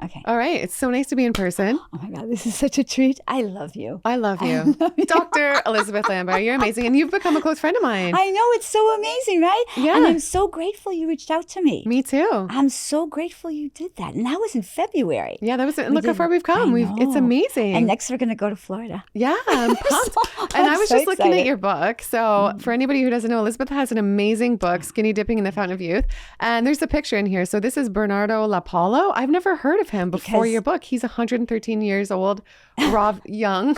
Okay. All right. It's so nice to be in person. Oh my God, this is such a treat. I love you. I love you. Dr. Elizabeth Lambert, you're amazing. And you've become a close friend of mine. I know, it's so amazing, right? Yeah. And I'm so grateful you reached out to me. Me too. I'm so grateful you did that. And that was in February. Yeah, that was it. Look how far we've come. It's amazing. And next we're going to go to Florida. Yeah, I'm pumped. And I was just looking at your book. So for anybody who doesn't know, Elizabeth has an amazing book, Skinny Dipping in the Fountain of Youth. And there's a picture in here. So this is Bernardo LaPaulo. I've never heard of him before your book. He's 113 years old, raw vegan.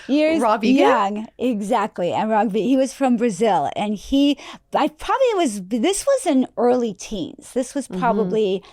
Young, exactly. And raw vegan. He was from Brazil, and this was in early teens. This was probably,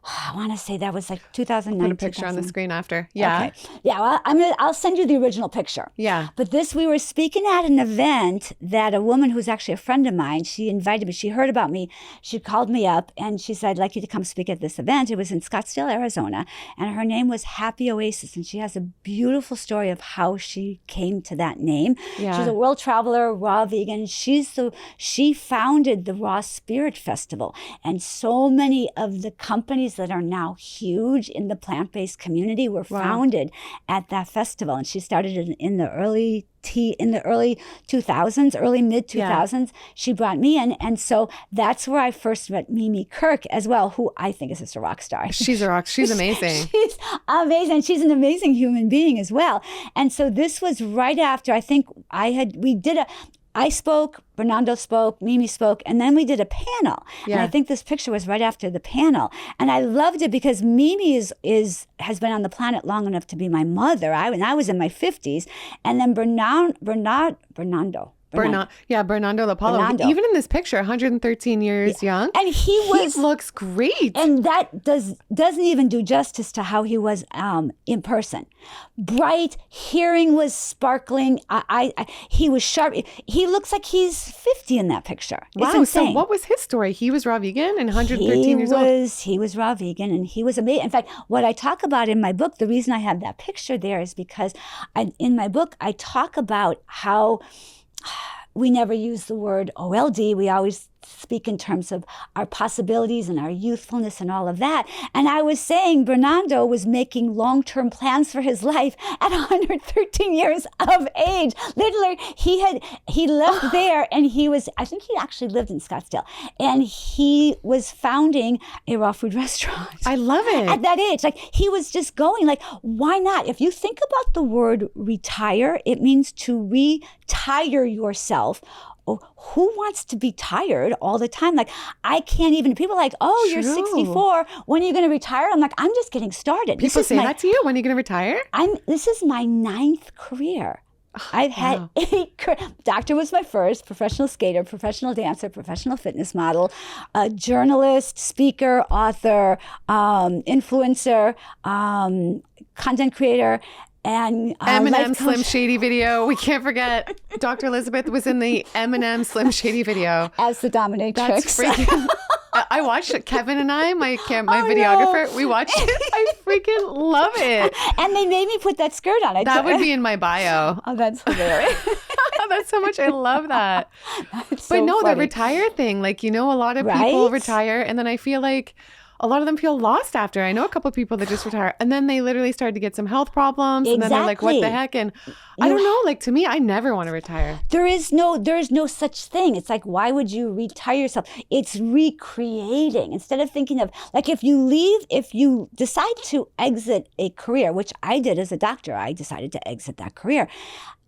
I want to say that was like 2009. Put a picture on the screen after. Yeah. Okay. Yeah. Well, I'll send you the original picture. Yeah. But we were speaking at an event that a woman who's actually a friend of mine, she invited me. She heard about me. She called me up and she said, I'd like you to come speak at this event. It was in Scottsdale, Arizona. And her name was Happy Oasis. And she has a beautiful story of how she came to that name. Yeah. She's a world traveler, raw vegan. She founded the Raw Spirit Festival. And so many of the companies that are now huge in the plant-based community were founded at that festival. And she started it in the early 2000s, early mid 2000s. Yeah. She brought me in. And so that's where I first met Mimi Kirk as well, who I think is just a rock star. She's a rock. She's amazing. She's amazing. She's an amazing human being as well. And so this was right after, I think I spoke, Bernardo spoke, Mimi spoke, and then we did a panel. Yeah. And I think this picture was right after the panel. And I loved it because Mimi has been on the planet long enough to be my mother. I was in my 50s. And then Bernardo LaPaulo. Even in this picture, 113 years young. And he looks great. And that doesn't even do justice to how he was in person. Bright, hearing was sparkling. He was sharp. He looks like he's 50 in that picture. It's wow. insane. So what was his story? He was raw vegan and 113 years old? He was raw vegan and he was amazing. In fact, what I talk about in my book, the reason I have that picture there is because in my book, I talk about how we never use the word OLD. We always speak in terms of our possibilities and our youthfulness and all of that. And I was saying Bernardo was making long-term plans for his life at 113 years of age. Literally, he left there and I think he actually lived in Scottsdale. And he was founding a raw food restaurant. I love it. At that age. Like, he was just going, like, why not? If you think about the word retire, it means to retire yourself. Oh, who wants to be tired all the time? Like, I can't even, people are like, oh, you're 64. When are you going to retire? I'm like, I'm just getting started. People say that to you? When are you going to retire? This is my 9th career. I've had 8 careers. Doctor was my first, professional skater, professional dancer, professional fitness model, a journalist, speaker, author, influencer, content creator. And Eminem Slim Shady video. We can't forget Dr. Elizabeth was in the Eminem Slim Shady video as the dominatrix. That's freaking. I watched it. Kevin and I, my videographer, we watched it. I freaking love it. And they made me put that skirt on. That would be in my bio. Oh, that's hilarious. That's so much. I love that. That's but so no, funny. the retire thing, like, a lot of people retire, and then I feel like a lot of them feel lost after. I know a couple of people that just retire and then they literally started to get some health problems. And then they're like, what the heck? And I don't know, like, to me, I never want to retire. There is no such thing. It's like, why would you retire yourself? It's recreating. Instead of thinking of, like, if you decide to exit a career, which I did as a doctor, I decided to exit that career.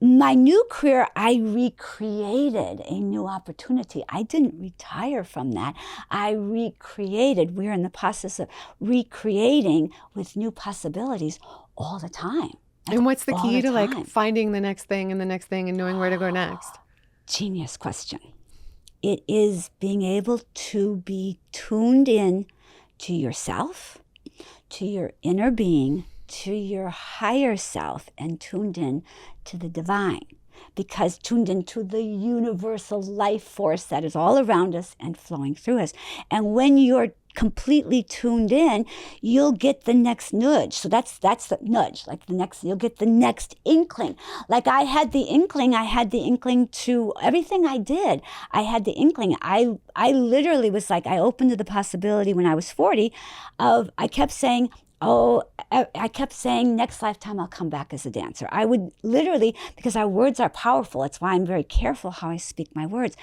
My new career, I recreated a new opportunity. I didn't retire from that. I recreated. We're in the process of recreating with new possibilities all the time. And what's the key to like finding the next thing and the next thing and knowing where to go next? Genius question. It is being able to be tuned in to yourself, to your inner being, to your higher self, and tuned in to the divine, because tuned into the universal life force that is all around us and flowing through us. And when you're completely tuned in, you'll get the next nudge. So that's the nudge, like the next, you'll get the next inkling. Like I had the inkling to everything I did. I had the inkling. I literally was like, I opened to the possibility when I was 40 of, I kept saying, next lifetime I'll come back as a dancer. I would literally, because our words are powerful. That's why I'm very careful how I speak my words.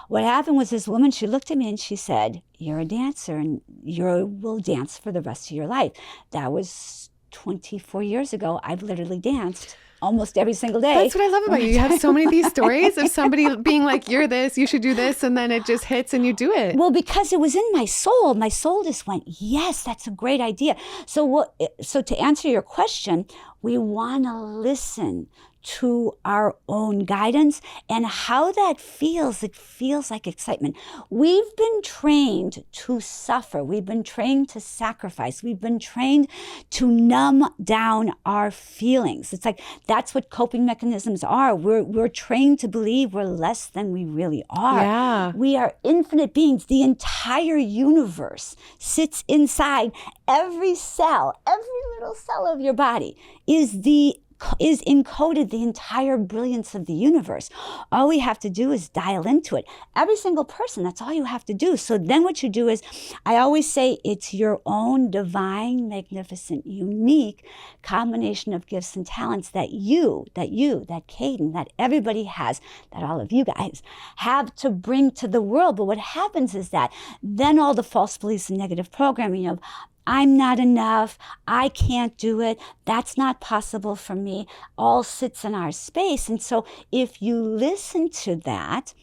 What happened was this woman, she looked at me and she said, you're a dancer and you will dance for the rest of your life. That was 24 years ago. I've literally danced almost every single day. That's what I love about you. You have so many of these stories of somebody being like, you're this, you should do this, and then it just hits and you do it. Well, because it was in my soul. My soul just went, yes, that's a great idea. So to answer your question, we want to listen to our own guidance and how that feels. It feels like excitement. We've been trained to suffer. We've been trained to sacrifice. We've been trained to numb down our feelings. It's like that's what coping mechanisms are. We're trained to believe we're less than we really are. Yeah. We are infinite beings. The entire universe sits inside every cell. Every little cell of your body is encoded the entire brilliance of the universe. All we have to do is dial into it. Every single person, that's all you have to do. So then what you do is, I always say it's your own divine, magnificent, unique combination of gifts and talents that Caden, that everybody has, that all of you guys have to bring to the world. But what happens is that then all the false beliefs and negative programming of, I'm not enough, I can't do it, that's not possible for me, all sits in our space. And so if you listen to that,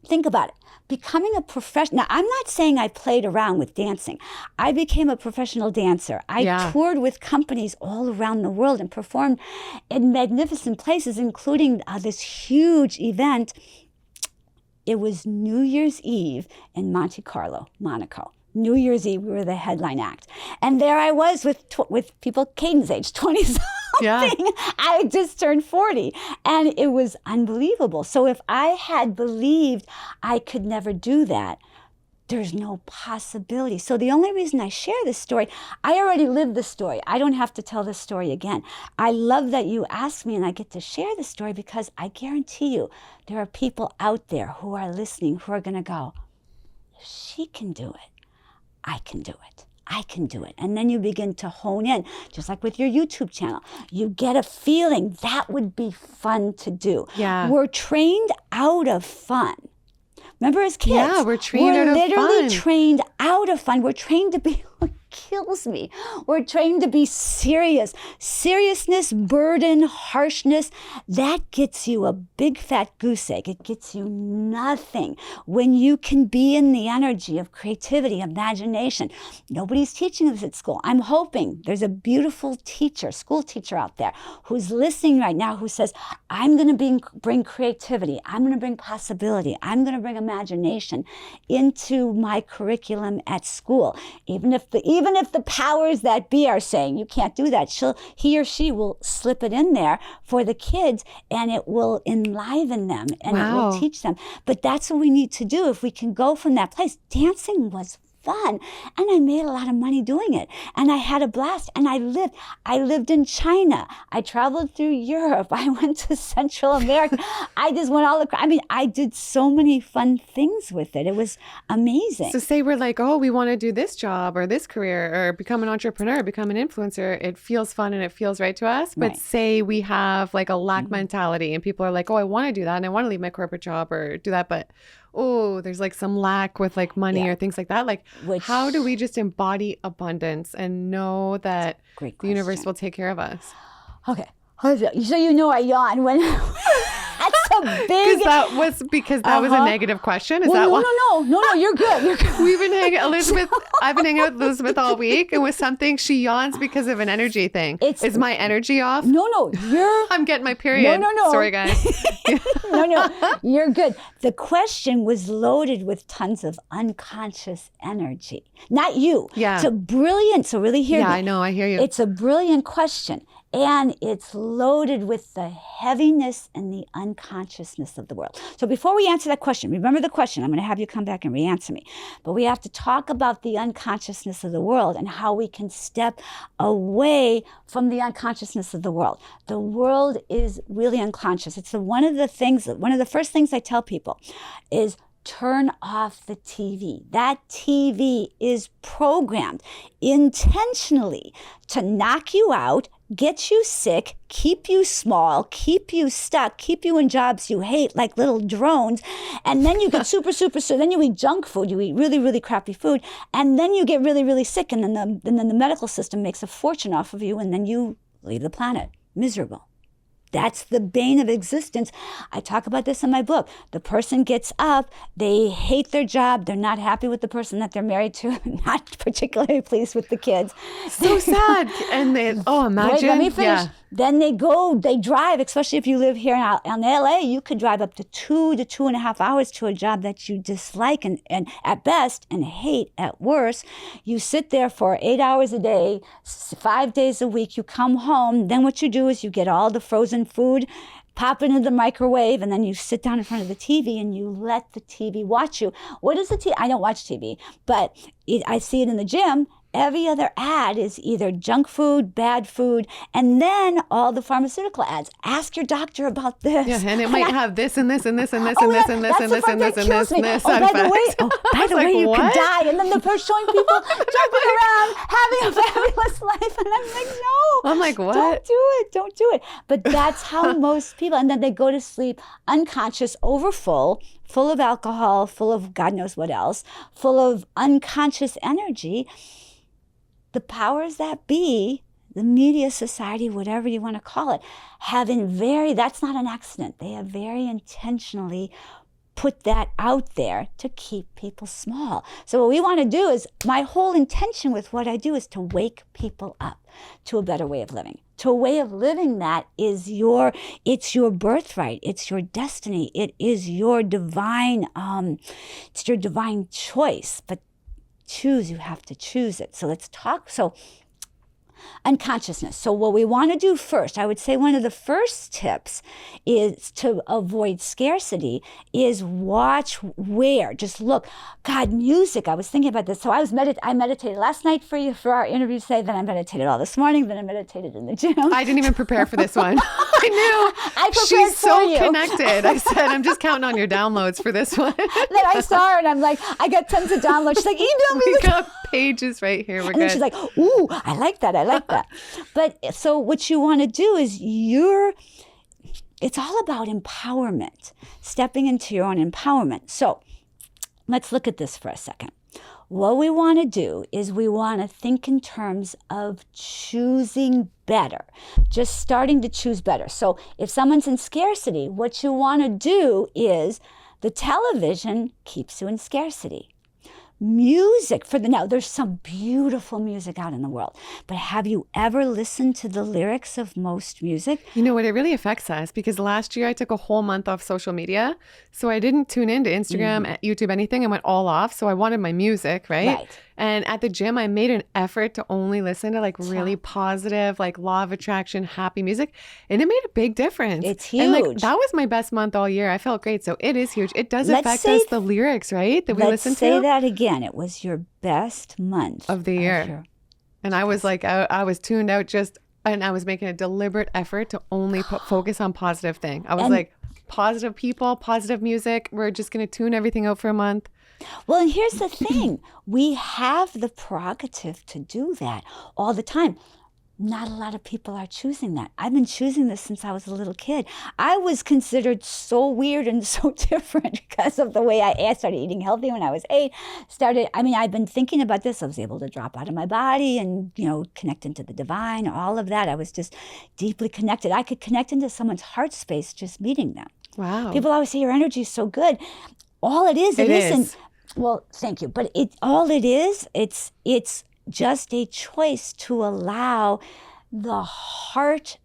think about it. Becoming a professional, now I'm not saying I played around with dancing. I became a professional dancer. I toured with companies all around the world and performed in magnificent places, including this huge event. It was New Year's Eve in Monte Carlo, Monaco. New Year's Eve, we were the headline act. And there I was with people Caden's age, 20-something. Yeah. I just turned 40. And it was unbelievable. So if I had believed I could never do that, there's no possibility. So the only reason I share this story, I already lived the story. I don't have to tell this story again. I love that you asked me and I get to share the story because I guarantee you there are people out there who are listening who are going to go, if she can do it, I can do it. I can do it. And then you begin to hone in, just like with your YouTube channel. You get a feeling that would be fun to do. Yeah. We're trained out of fun. Remember as kids? Yeah, we're trained out of fun. We're literally trained out of fun. We're trained to be, what kills me, we're trained to be serious. Seriousness, burden, harshness, that gets you a big fat goose egg. It gets you nothing. When you can be in the energy of creativity, imagination. Nobody's teaching this at school. I'm hoping there's a beautiful teacher, school teacher out there who's listening right now who says, I'm going to bring creativity. I'm going to bring possibility. I'm going to bring imagination into my curriculum at school. Even if the powers that be are saying you can't do that, he or she will slip it in there for the kids and it will enliven them and it will teach them. But that's what we need to do. If we can go from that place, dancing was fun. And I made a lot of money doing it. And I had a blast. And I lived in China. I traveled through Europe. I went to Central America. I just went I did so many fun things with it. It was amazing. So say we're like, oh, we want to do this job or this career or become an entrepreneur, become an influencer. It feels fun and it feels right to us. But say we have like a lack mentality and people are like, oh, I want to do that and I want to leave my corporate job or do that. But oh, there's like some lack with like money or things like that. Like, how do we just embody abundance and know that the universe will take care of us? Okay. So you know I yawn when that's a big. Because that was a negative question. Is that why? No, you're good. You're good. We've been hanging Elizabeth. I've been hanging out with Elizabeth all week, and with something she yawns because of an energy thing. Is my energy off? No, you're. I'm getting my period. No. Sorry, guys. No, you're good. The question was loaded with tons of unconscious energy. Not you. Yeah. It's a brilliant. So really hear me. Yeah, I know. I hear you. It's a brilliant question. And it's loaded with the heaviness and the unconsciousness of the world. So before we answer that question, remember the question. I'm going to have you come back and re-answer me. But we have to talk about the unconsciousness of the world and how we can step away from the unconsciousness of the world. The world is really unconscious. It's one of the first things I tell people is turn off the TV. That TV is programmed intentionally to knock you out, get you sick, keep you small, keep you stuck, keep you in jobs you hate like little drones. And then you get super, then you eat junk food, you eat really, really crappy food. And then you get really, really sick. And then the medical system makes a fortune off of you. And then you leave the planet miserable. That's the bane of existence. I talk about this in my book. The person gets up, they hate their job, they're not happy with the person that they're married to, not particularly pleased with the kids. So sad. And imagine. Wait, let me finish. Yeah. Then they drive, especially if you live here in LA, you could drive up to 2 to 2.5 hours to a job that you dislike and at best and hate at worst. You sit there for 8 hours a day, 5 days a week, you come home, then what you do is you get all the frozen food, pop it into the microwave, and then you sit down in front of the TV and you let the TV watch you. What is the TV? I don't watch TV, but I see it in the gym. Every other ad is either junk food, bad food, and then all the pharmaceutical ads. Ask your doctor about this. Yeah, and it might have this and this and this and this and this and this and this and this and this and this. By the way, you could die. And then they're showing people jumping around, having a fabulous life. And I'm like, no. I'm like, what? Don't do it. But that's how most people, and then they go to sleep unconscious, full of alcohol, full of God knows what else, full of unconscious energy. The powers that be, the media society, whatever you want to call it, that's not an accident. They have very intentionally put that out there to keep people small. So what we want to do is, my whole intention with what I do is to wake people up to a better way of living. To a way of living that is it's your birthright, it's your destiny, it is your divine, it's your divine choice. But you have to choose it. So let's talk. So unconsciousness. So what we want to do first, I would say one of the first tips is to avoid scarcity is watch just look. God, music. I was thinking about this. So I meditated last night for our interview today, then I meditated all this morning, then I meditated in the gym. I didn't even prepare for this one. I knew. I prepared She's for so you. Connected. I said, I'm just counting on your downloads for this one. Then I saw her and I'm like, I got tons of downloads. She's like, email me. We got pages right here. We're and good. then she's like, ooh, I like that. But so what you want to do is it's all about empowerment, stepping into your own empowerment. So let's look at this for a second. What we want to do is we want to think in terms of choosing better, just starting to choose better. So if someone's in scarcity, what you want to do is the television keeps you in scarcity. Music now there's some beautiful music out in the world, but have you ever listened to the lyrics of most music? You know what, it really affects us because last year I took a whole month off social media, so I didn't tune into Instagram, YouTube, anything. I went all off, so I wanted my music, right? And at the gym I made an effort to only listen to like really positive, like law of attraction, happy music, and it made a big difference. It's huge. And like that was my best month all year. I felt great. So it is huge. It does affect us, the lyrics, right? That we listen to. Let's say that again. It was your best month of the year. And I was like, I was tuned out and I was making a deliberate effort to only focus on positive thing. I was like, positive people, positive music. We're just going to tune everything out for a month. Well, and here's the thing. We have the prerogative to do that all the time. Not a lot of people are choosing that. I've been choosing this since I was a little kid. I was considered so weird and so different because of the way I started eating healthy when I was 8. I've been thinking about this. I was able to drop out of my body and, connect into the divine, all of that. I was just deeply connected. I could connect into someone's heart space just meeting them. Wow. People always say your energy is so good. All it isn't. Well, thank you. But it's just a choice to allow the heart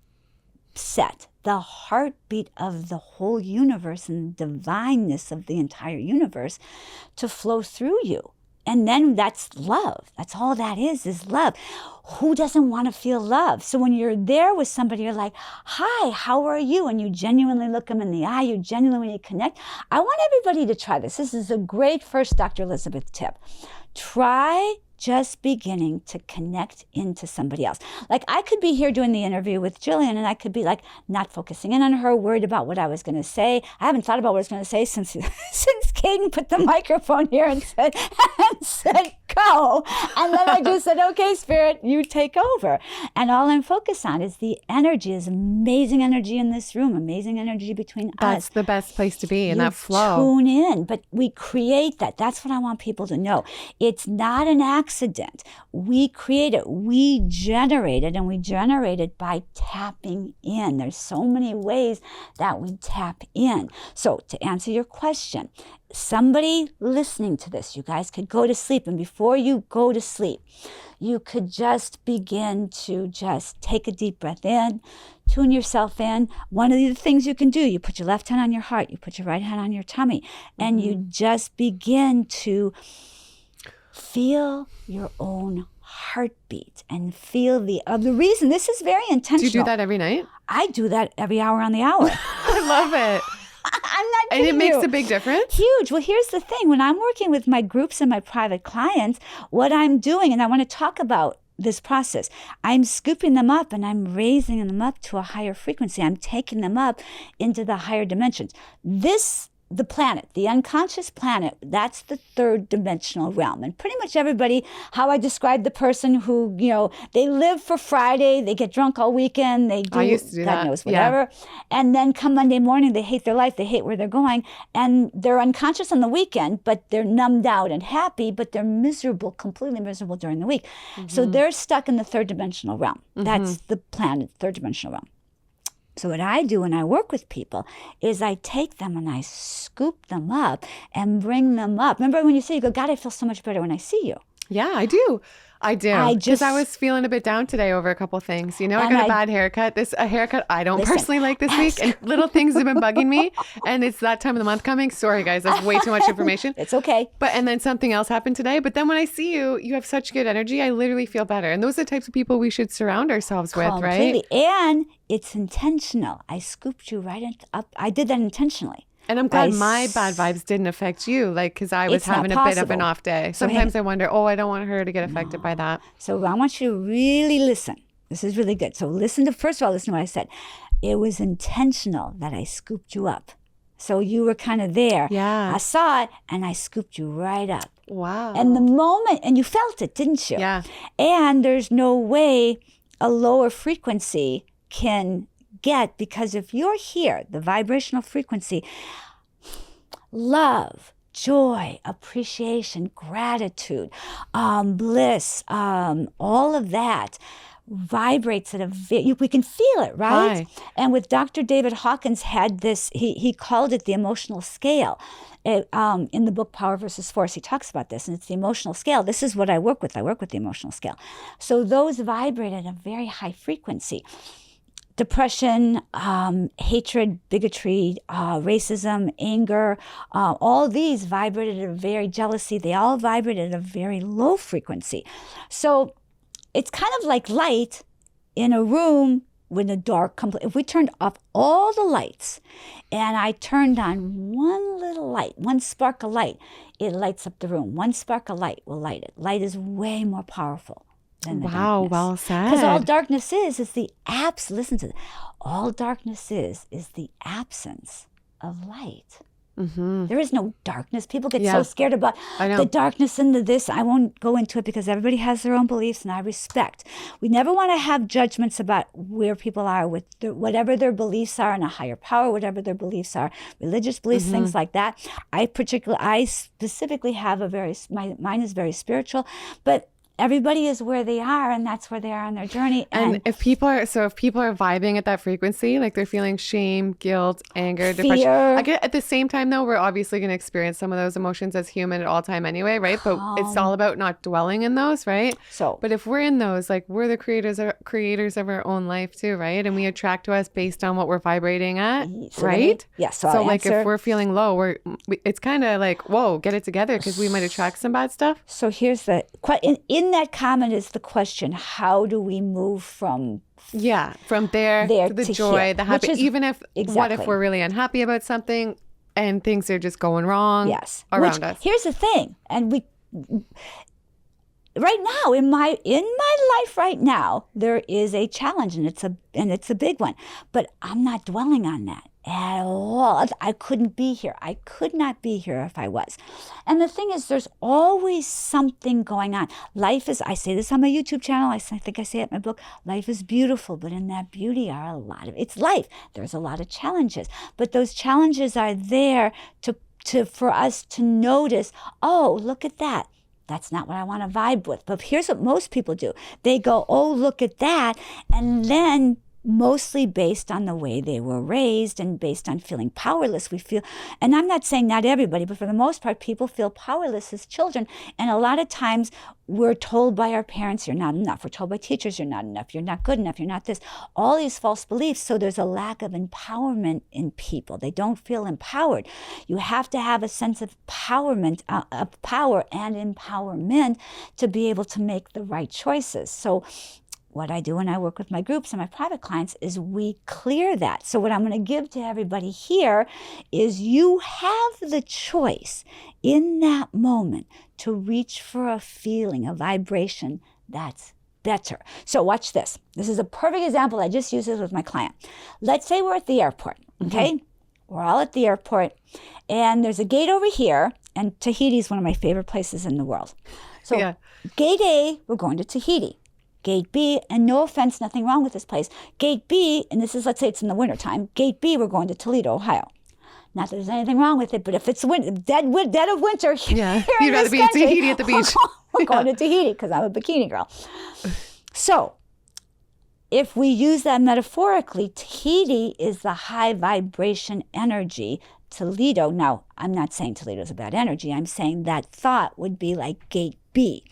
set, the heartbeat of the whole universe and the divineness of the entire universe to flow through you. And then that's love. That's all that is love. Who doesn't want to feel love? So when you're there with somebody, you're like, hi, how are you? And you genuinely look them in the eye. You genuinely connect. I want everybody to try this. This is a great first Dr. Elizabeth tip. Try just beginning to connect into somebody else. Like I could be here doing the interview with Gillian and I could be like not focusing in on her, worried about what I was going to say. I haven't thought about what I was going to say since Caden put the microphone here and said go. And then I just said, okay, Spirit, you take over. And all I'm focused on is the energy, is amazing energy in this room, amazing energy between us. That's the best place to be in that flow. Tune in, but we create that. That's what I want people to know. It's not an accident. We create it. We generate it, and we generate it by tapping in. There's so many ways that we tap in. So to answer your question, somebody listening to this, you guys could go to sleep, and before you go to sleep, you could just begin to just take a deep breath in, tune yourself in. One of the things you can do, you put your left hand on your heart, you put your right hand on your tummy, and you just begin to feel your own heartbeat and feel the reason. This is very intentional. Do you do that every night? I do that every hour on the hour. I love it. I'm not kidding. And it makes you. a big difference? Huge. Well, here's the thing. When I'm working with my groups and my private clients, what I'm doing, and I want to talk about this process, I'm scooping them up and I'm raising them up to a higher frequency. I'm taking them up into the higher dimensions. The planet, the unconscious planet, that's the third dimensional realm. And pretty much everybody, how I describe the person who, they live for Friday, they get drunk all weekend, they do, I used to do God that. knows, whatever. Yeah. And then come Monday morning, they hate their life, they hate where they're going, and they're unconscious on the weekend, but they're numbed out and happy, but they're miserable, completely miserable during the week. Mm-hmm. So they're stuck in the third dimensional realm. Mm-hmm. That's the planet, third dimensional realm. So what I do when I work with people is I take them and I scoop them up and bring them up. Remember when you say, you go, God, I feel so much better when I see you. Yeah, I do. Because I was feeling a bit down today over a couple things. I got a bad haircut. A haircut I don't personally like this week. And little things have been bugging me. And it's that time of the month coming. Sorry, guys. That's way too much information. It's okay. And then something else happened today. But then when I see you, you have such good energy. I literally feel better. And those are the types of people we should surround ourselves with, right? And it's intentional. I scooped you right up. I did that intentionally. And I'm glad my bad vibes didn't affect you, because I was having a bit of an off day. Sometimes I wonder, I don't want her to get affected by that. So I want you to really listen. This is really good. So first of all, listen to what I said. It was intentional that I scooped you up. So you were kind of there. Yeah. I saw it and I scooped you right up. Wow. And the moment, and you felt it, didn't you? Yeah. And there's no way a lower frequency can get, because if you're here, the vibrational frequency, love, joy, appreciation, gratitude, bliss, all of that vibrates at we can feel it, right? Hi. And with Dr. David Hawkins had this, he called it the emotional scale. In the book Power versus Force, he talks about this, and it's the emotional scale. This is what I work with. I work with the emotional scale. So those vibrate at a very high frequency. Depression, hatred, bigotry, racism, anger, all these vibrated at a very jealousy. They all vibrated at a very low frequency. So it's kind of like light in a room with a dark, if we turned off all the lights and I turned on one little light, one spark of light, it lights up the room. One spark of light will light it. Light is way more powerful. Wow, well said. Because all darkness is the listen to this. All darkness is the absence of light. Mm-hmm. There is no darkness. People get so scared about the darkness and this. I won't go into it because everybody has their own beliefs, and I respect. We never want to have judgments about where people are with whatever their beliefs are in a higher power, whatever their beliefs are, religious beliefs, things like that. I specifically have mine is very spiritual, but everybody is where they are, and that's where they are on their journey. And if people are vibing at that frequency, like they're feeling shame, guilt, anger, depression. At the same time, though, we're obviously going to experience some of those emotions as human at all time anyway, right? But it's all about not dwelling in those, right? But if we're in those, like, we're the creators of our own life too, right? And we attract to us based on what we're vibrating at, right? Yes. So like, if we're feeling low, it's kind of like, whoa, get it together, because we might attract some bad stuff. So here's the in that comment is the question: how do we move from there to the joy, here, the happy? Even if what if we're really unhappy about something and things are just going wrong around us? Here's the thing, and we right now in my life right now there is a challenge, and it's a big one, but I'm not dwelling on that at all. I couldn't be here. I could not be here if I was. And the thing is, there's always something going on. Life is, I say this on my YouTube channel, I think I say it in my book, life is beautiful, but in that beauty are it's life. There's a lot of challenges, but those challenges are there for us to notice, oh, look at that. That's not what I want to vibe with. But here's what most people do. They go, oh, look at that. And then mostly based on the way they were raised and based on feeling powerless, we feel, and I'm not saying not everybody, but for the most part, people feel powerless as children. And a lot of times we're told by our parents, you're not enough. We're told by teachers, you're not enough. You're not good enough. You're not this. All these false beliefs. So there's a lack of empowerment in people. They don't feel empowered. You have to have a sense of empowerment, of power and empowerment to be able to make the right choices. So what I do when I work with my groups and my private clients is we clear that. So what I'm going to give to everybody here is you have the choice in that moment to reach for a feeling, a vibration that's better. So watch this. This is a perfect example. I just use this with my client. Let's say we're at the airport, okay? Mm-hmm. We're all at the airport, and there's a gate over here, and Tahiti is one of my favorite places in the world. So gate A, we're going to Tahiti. Gate B, and no offense, nothing wrong with this place. Gate B, and this is, let's say it's in the wintertime. Gate B, we're going to Toledo, Ohio. Not that there's anything wrong with it, but if it's dead of winter, you'd rather be in Tahiti at the beach. We're going to Tahiti because I'm a bikini girl. So if we use that metaphorically, Tahiti is the high vibration energy. Toledo, now I'm not saying Toledo is a bad energy. I'm saying that thought would be like gate B.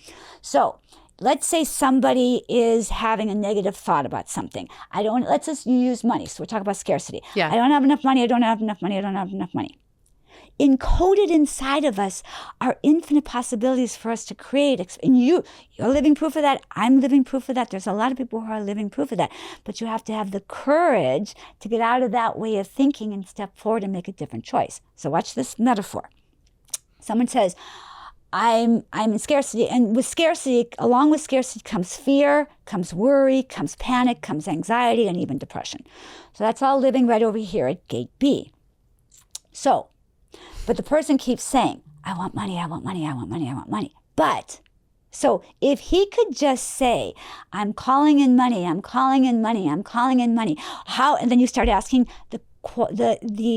So let's say somebody is having a negative thought about something. Let's just use money. So we're talking about scarcity. I don't have enough money. I don't have enough money. I don't have enough money. Encoded inside of us are infinite possibilities for us to create. And you're living proof of that. I'm living proof of that. There's a lot of people who are living proof of that. But you have to have the courage to get out of that way of thinking and step forward and make a different choice. So watch this metaphor. Someone says, I'm in scarcity, and with scarcity, along with scarcity comes fear, comes worry, comes panic, comes anxiety, and even depression. So that's all living right over here at gate B. So, but the person keeps saying, I want money, I want money, I want money, I want money. But, so if he could just say, I'm calling in money, I'm calling in money, I'm calling in money, how, and then you start asking the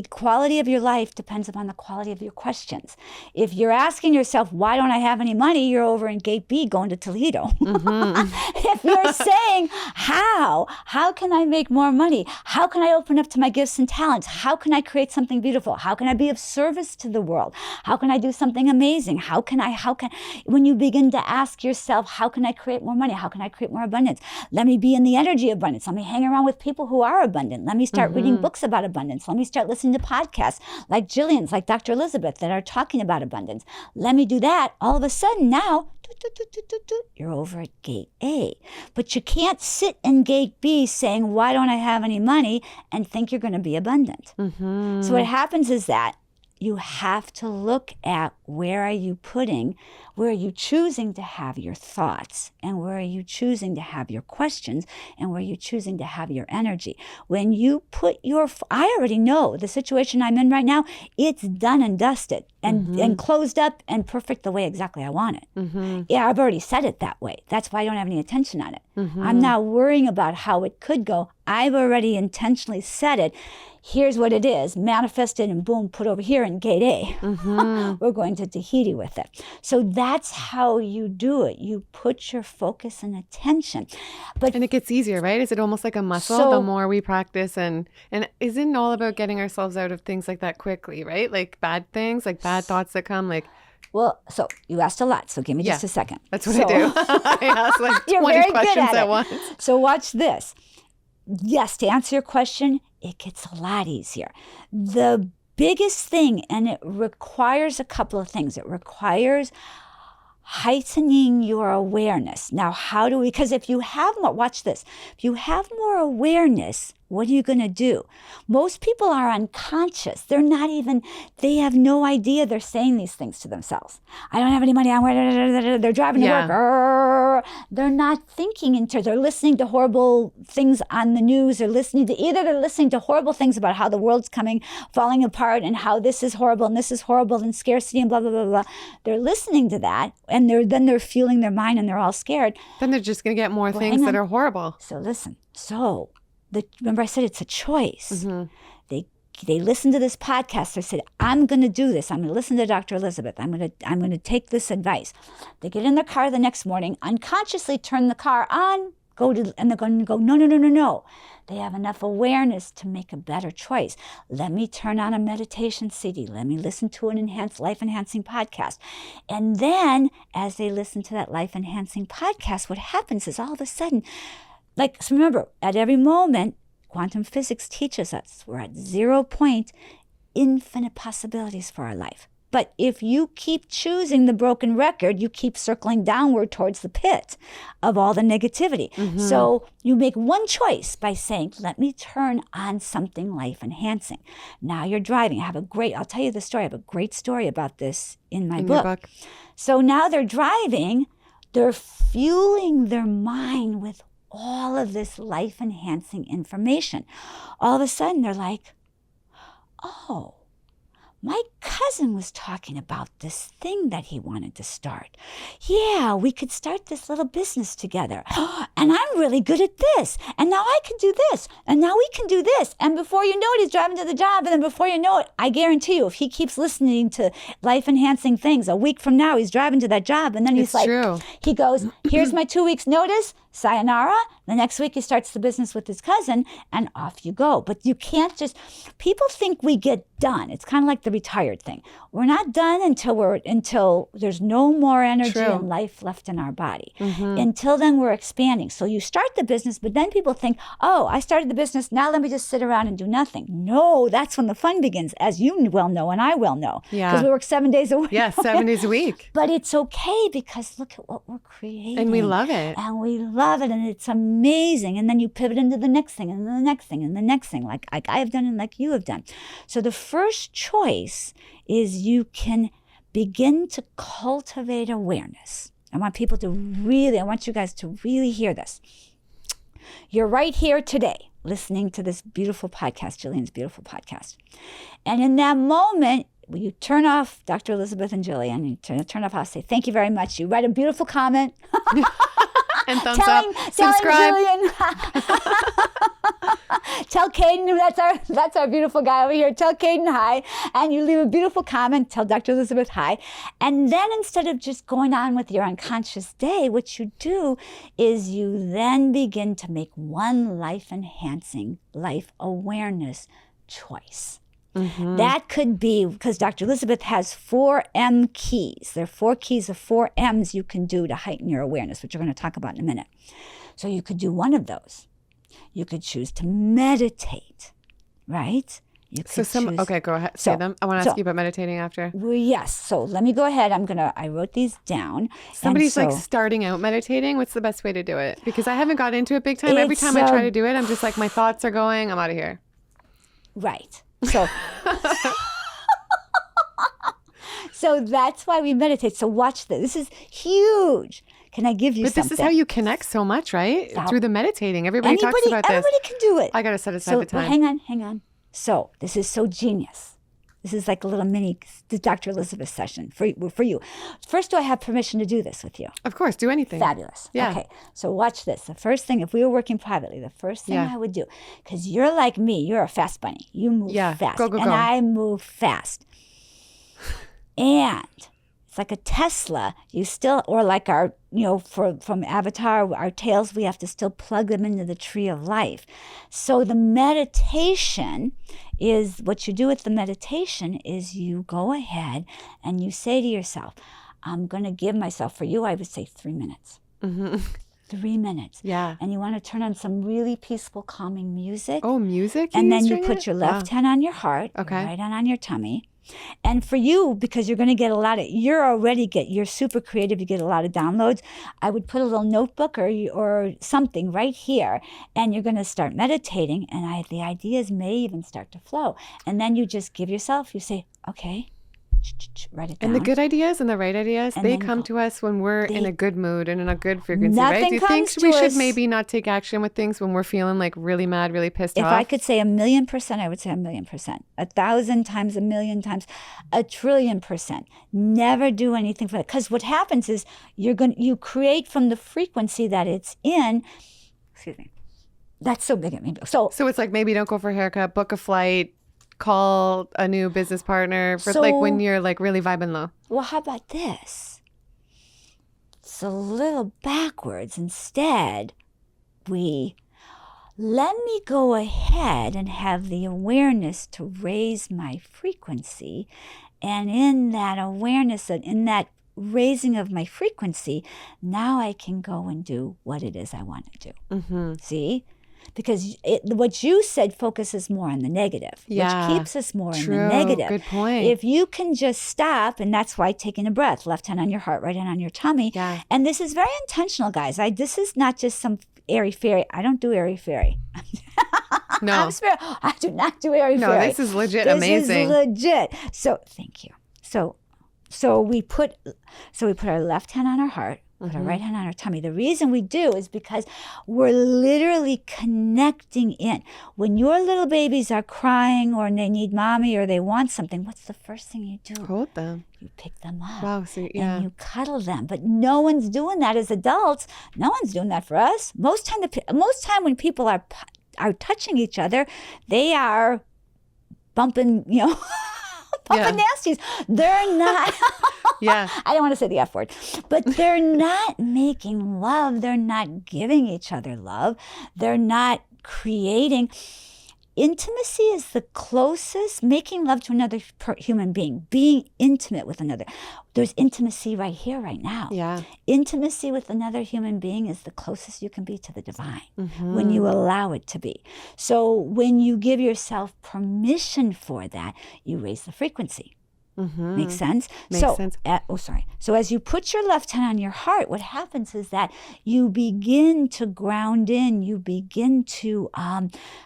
quality of your life depends upon the quality of your questions. If you're asking yourself, why don't I have any money? You're over in gate B going to Toledo. If you're saying, how can I make more money? How can I open up to my gifts and talents? How can I create something beautiful? How can I be of service to the world? How can I do something amazing? When you begin to ask yourself, how can I create more money? How can I create more abundance? Let me be in the energy of abundance. Let me hang around with people who are abundant. Let me start reading books about abundance. Let me start listening to podcasts like Gillian's, like Dr. Elizabeth, that are talking about abundance. Let me do that. All of a sudden now, you're over at gate A. But you can't sit in gate B saying, why don't I have any money, and think you're going to be abundant. So what happens is that you have to look at where are you choosing to have your thoughts, and where are you choosing to have your questions, and where are you choosing to have your energy. When you put I already know the situation I'm in right now, it's done and dusted and closed up and perfect the way exactly I want it. Yeah, I've already said it that way. That's why I don't have any attention on it. I'm not worrying about how it could go. I've already intentionally said it. Here's what it is, manifested and boom, put over here in gate A. We're going to Tahiti with it. So that's how you do it. You put your focus and attention. And it gets easier, right? Is it almost like a muscle the more we practice? And isn't it all about getting ourselves out of things like that quickly, right? Like bad things, like bad thoughts that come, like. Well, so you asked a lot, so give me just a second. That's what I do. I ask like 20 questions at once. So watch this. Yes, to answer your question, it gets a lot easier. The biggest thing, and it requires a couple of things. It requires heightening your awareness. Now, how do we, because if you have more, watch this, if you have more awareness, what are you going to do? Most people are unconscious. They're not even, they have no idea they're saying these things to themselves. I don't have any money. They're driving to work. They're not thinking they're listening to horrible things on the news. They're listening to horrible things about how the world's falling apart and how this is horrible and this is horrible and scarcity and blah, blah, blah, blah. They're listening to that and then they're fueling their mind and they're all scared. Then they're just going to get more things that are horrible. So listen, remember I said it's a choice. Mm-hmm. They listened to this podcast. They said, I'm going to do this. I'm going to listen to Dr. Elizabeth. I'm going to take this advice. They get in their car the next morning, unconsciously turn the car on, and they're going to go, no. They have enough awareness to make a better choice. Let me turn on a meditation CD. Let me listen to an life-enhancing podcast. And then as they listen to that life-enhancing podcast, what happens is all of a sudden, so remember, at every moment, quantum physics teaches us we're at 0 point, infinite possibilities for our life. But if you keep choosing the broken record, you keep circling downward towards the pit of all the negativity. Mm-hmm. So you make one choice by saying, let me turn on something life-enhancing. Now you're driving. I'll tell you the story. I have a great story about this in my book. So now they're driving. They're fueling their mind with all of this life-enhancing information. All of a sudden, they're like, oh, my cousin was talking about this thing that he wanted to start. Yeah, we could start this little business together. And I'm really good at this. And now I can do this. And now we can do this. And before you know it, he's driving to the job. And then before you know it, I guarantee you, if he keeps listening to life-enhancing things, a week from now, he's driving to that job. And then he's he goes, here's my 2 weeks notice. Sayonara. The next week he starts the business with his cousin and off you go. But you can't people think we get done. It's kind of like the retired thing. We're not done until there's no more energy and life left in our body. Mm-hmm. Until then we're expanding. So you start the business, but then people think, oh, I started the business. Now let me just sit around and do nothing. No, that's when the fun begins, as you well know and I well know. Yeah. Because we work 7 days a week. Yeah, 7 days a week. But it's okay because look at what we're creating. And we love it. And we love it and it's amazing. And then you pivot into the next thing and the next thing and the next thing like I have done and like you have done. So the first choice is you can begin to cultivate awareness. I want you guys to really hear this. You're right here today listening to this beautiful podcast, Gillian's beautiful podcast. And in that moment, you turn off Dr. Elizabeth and Gillian, you turn off, I'll say, thank you very much. You write a beautiful comment. And thumbs up, subscribe. Tell Caden, that's our beautiful guy over here. Tell Caden hi, and you leave a beautiful comment. Tell Dr. Elizabeth hi, and then instead of just going on with your unconscious day, what you do is you then begin to make one life-enhancing, life-awareness choice. Mm-hmm. That could be, because Dr. Elizabeth has 4 M keys. There are 4 keys of 4 M's you can do to heighten your awareness, which we're going to talk about in a minute. So you could do one of those. You could choose to meditate, right? Okay, go ahead. Say them. I want to ask you about meditating after. Well, yes. So let me go ahead. I wrote these down. Somebody's starting out meditating. What's the best way to do it? Because I haven't got into it big time. Every time I try to do it, I'm just like, my thoughts are going, I'm out of here. Right. So, so that's why we meditate. So watch this. This is huge. Can I give you something? But this is how you connect so much, right? Through the meditating. Everybody talks about this. Everybody can do it. I got to set aside the time. Well, hang on. So this is so genius. This is like a little mini Dr. Elizabeth session for you. First, do I have permission to do this with you? Of course, do anything. Fabulous. Yeah. Okay, so watch this. The first thing, if we were working privately, the first thing I would do, because you're like me, you're a fast bunny. You move fast. Go. And I move fast. And It's like a Tesla. You still, or like our, from Avatar, our tails, we have to still plug them into the tree of life. So the meditation is, what you do with the meditation is you go ahead and you say to yourself, I'm going to give myself, for you, I would say 3 minutes. 3 minutes. Yeah. And you want to turn on some really peaceful, calming music. Oh, music? And then you put your left hand on your heart, okay, your right hand on your tummy. And for you, because you're going to get you're super creative, you get a lot of downloads. I would put a little notebook or something right here, and you're going to start meditating. And the ideas may even start to flow. And then you just give yourself, you say, okay, write it down. And the good ideas and the right ideas, they come to us when we're in a good mood and in a good frequency, right? Do you think we should maybe not take action with things when we're feeling like really mad, really pissed off? If I could say 1,000,000%, I would say 1,000,000%. 1,000 times, 1,000,000 times, 1,000,000,000,000%. Never do anything for that. Because what happens is you create from the frequency that it's in. Excuse me. That's so big at me. So it's like maybe don't go for a haircut, book a flight, call a new business partner for like when you're like really vibing low. Well, how about this? It's a little backwards. Instead, let me go ahead and have the awareness to raise my frequency. And in that awareness, in that raising of my frequency, now I can go and do what it is I want to do. See? Because what you said focuses more on the negative, which keeps us more in the negative. Good point. If you can just stop, and that's why taking a breath, left hand on your heart, right hand on your tummy. Yeah. And this is very intentional, guys. This is not just some airy-fairy. I don't do airy-fairy. No. I do not do airy-fairy. No, this is legit amazing. This is legit. So thank you. So we put our left hand on our heart, put our right hand on our tummy. The reason we do is because we're literally connecting in. When your little babies are crying or they need mommy or they want something, what's the first thing you do? Hold them. You pick them up. Wow, so, yeah. And you cuddle them. But no one's doing that as adults. No one's doing that for us. Most time when people are touching each other, they are bumping, pumping nasties. They're not. Yeah. I don't want to say the F word, but they're not making love. They're not giving each other love. They're not creating. Intimacy is the closest, making love to another human being, being intimate with another. There's intimacy right here, right now. Yeah. Intimacy with another human being is the closest you can be to the divine when you allow it to be. So when you give yourself permission for that, you raise the frequency. Makes sense? Makes sense. So as you put your left hand on your heart, what happens is that you begin to ground in, you begin to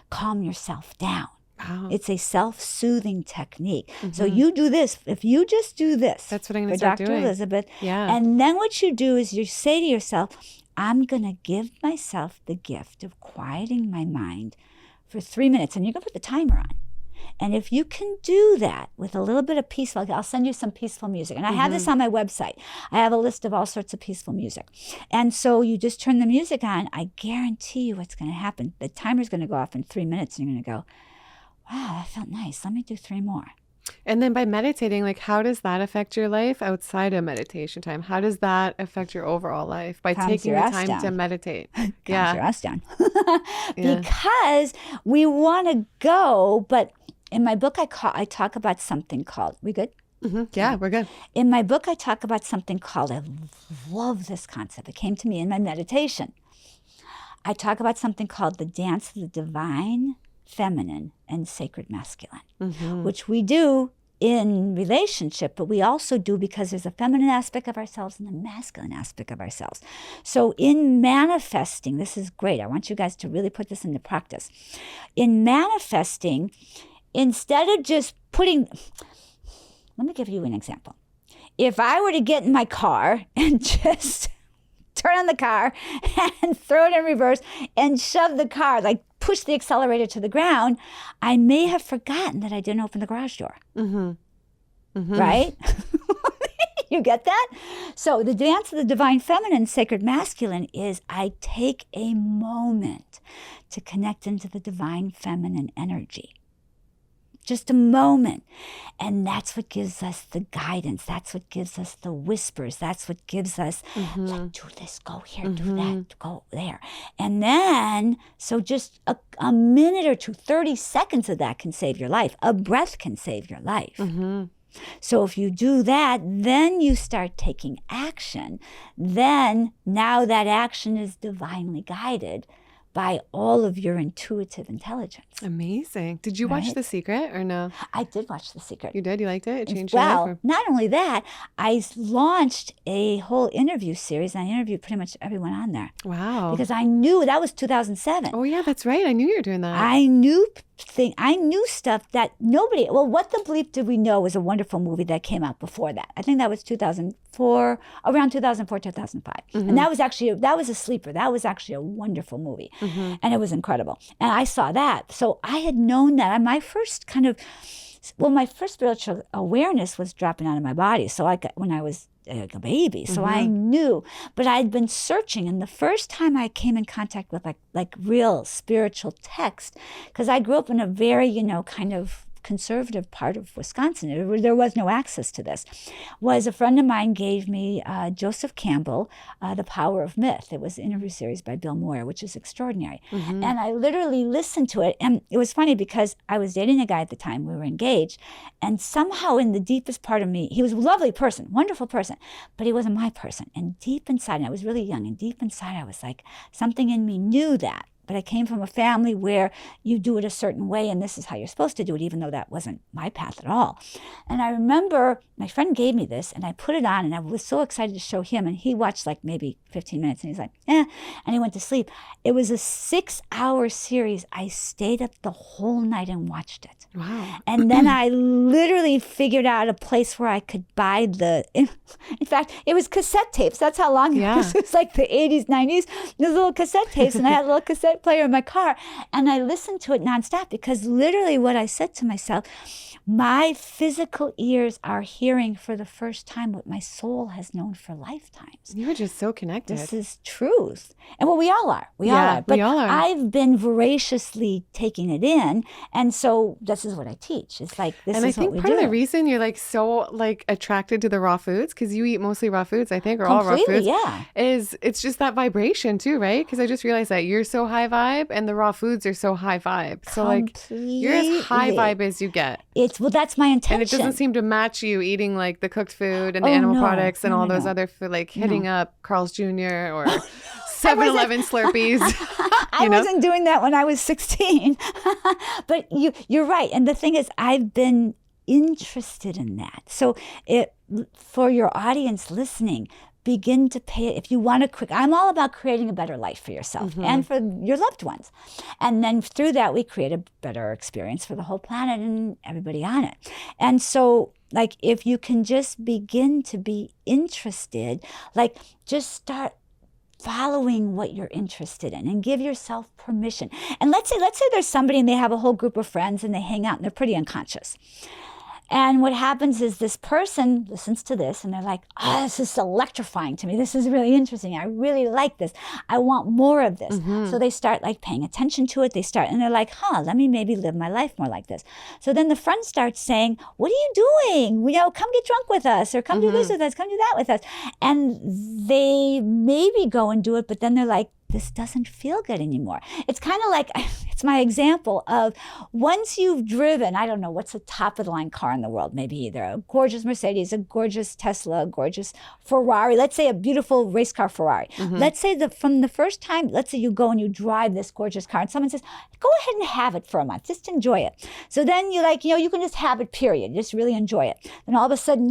calm yourself down. Wow. It's a self-soothing technique. So you do this. If you just do this, that's what I'm going to start Dr. doing. Elizabeth. Yeah. And then what you do is you say to yourself, I'm going to give myself the gift of quieting my mind for 3 minutes. And you're going to put the timer on. And if you can do that with a little bit of peaceful, I'll send you some peaceful music. And I have this on my website. I have a list of all sorts of peaceful music. And so you just turn the music on. I guarantee you what's going to happen. The timer's going to go off in 3 minutes. And you're going to go, wow, that felt nice. Let me do 3 more. And then by meditating, like how does that affect your life outside of meditation time? How does that affect your overall life by taking the time to meditate? Calms your ass down. Because we want to go, but in my book, I talk about something called, we good? Yeah, we're good. In my book, I talk about something called, I love this concept. It came to me in my meditation. I talk about something called the dance of the divine feminine and sacred masculine, which we do in relationship, but we also do because there's a feminine aspect of ourselves and a masculine aspect of ourselves. So in manifesting, this is great. I want you guys to really put this into practice. In manifesting, instead of just let me give you an example. If I were to get in my car and just turn on the car and throw it in reverse and shove the car, like push the accelerator to the ground, I may have forgotten that I didn't open the garage door. Right? You get that? So the dance of the divine feminine, sacred masculine is I take a moment to connect into the divine feminine energy. just a moment. And that's what gives us the guidance. That's what gives us the whispers. That's what gives us, like, do this, go here, do that, go there. And then, so just a minute or two, 30 seconds of that can save your life. A breath can save your life. So if you do that, then you start taking action. Then now that action is divinely guided by all of your intuitive intelligence. Amazing. Did you watch The Secret or no? I did watch The Secret. You did? You liked it? It changed your life? Well, not only that, I launched a whole interview series. And I interviewed pretty much everyone on there. Wow. Because I knew that was 2007. Oh, yeah, that's right. I knew you were doing that. I knew stuff that nobody, well, What the Bleep Did We Know was a wonderful movie that came out before that. I think that was 2004, around 2004, 2005. And that was a sleeper. That was actually a wonderful movie. And it was incredible. And I saw that. So I had known that. And my first spiritual awareness was dropping out of my body. So when I was a baby. So I knew, but I'd been searching. And the first time I came in contact with like real spiritual text, because I grew up in a very, kind of conservative part of Wisconsin. There was no access to this. Was a friend of mine gave me Joseph Campbell, The Power of Myth. It was an interview series by Bill Moyer, which is extraordinary. And I literally listened to it. And it was funny because I was dating a guy at the time. We were engaged. And somehow in the deepest part of me, he was a lovely person, wonderful person, but he wasn't my person. And deep inside, and I was really young, and deep inside I was like, something in me knew that. But I came from a family where you do it a certain way, and this is how you're supposed to do it, even though that wasn't my path at all. And I remember my friend gave me this, and I put it on, and I was so excited to show him. And he watched like maybe 15 minutes, and he's like, and he went to sleep. It was a 6-hour series. I stayed up the whole night and watched it. Wow. And then I literally figured out a place where I could buy in fact, it was cassette tapes. That's how long it was. It was like the 80s, 90s. There's little cassette tapes, and I had a little cassette player in my car, and I listened to it nonstop, because literally what I said to myself, my physical ears are hearing for the first time what my soul has known for lifetimes. You were just so connected. This is truth. And well, we all are. We all are. But we all are. I've been voraciously taking it in. And so this is what I teach. It's like, this and is what we do. And I think part of the reason you're like so like attracted to the raw foods, because you eat mostly raw foods, I think, or all raw foods. Yeah. Is it's just that vibration too, right? Because I just realized that you're so high vibe and the raw foods are so high vibe. So like you're as high vibe as you get. Well, that's my intention. And it doesn't seem to match you eating like the cooked food and the animal products and all those other food, like hitting up Carl's Jr. or 7-Eleven Slurpees. I wasn't doing that when I was 16. But you're right. And the thing is, I've been interested in that. So for your audience listening, begin to pay it. If you want to I'm all about creating a better life for yourself and for your loved ones. And then through that, we create a better experience for the whole planet and everybody on it. And so, like, if you can just begin to be interested, like, just start following what you're interested in and give yourself permission. And let's say there's somebody and they have a whole group of friends and they hang out and they're pretty unconscious. And what happens is this person listens to this and they're like, oh, this is electrifying to me. This is really interesting. I really like this. I want more of this. So they start like paying attention to it. And they're like, let me maybe live my life more like this. So then the friend starts saying, what are you doing? Come get drunk with us, or come do this with us, come do that with us. And they maybe go and do it, but then they're like, this doesn't feel good anymore. It's kind of like, it's my example of once you've driven, I don't know, what's the top of the line car in the world? Maybe either a gorgeous Mercedes, a gorgeous Tesla, a gorgeous Ferrari. Let's say a beautiful race car Ferrari. Let's say from the first time, let's say you go and you drive this gorgeous car and someone says, go ahead and have it for a month. Just enjoy it. So then you're like, you can just have it, period. Just really enjoy it. Then all of a sudden,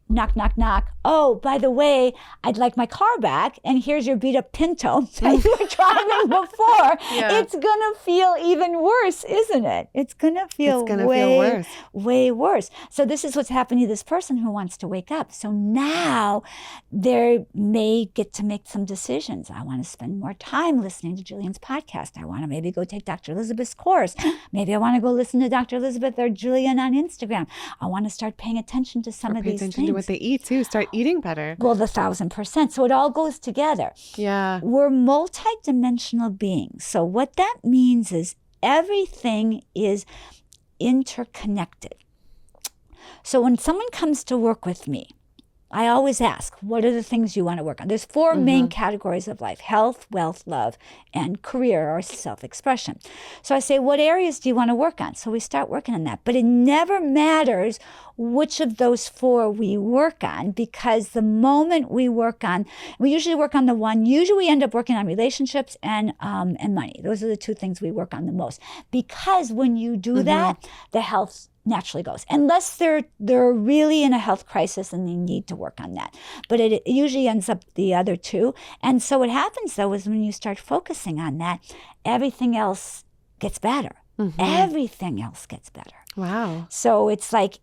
knock, knock, knock. Oh, by the way, I'd like my car back. And here's your beat up Pinto that you were driving before. It's going to feel even worse, isn't it? It's going to feel worse. Way worse. So this is what's happening to this person who wants to wake up. So now they may get to make some decisions. I want to spend more time listening to Gillian's podcast. I want to maybe go take Dr. Elizabeth's course. Maybe I want to go listen to Dr. Elizabeth or Gillian on Instagram. I want to start paying attention to some of these things. To what they eat too. Start eating better. Well, 1,000%. So it all goes together. Yeah. We're multidimensional beings. So what that means is everything is interconnected. So when someone comes to work with me, I always ask, what are the things you want to work on? There's 4 main categories of life: health, wealth, love, and career or self-expression. So I say, what areas do you want to work on? So we start working on that. But it never matters which of those 4 we work on, because the moment we usually work on the one, usually we end up working on relationships and money. Those are the 2 things we work on the most. Because when you do that, the health naturally goes, unless they're really in a health crisis and they need to work on that. But it usually ends up the other 2. And so what happens though is when you start focusing on that, everything else gets better. Everything else gets better. Wow. So it's like,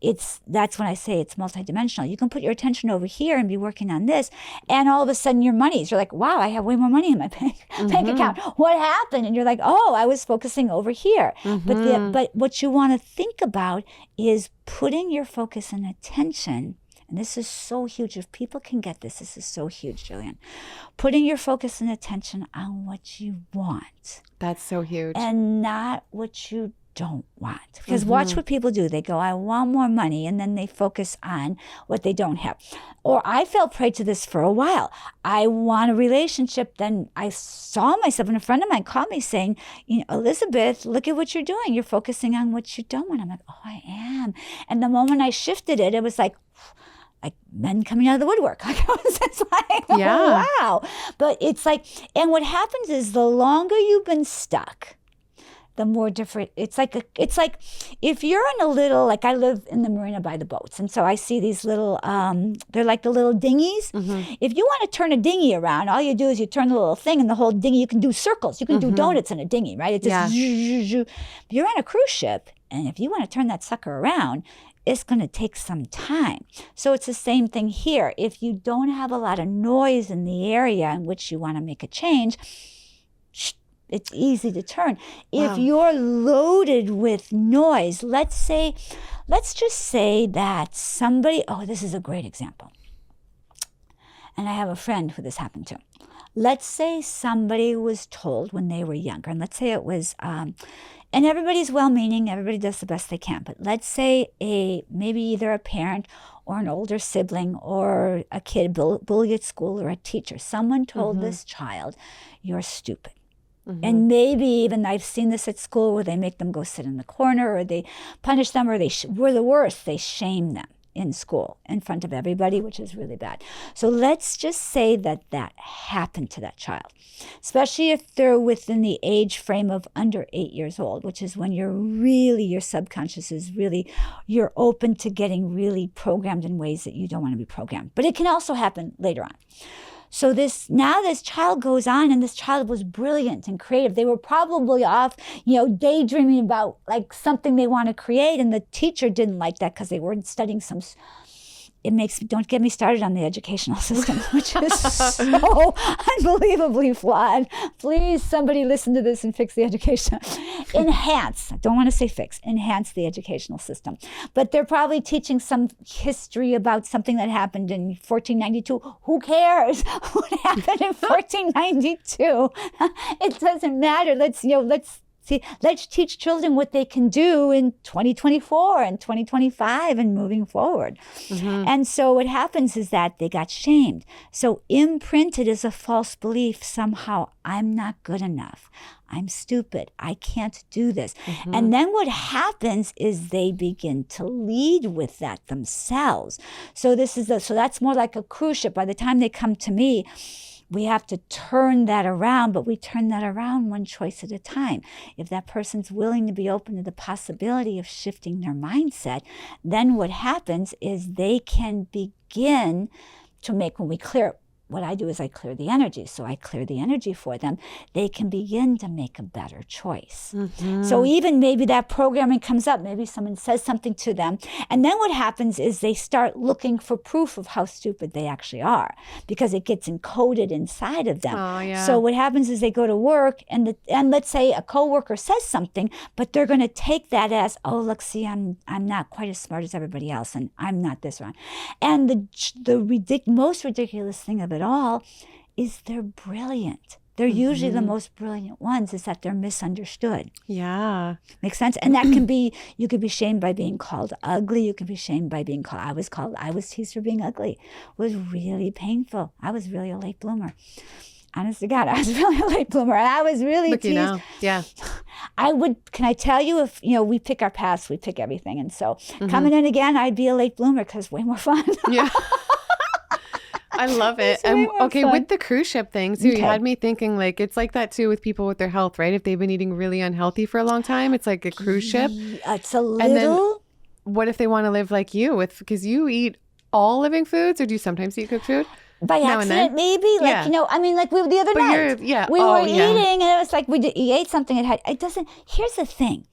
that's when I say it's multidimensional. You can put your attention over here and be working on this, and all of a sudden your money's, you're like, wow, I have way more money in my bank account. What happened? And you're like, oh, I was focusing over here. But what you want to think about is putting your focus and attention. And this is so huge. If people can get this, this is so huge, Gillian. Putting your focus and attention on what you want. That's so huge. And not what you don't want. Because watch what people do. They go, I want more money, and then they focus on what they don't have. Or I fell prey to this for a while. I want a relationship. Then I saw myself, and a friend of mine called me saying, Elizabeth, look at what you're doing. You're focusing on what you don't want. I'm like, oh, I am. And the moment I shifted it, it was like men coming out of the woodwork. Like, it's like, yeah. Oh, wow. But it's like, and what happens is the longer you've been stuck, the more different. It's like if you're in a little, like I live in the marina by the boats. And so I see these little, they're like the little dinghies. If you want to turn a dinghy around, all you do is you turn the little thing, and the whole dinghy, you can do circles. You can do donuts in a dinghy, right? It just, you're on a cruise ship. And if you want to turn that sucker around, it's going to take some time. So it's the same thing here. If you don't have a lot of noise in the area in which you want to make a change, it's easy to turn. Wow. If you're loaded with noise, let's just say that somebody, this is a great example. And I have a friend who this happened to. Let's say somebody was told when they were younger, and let's say it was, and everybody's well-meaning, everybody does the best they can, but let's say maybe either a parent or an older sibling or a kid bullied at school, or a teacher, someone told this child, you're stupid. And maybe even I've seen this at school where they make them go sit in the corner, or they punish them, or we're the worst, they shame them in school in front of everybody, which is really bad. So let's just say that happened to that child, especially if they're within the age frame of under 8 years old, which is when your subconscious is really, you're open to getting really programmed in ways that you don't want to be programmed. But it can also happen later on. So this child goes on, and this child was brilliant and creative. They were probably off, daydreaming about like something they want to create, and the teacher didn't like that because they weren't studying don't get me started on the educational system, which is so unbelievably flawed. Please, somebody listen to this and fix the education. Enhance, I don't want to say fix, enhance the educational system. But they're probably teaching some history about something that happened in 1492. Who cares what happened in 1492? It doesn't matter. Let's teach children what they can do in 2024 and 2025 and moving forward. And so what happens is that they got shamed. So imprinted is a false belief somehow, I'm not good enough. I'm stupid. I can't do this. And then what happens is they begin to lead with that themselves. So that's more like a cruise ship. By the time they come to me, we have to turn that around, but we turn that around one choice at a time. If that person's willing to be open to the possibility of shifting their mindset, then what happens is they can begin to make, when we clear, what I do is I clear the energy. So I clear the energy for them. They can begin to make a better choice. So even maybe that programming comes up, maybe someone says something to them. And then what happens is they start looking for proof of how stupid they actually are, because it gets encoded inside of them. Oh, yeah. So what happens is they go to work, and let's say a coworker says something, but they're going to take that as, oh, look, see, I'm not quite as smart as everybody else, and I'm not this one. And the most ridiculous thing of it all is they're brilliant. they're usually the most brilliant ones, is that they're misunderstood. Yeah. Makes sense? And that can be, you could be shamed by being called ugly. You can be shamed by being called, I was teased for being ugly. It was really painful. I was really a late bloomer. Honest to God, I was really a late bloomer. And I was really Look, teased. you know. Yeah. Can I tell you, if, we pick our paths, we pick everything. And so coming in again, I'd be a late bloomer because it's way more fun. Yeah. I love it. And okay, fun. With the cruise ship thing, so you had me thinking, like, it's like that too with people with their health, right? If they've been eating really unhealthy for a long time, it's like a cruise ship. It's a little. And then what if they want to live like you, because you eat all living foods, or do you sometimes eat cooked food? By accident, maybe. Like, like we were the other night. We were eating, and it was like you ate something. It doesn't. Here's the thing.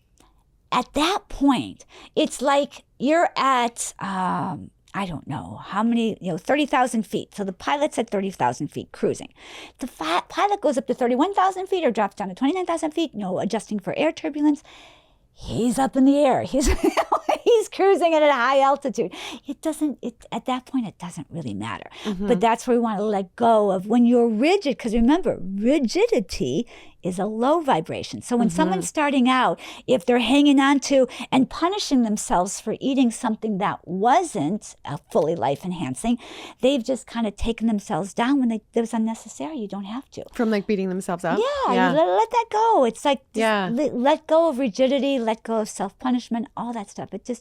At that point, it's like you're at, I don't know how many, 30,000 feet. So the pilot's at 30,000 feet cruising. The pilot goes up to 31,000 feet or drops down to 29,000 feet, adjusting for air turbulence. He's up in the air. He's cruising at a high altitude. At that point, it doesn't really matter. But that's where we want to let go of when you're rigid, because remember, rigidity is a low vibration. So when someone's starting out, if they're hanging on to and punishing themselves for eating something that wasn't fully life-enhancing, they've just kind of taken themselves down when it was unnecessary. You don't have to. From like beating themselves up? Yeah. Let that go. It's like let go of rigidity, let go of self-punishment, all that stuff. It's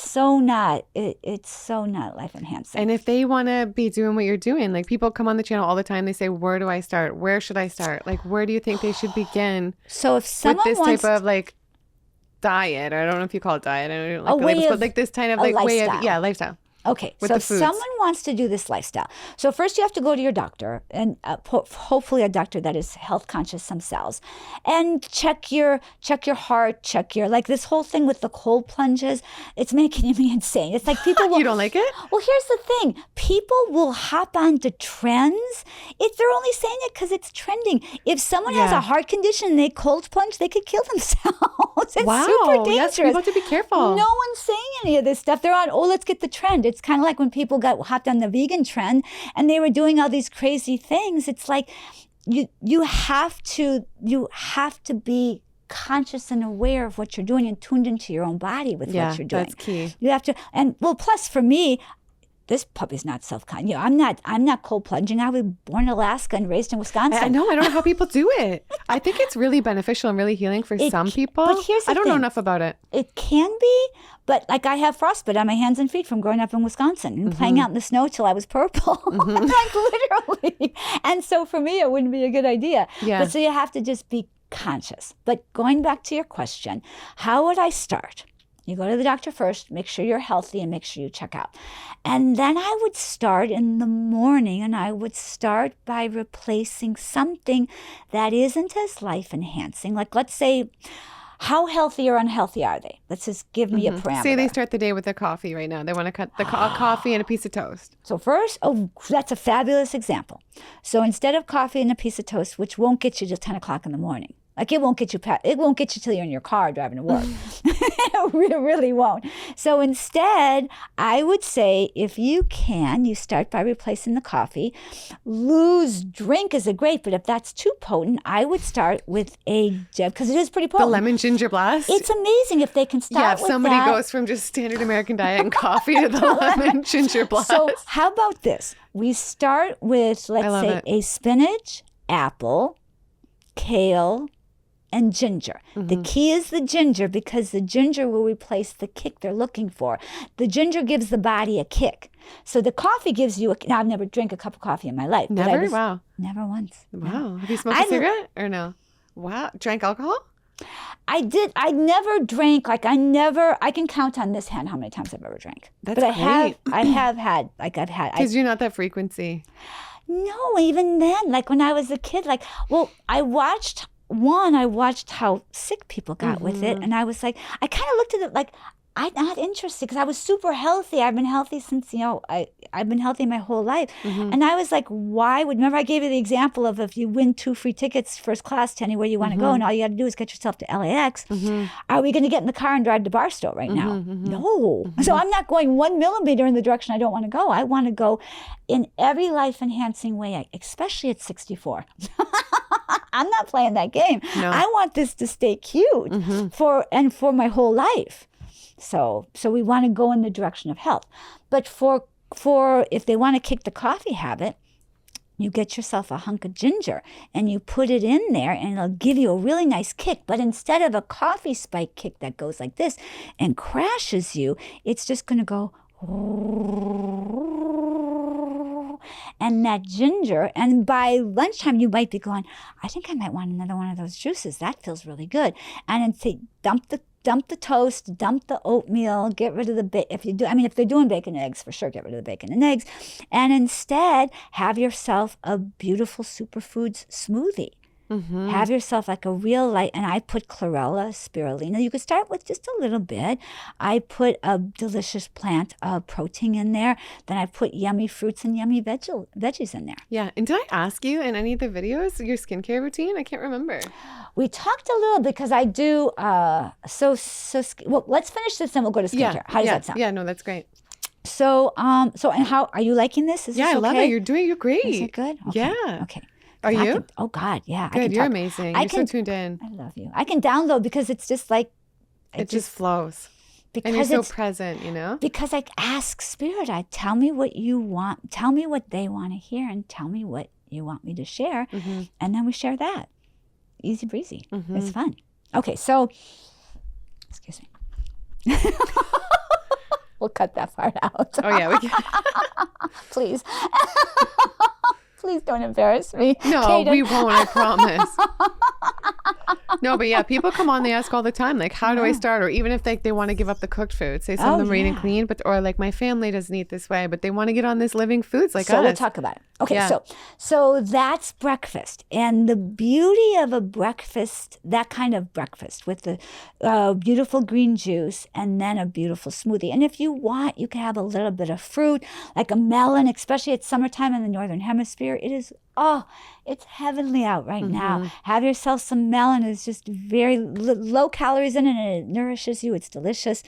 so not life-enhancing. And if they want to be doing what you're doing, like people come on the channel all the time, they say, where do I start? Where should I start? Like, where do you think they should begin? So if someone with this type of like diet, or I don't know if you call it diet, I don't like the labels, but like this kind of like way of lifestyle. Okay, so if someone wants to do this lifestyle, so first you have to go to your doctor, and hopefully a doctor that is health conscious themselves, and check your heart, check your, like this whole thing with the cold plunges, it's making me insane. It's like people will, you don't like it? Well, here's the thing. People will hop onto trends. They're only saying it because it's trending. If someone has a heart condition and they cold plunge, they could kill themselves. It's super dangerous. Yes, people have to be careful. No one's saying any of this stuff. They're on, let's get the trend. It's kind of like when people hopped on the vegan trend and they were doing all these crazy things. It's like you have to be conscious and aware of what you're doing and tuned into your own body with what you're doing. That's key. You have to, and plus for me, this puppy's not self-conscious. I'm not cold plunging. I was born in Alaska and raised in Wisconsin. I know. I don't know how people do it. I think it's really beneficial and really healing for some people. But here's the I don't thing. know enough about it. It can be, but like I have frostbite on my hands and feet from growing up in Wisconsin and playing out in the snow till I was purple. Like literally. And so for me, it wouldn't be a good idea. Yeah. But so you have to just be conscious. But going back to your question, how would I start? You go to the doctor first, make sure you're healthy, and make sure you check out. And then I would start in the morning, and I would start by replacing something that isn't as life-enhancing. Like, let's say, how healthy or unhealthy are they? Let's just give me a parameter. Say they start the day with a coffee right now. They want to cut the coffee and a piece of toast. So first, that's a fabulous example. So instead of coffee and a piece of toast, which won't get you till 10 o'clock in the morning, like it won't get you till you're in your car driving to work. It really won't. So instead, I would say if you can, you start by replacing the coffee. Loose drink is great, but if that's too potent, I would start with because it is pretty potent. The lemon ginger blast? It's amazing if they can start with that. Yeah, if somebody goes from just standard American diet and coffee to the lemon ginger blast. So how about this? We start with, let's say, a spinach, apple, kale, and ginger. The key is the ginger, because the ginger will replace the kick they're looking for. The ginger gives the body a kick. So the coffee gives you now, I've never drank a cup of coffee in my life. Never? Wow. Never once. Wow. No. Have you smoked a cigarette or no? Wow. Drank alcohol? I did. I never drank. I can count on this hand how many times I've ever drank. That's great. I have had. Because you're not that frequency. No, even then, like when I was a kid, I watched how sick people got with it. And I was like, I kind of looked at it like, I'm not interested, because I was super healthy. I've been healthy since, I've been healthy my whole life. And I was like, remember I gave you the example of if you win 2 free tickets first class to anywhere you want to go, and all you got to do is get yourself to LAX. Are we going to get in the car and drive to Barstow right now? No. So I'm not going 1 millimeter in the direction I don't want to go. I want to go in every life-enhancing way, especially at 64. I'm not playing that game. No. I want this to stay cute for my whole life. So we want to go in the direction of health. But for if they want to kick the coffee habit, you get yourself a hunk of ginger and you put it in there and it'll give you a really nice kick. But instead of a coffee spike kick that goes like this and crashes you, it's just going to go. And that ginger, and by lunchtime you might be going, I think I might want another one of those juices. That feels really good. And then say, dump the toast, dump the oatmeal, get rid of the bacon. If they're doing bacon and eggs, for sure, get rid of the bacon and eggs. And instead, have yourself a beautiful superfoods smoothie. Have yourself like a real light, and I put chlorella, spirulina. You could start with just a little bit. I put a delicious plant protein in there. Then I put yummy fruits and yummy veggies in there. Yeah. And did I ask you in any of the videos your skincare routine? I can't remember. We talked a little because I do. Well, let's finish this and we'll go to skincare. How does that sound? Yeah. No, that's great. So and how are you liking this? Is this I love okay? it. You're great. Is it good? Okay. Yeah. Okay. Are you? Oh God, yeah. Good. You're amazing. You're so tuned in. I love you. I can download because it's just like it just flows. Because and you're so present, you know? Because I ask Spirit, tell me what you want, tell me what they want to hear, and tell me what you want me to share. And then we share that. Easy breezy. It's fun. Okay, so excuse me. We'll cut that part out. Oh yeah, we can. Please. Please don't embarrass me. No, Kaden. we won't, I promise. No, but yeah, people come on, they ask all the time, like, how do I start? Or even if they want to give up the cooked food, say some of them are eating clean, or like my family doesn't eat this way, but they want to get on this living foods like us. So we'll talk about it. Okay, so that's breakfast. And the beauty of a breakfast, that kind of breakfast with the beautiful green juice and then a beautiful smoothie. And if you want, you can have a little bit of fruit, like a melon, especially at summertime in the Northern Hemisphere. It is, it's heavenly out right now. Have yourself some melon. It's just very low calories in it and it nourishes you. It's delicious.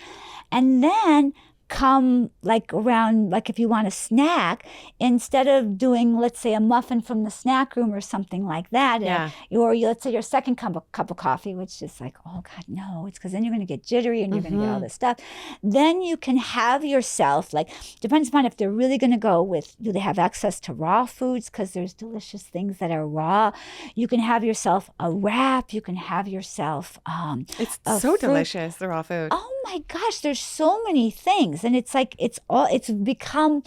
And then come like around, like if you want a snack, instead of doing, let's say, a muffin from the snack room or something like that, or let's say your second cup of coffee, which is like, oh God, no, it's because then you're going to get jittery and you're going to get all this stuff. Then you can have yourself, like, depends upon if they're really going to go with, do they have access to raw foods? Because there's delicious things that are raw. You can have yourself a wrap. You can have yourself it's so delicious, the raw food. Oh my gosh, there's so many things. And it's like, it's become,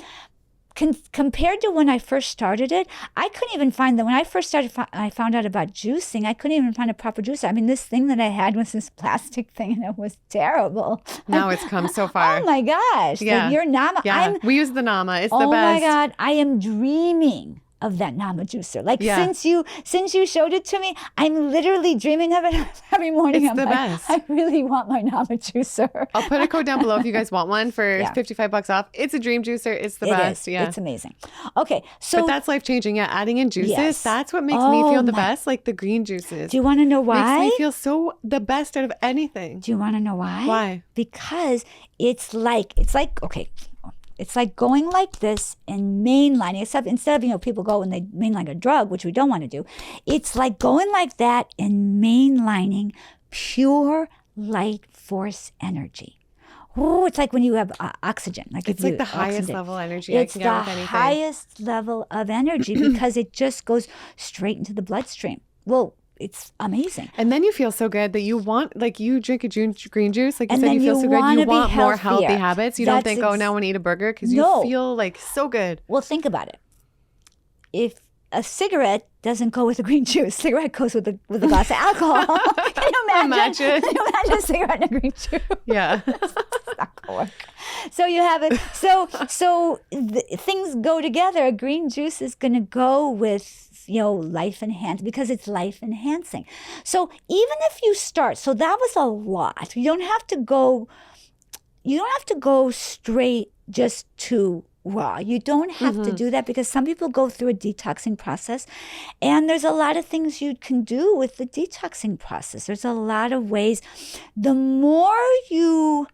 compared to when I first started it, I couldn't even find that. When I first started, I found out about juicing, I couldn't even find a proper juicer. I mean, this thing that I had was this plastic thing and it was terrible. Now it's come so far. Oh my gosh. Yeah. Like your Nama. Yeah. We use the Nama. It's the best. Oh my God. I am dreaming of that Nama juicer. Like since you showed it to me, I'm literally dreaming of it every morning. It's the best. I really want my Nama juicer. I'll put a code down below if you guys want one for $55 off. It's a dream juicer. It's the best. Yeah. It's amazing. Okay. So but that's life changing. Yeah. Adding in juices, that's what makes me feel the best. Like the green juices. Do you want to know why? Makes me feel so the best out of anything. Do you want to know why? Why? Because it's like, okay. It's like going like this and mainlining, except instead of, people go and they mainline a drug, which we don't want to do. It's like going like that and mainlining pure light force energy. Oh, it's like when you have oxygen. It's like the highest level energy I can get with anything. It's the highest level of energy because it just goes straight into the bloodstream. Well, it's amazing. And then you feel so good that you want, like you drink a green juice, like you and said, you feel so good. You want more healthier. healthy habits. You don't think, now I want to eat a burger because you feel like so good. Well, think about it. If a cigarette doesn't go with a green juice, cigarette goes with a glass of alcohol. Can you imagine? Can you imagine a cigarette and a green juice? Yeah. It's not gonna work. So you have it. So things go together. A green juice is going to go with life enhancing because it's life enhancing. So even if you start, so that was a lot. You don't have to go straight just to raw. You don't have to do that because some people go through a detoxing process and there's a lot of things you can do with the detoxing process. There's a lot of ways. The more you,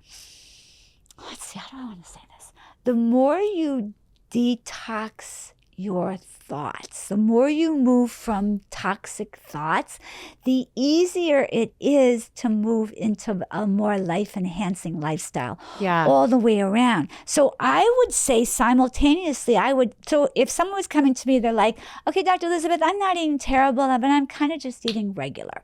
let's see, how do I want to say this? The more you detox your thoughts. The more you move from toxic thoughts, the easier it is to move into a more life-enhancing lifestyle all the way around. So I would say simultaneously, so if someone was coming to me, they're like, okay, Dr. Elizabeth, I'm not eating terrible, but I'm kind of just eating regular.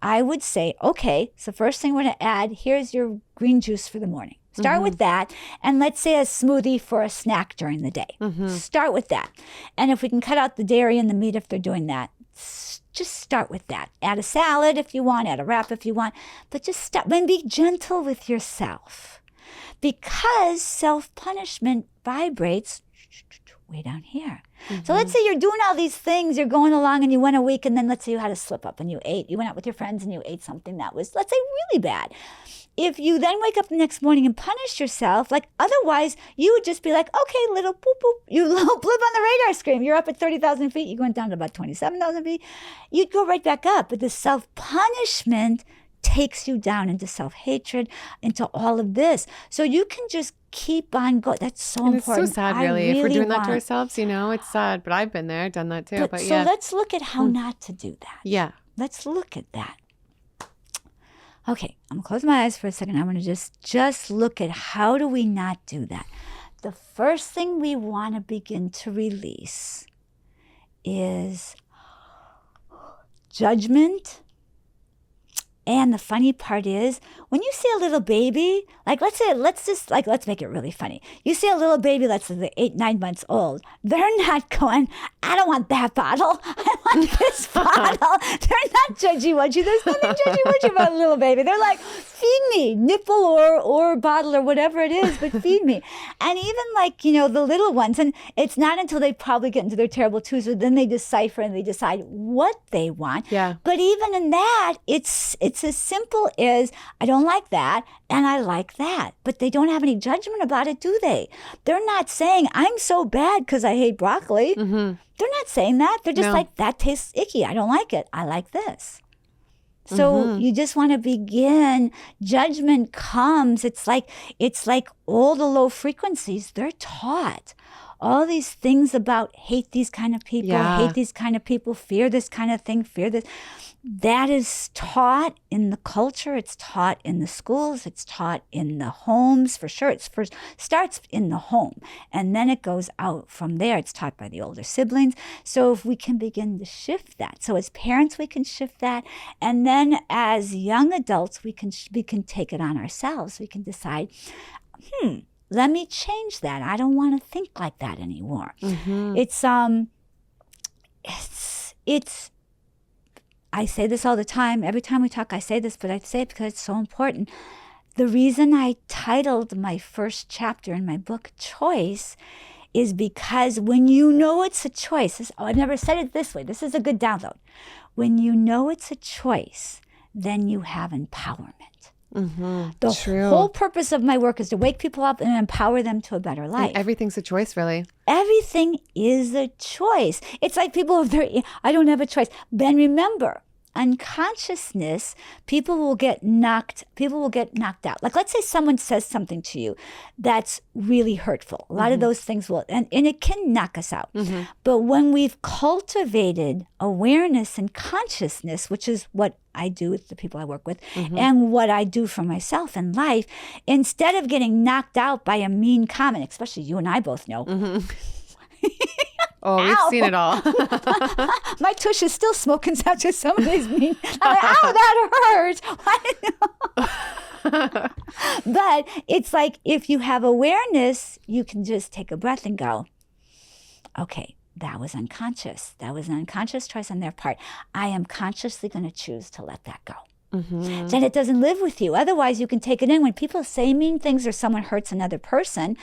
I would say, okay, so first thing we're going to add, here's your green juice for the morning. Start with that. And let's say a smoothie for a snack during the day. Start with that. And if we can cut out the dairy and the meat if they're doing that, just start with that. Add a salad if you want, add a wrap if you want, but just stop and be gentle with yourself. Because self-punishment vibrates way down here. So let's say you're doing all these things, you're going along and you went a week, and then let's say you had a slip up and you went out with your friends and you ate something that was, let's say, really bad. If you then wake up the next morning and punish yourself, like otherwise you would just be like, okay, little poop poop, you little blip on the radar screen. You're up at 30,000 feet, you went down to about 27,000 feet. You'd go right back up. But the self-punishment takes you down into self-hatred, into all of this. So you can just keep on going. That's so important. It's so sad, really. If we're doing that to ourselves, it's sad. But I've been there, done that too. But so let's look at how not to do that. Yeah. Let's look at that. Okay, I'm going to close my eyes for a second. I want to just look at how do we not do that. The first thing we want to begin to release is judgment. And the funny part is, when you see a little baby, like let's make it really funny. You see a little baby that's 8, 9 months old. They're not going, I don't want that bottle. I want this bottle. They're not judgy-wudgy. There's nothing judgy-wudgy about a little baby. They're like, feed me, nipple or bottle or whatever it is, but feed me. And even like, the little ones, and it's not until they probably get into their terrible twos, but then they decipher and they decide what they want. Yeah. But even in that, it's as simple as, I don't like that and I like that. But they don't have any judgment about it, do they? They're not saying, I'm so bad because I hate broccoli. They're not saying that. They're just like, that tastes icky. I don't like it. I like this. So you just want to begin. Judgment comes. It's like all the low frequencies, they're taught. All these things about hate these kind of people, hate these kind of people, fear this kind of thing, fear this. That is taught in the culture. It's taught in the schools. It's taught in the homes, for sure. It first starts in the home, and then it goes out from there. It's taught by the older siblings. So if we can begin to shift that. So as parents, we can shift that. And then as young adults, we can take it on ourselves. We can decide, let me change that. I don't want to think like that anymore. It's I say this all the time. Every time we talk, I say this, but I say it because it's so important. The reason I titled my first chapter in my book Choice is because when you know it's a choice, I've never said it this way. This is a good download. When you know it's a choice, then you have empowerment. The whole purpose of my work is to wake people up and empower them to a better life. And everything's a choice, really. Everything is a choice. It's like people, I don't have a choice. Then remember, unconsciousness, people will get knocked out. Like let's say someone says something to you that's really hurtful. A lot of those things will, and it can knock us out. But when we've cultivated awareness and consciousness, which is what I do with the people I work with, and what I do for myself in life, instead of getting knocked out by a mean comment, especially you and I both know. Oh, we've seen it all. My tush is still smoking after some of these mean. I'm like, ow, that hurt. But it's like if you have awareness, you can just take a breath and go, okay, that was unconscious. That was an unconscious choice on their part. I am consciously going to choose to let that go. Then it doesn't live with you. Otherwise, you can take it in. When people say mean things or someone hurts another person,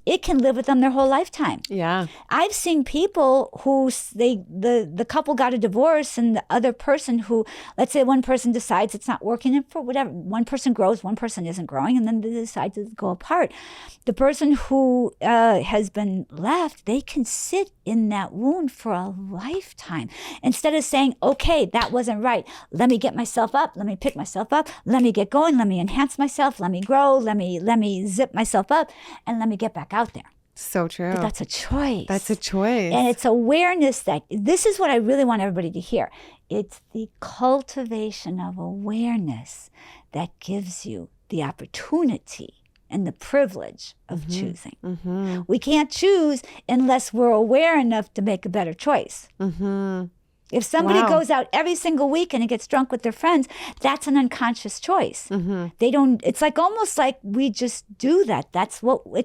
it can live with them their whole lifetime. Yeah. I've seen people who the couple got a divorce, and the other person who, let's say one person decides it's not working, and for whatever, one person grows, one person isn't growing, and then they decide to go apart. The person who has been left, they can sit in that wound for a lifetime. Instead of saying, okay, that wasn't right. Let me get myself up. Let me pick myself up. Let me get going. Let me enhance myself. Let me grow. Let me zip myself up, and let me get back out there. So true. But that's a choice. That's a choice. And it's awareness that this is what I really want everybody to hear. It's the cultivation of awareness that gives you the opportunity and the privilege of choosing. We can't choose unless we're aware enough to make a better choice. If somebody goes out every single weekend and gets drunk with their friends, that's an unconscious choice. They don't. It's like almost like we just do that. That's what we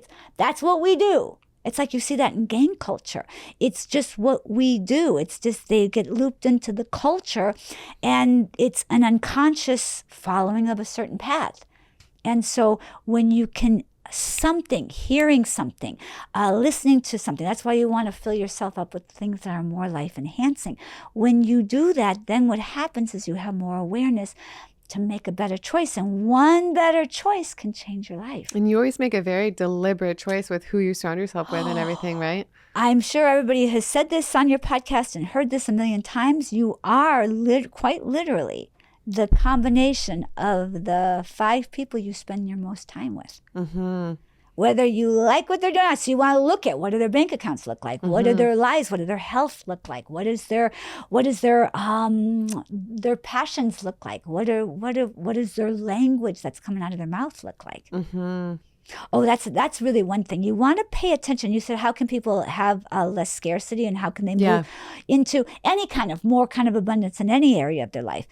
do. It's like you see that in gang culture. It's just what we do. It's just they get looped into the culture, and it's an unconscious following of a certain path. And so when you can hearing something, listening to something, that's why you want to fill yourself up with things that are more life enhancing. When you do that, then what happens is you have more awareness to make a better choice. And one better choice can change your life. And you always make a very deliberate choice with who you surround yourself with and everything, right? I'm sure everybody has said this on your podcast and heard this a million times. You are quite literally the combination of the 5 people you spend your most time with. Whether you like what they're doing, so you want to look at what do their bank accounts look like, what are their lives, what do their health look like, what is their passions look like, what is their language that's coming out of their mouth look like. Oh, that's really one thing. You want to pay attention. You said, how can people have less scarcity and how can they move into any kind of abundance in any area of their life?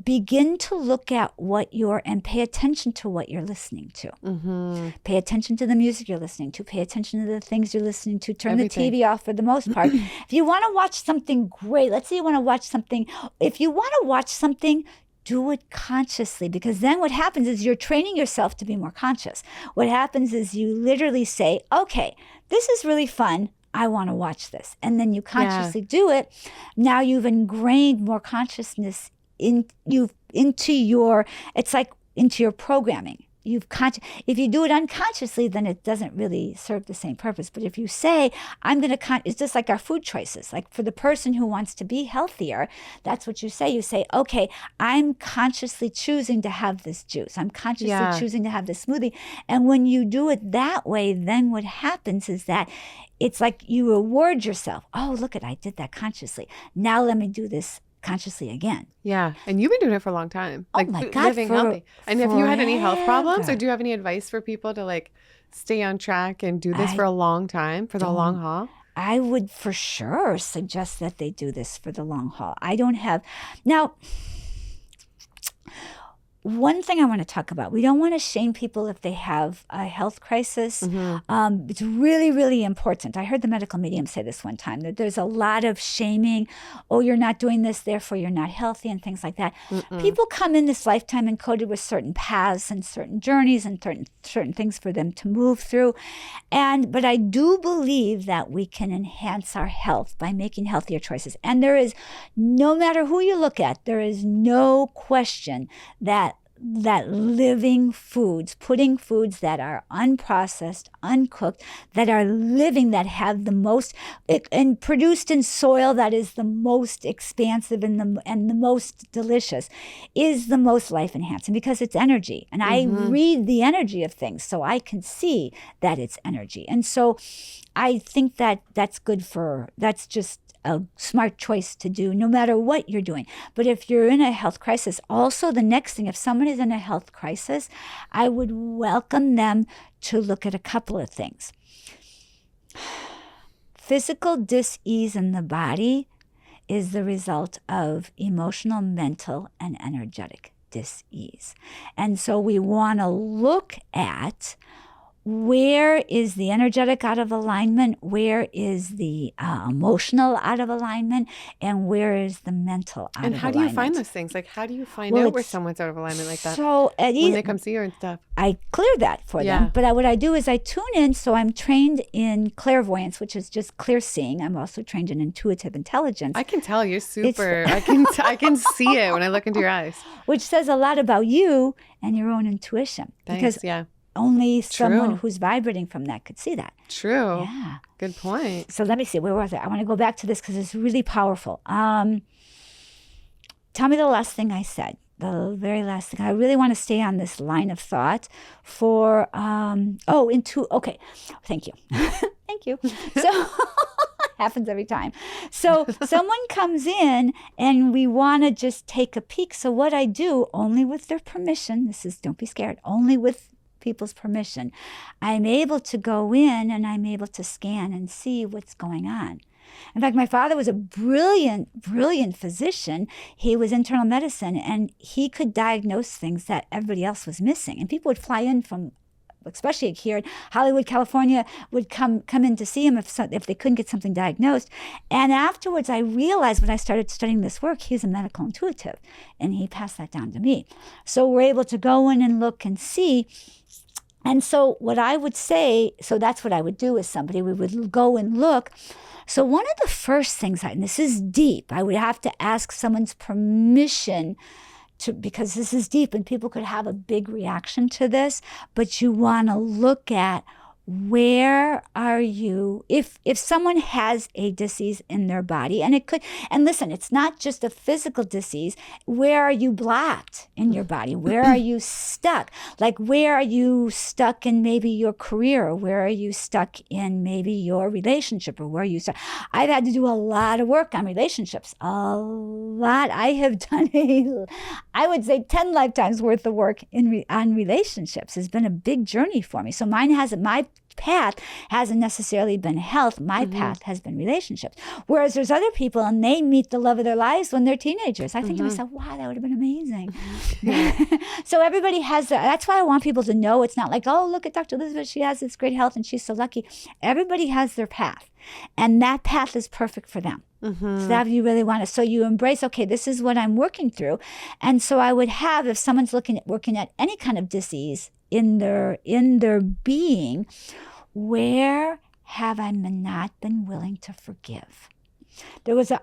Begin to look at and pay attention to what you're listening to. Pay attention to the music you're listening to. Pay attention to the things you're listening to. Turn the TV off for the most part. If you want to watch something great, let's say you want to watch something. If you want to watch something, do it consciously, because then what happens is you're training yourself to be more conscious. What happens is you literally say, okay, this is really fun. I want to watch this. And then you consciously do it. Now you've ingrained more consciousness into your programming. If you do it unconsciously, then it doesn't really serve the same purpose. But if you say, it's just like our food choices. Like for the person who wants to be healthier, that's what you say. You say, okay, I'm consciously choosing to have this juice. I'm consciously choosing to have this smoothie. And when you do it that way, then what happens is that it's like you reward yourself. Oh, look I did that consciously. Now let me do this consciously again. Yeah. And you've been doing it for a long time. Oh my God. Living healthy. And have you had any health problems, or do you have any advice for people to stay on track and do this for a long time, for the long haul? I would for sure suggest that they do this for the long haul. Now, one thing I want to talk about, we don't want to shame people if they have a health crisis. It's really, really important. I heard the medical medium say this one time, that there's a lot of shaming. Oh, you're not doing this, therefore you're not healthy, and things like that. People come in this lifetime encoded with certain paths and certain journeys and certain things for them to move through. But I do believe that we can enhance our health by making healthier choices. And there is, no matter who you look at, there is no question that living foods, putting foods that are unprocessed, uncooked, that are living, that have the most, and produced in soil that is the most expansive and the most delicious, is the most life enhancing, because it's energy. And I read the energy of things, so I can see that it's energy. And so I think that's just a smart choice to do no matter what you're doing. But if you're in a health crisis, also the next thing, if someone is in a health crisis, I would welcome them to look at a couple of things. Physical dis-ease in the body is the result of emotional, mental, and energetic dis-ease. And so we want to look at where is the energetic out of alignment, where is the emotional out of alignment, and where is the mental out of alignment. And how do you find those things? How do you find out where someone's out of alignment like that? So when they come see you and stuff. I clear that for them. But what I do is I tune in. So I'm trained in clairvoyance, which is just clear seeing. I'm also trained in intuitive intelligence. I can tell you're super. I can see it when I look into your eyes. Which says a lot about you and your own intuition. Thanks, because only someone who's vibrating from that could see that. True. Yeah. Good point. So let me see. Where was I? I want to go back to this because it's really powerful. Tell me the last thing I said. the very last thing. I really want to stay on this line of thought for, okay. Thank you. Thank you. So happens every time. So someone comes in and we want to just take a peek. So what I do, only with their permission, don't be scared, only with people's permission, I'm able to go in and I'm able to scan and see what's going on. In fact, my father was a brilliant, brilliant physician. He was internal medicine, and he could diagnose things that everybody else was missing. And people would fly in from, especially here in Hollywood, California, would come in to see him if they couldn't get something diagnosed. And afterwards, I realized when I started studying this work, he's a medical intuitive, and he passed that down to me. So we're able to go in and look and see. And so what I would say, so that's what I would do with somebody. We would go and look. So one of the first things, and this is deep, I would have to ask someone's permission because this is deep and people could have a big reaction to this, but you want to look at where are you, if someone has a disease in their body, and listen, it's not just a physical disease, where are you blocked in your body? Where are you stuck? Like, where are you stuck in maybe your career? Or where are you stuck in maybe your relationship? Or where are you stuck? I've had to do a lot of work on relationships, a lot. I have done I would say 10 lifetimes worth of work on relationships. Has been a big journey for me. So my path hasn't necessarily been health. My path has been relationships. Whereas there's other people and they meet the love of their lives when they're teenagers. I think to myself, wow, that would have been amazing. So everybody has that. That's why I want people to know it's not like, oh, look at Dr. Elizabeth. She has this great health and she's so lucky. Everybody has their path. And that path is perfect for them. So that you really want to. So you embrace, okay, this is what I'm working through. And so I would have, if someone's working at any kind of disease in their being, where have I not been willing to forgive?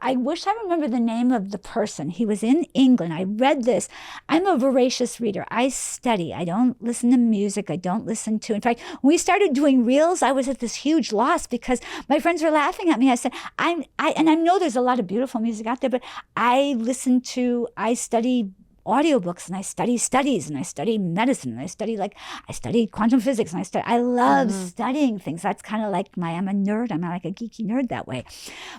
I wish I remember the name of the person. He was in England. I read this. I'm a voracious reader. I study. I don't listen to music. I don't listen to, in fact, when we started doing reels, I was at this huge loss because my friends were laughing at me. I said, and I know there's a lot of beautiful music out there, but I study audiobooks, and I study studies, and I study medicine, and I study quantum physics, and I love studying things. That's kind of like I'm a nerd. I'm like a geeky nerd that way.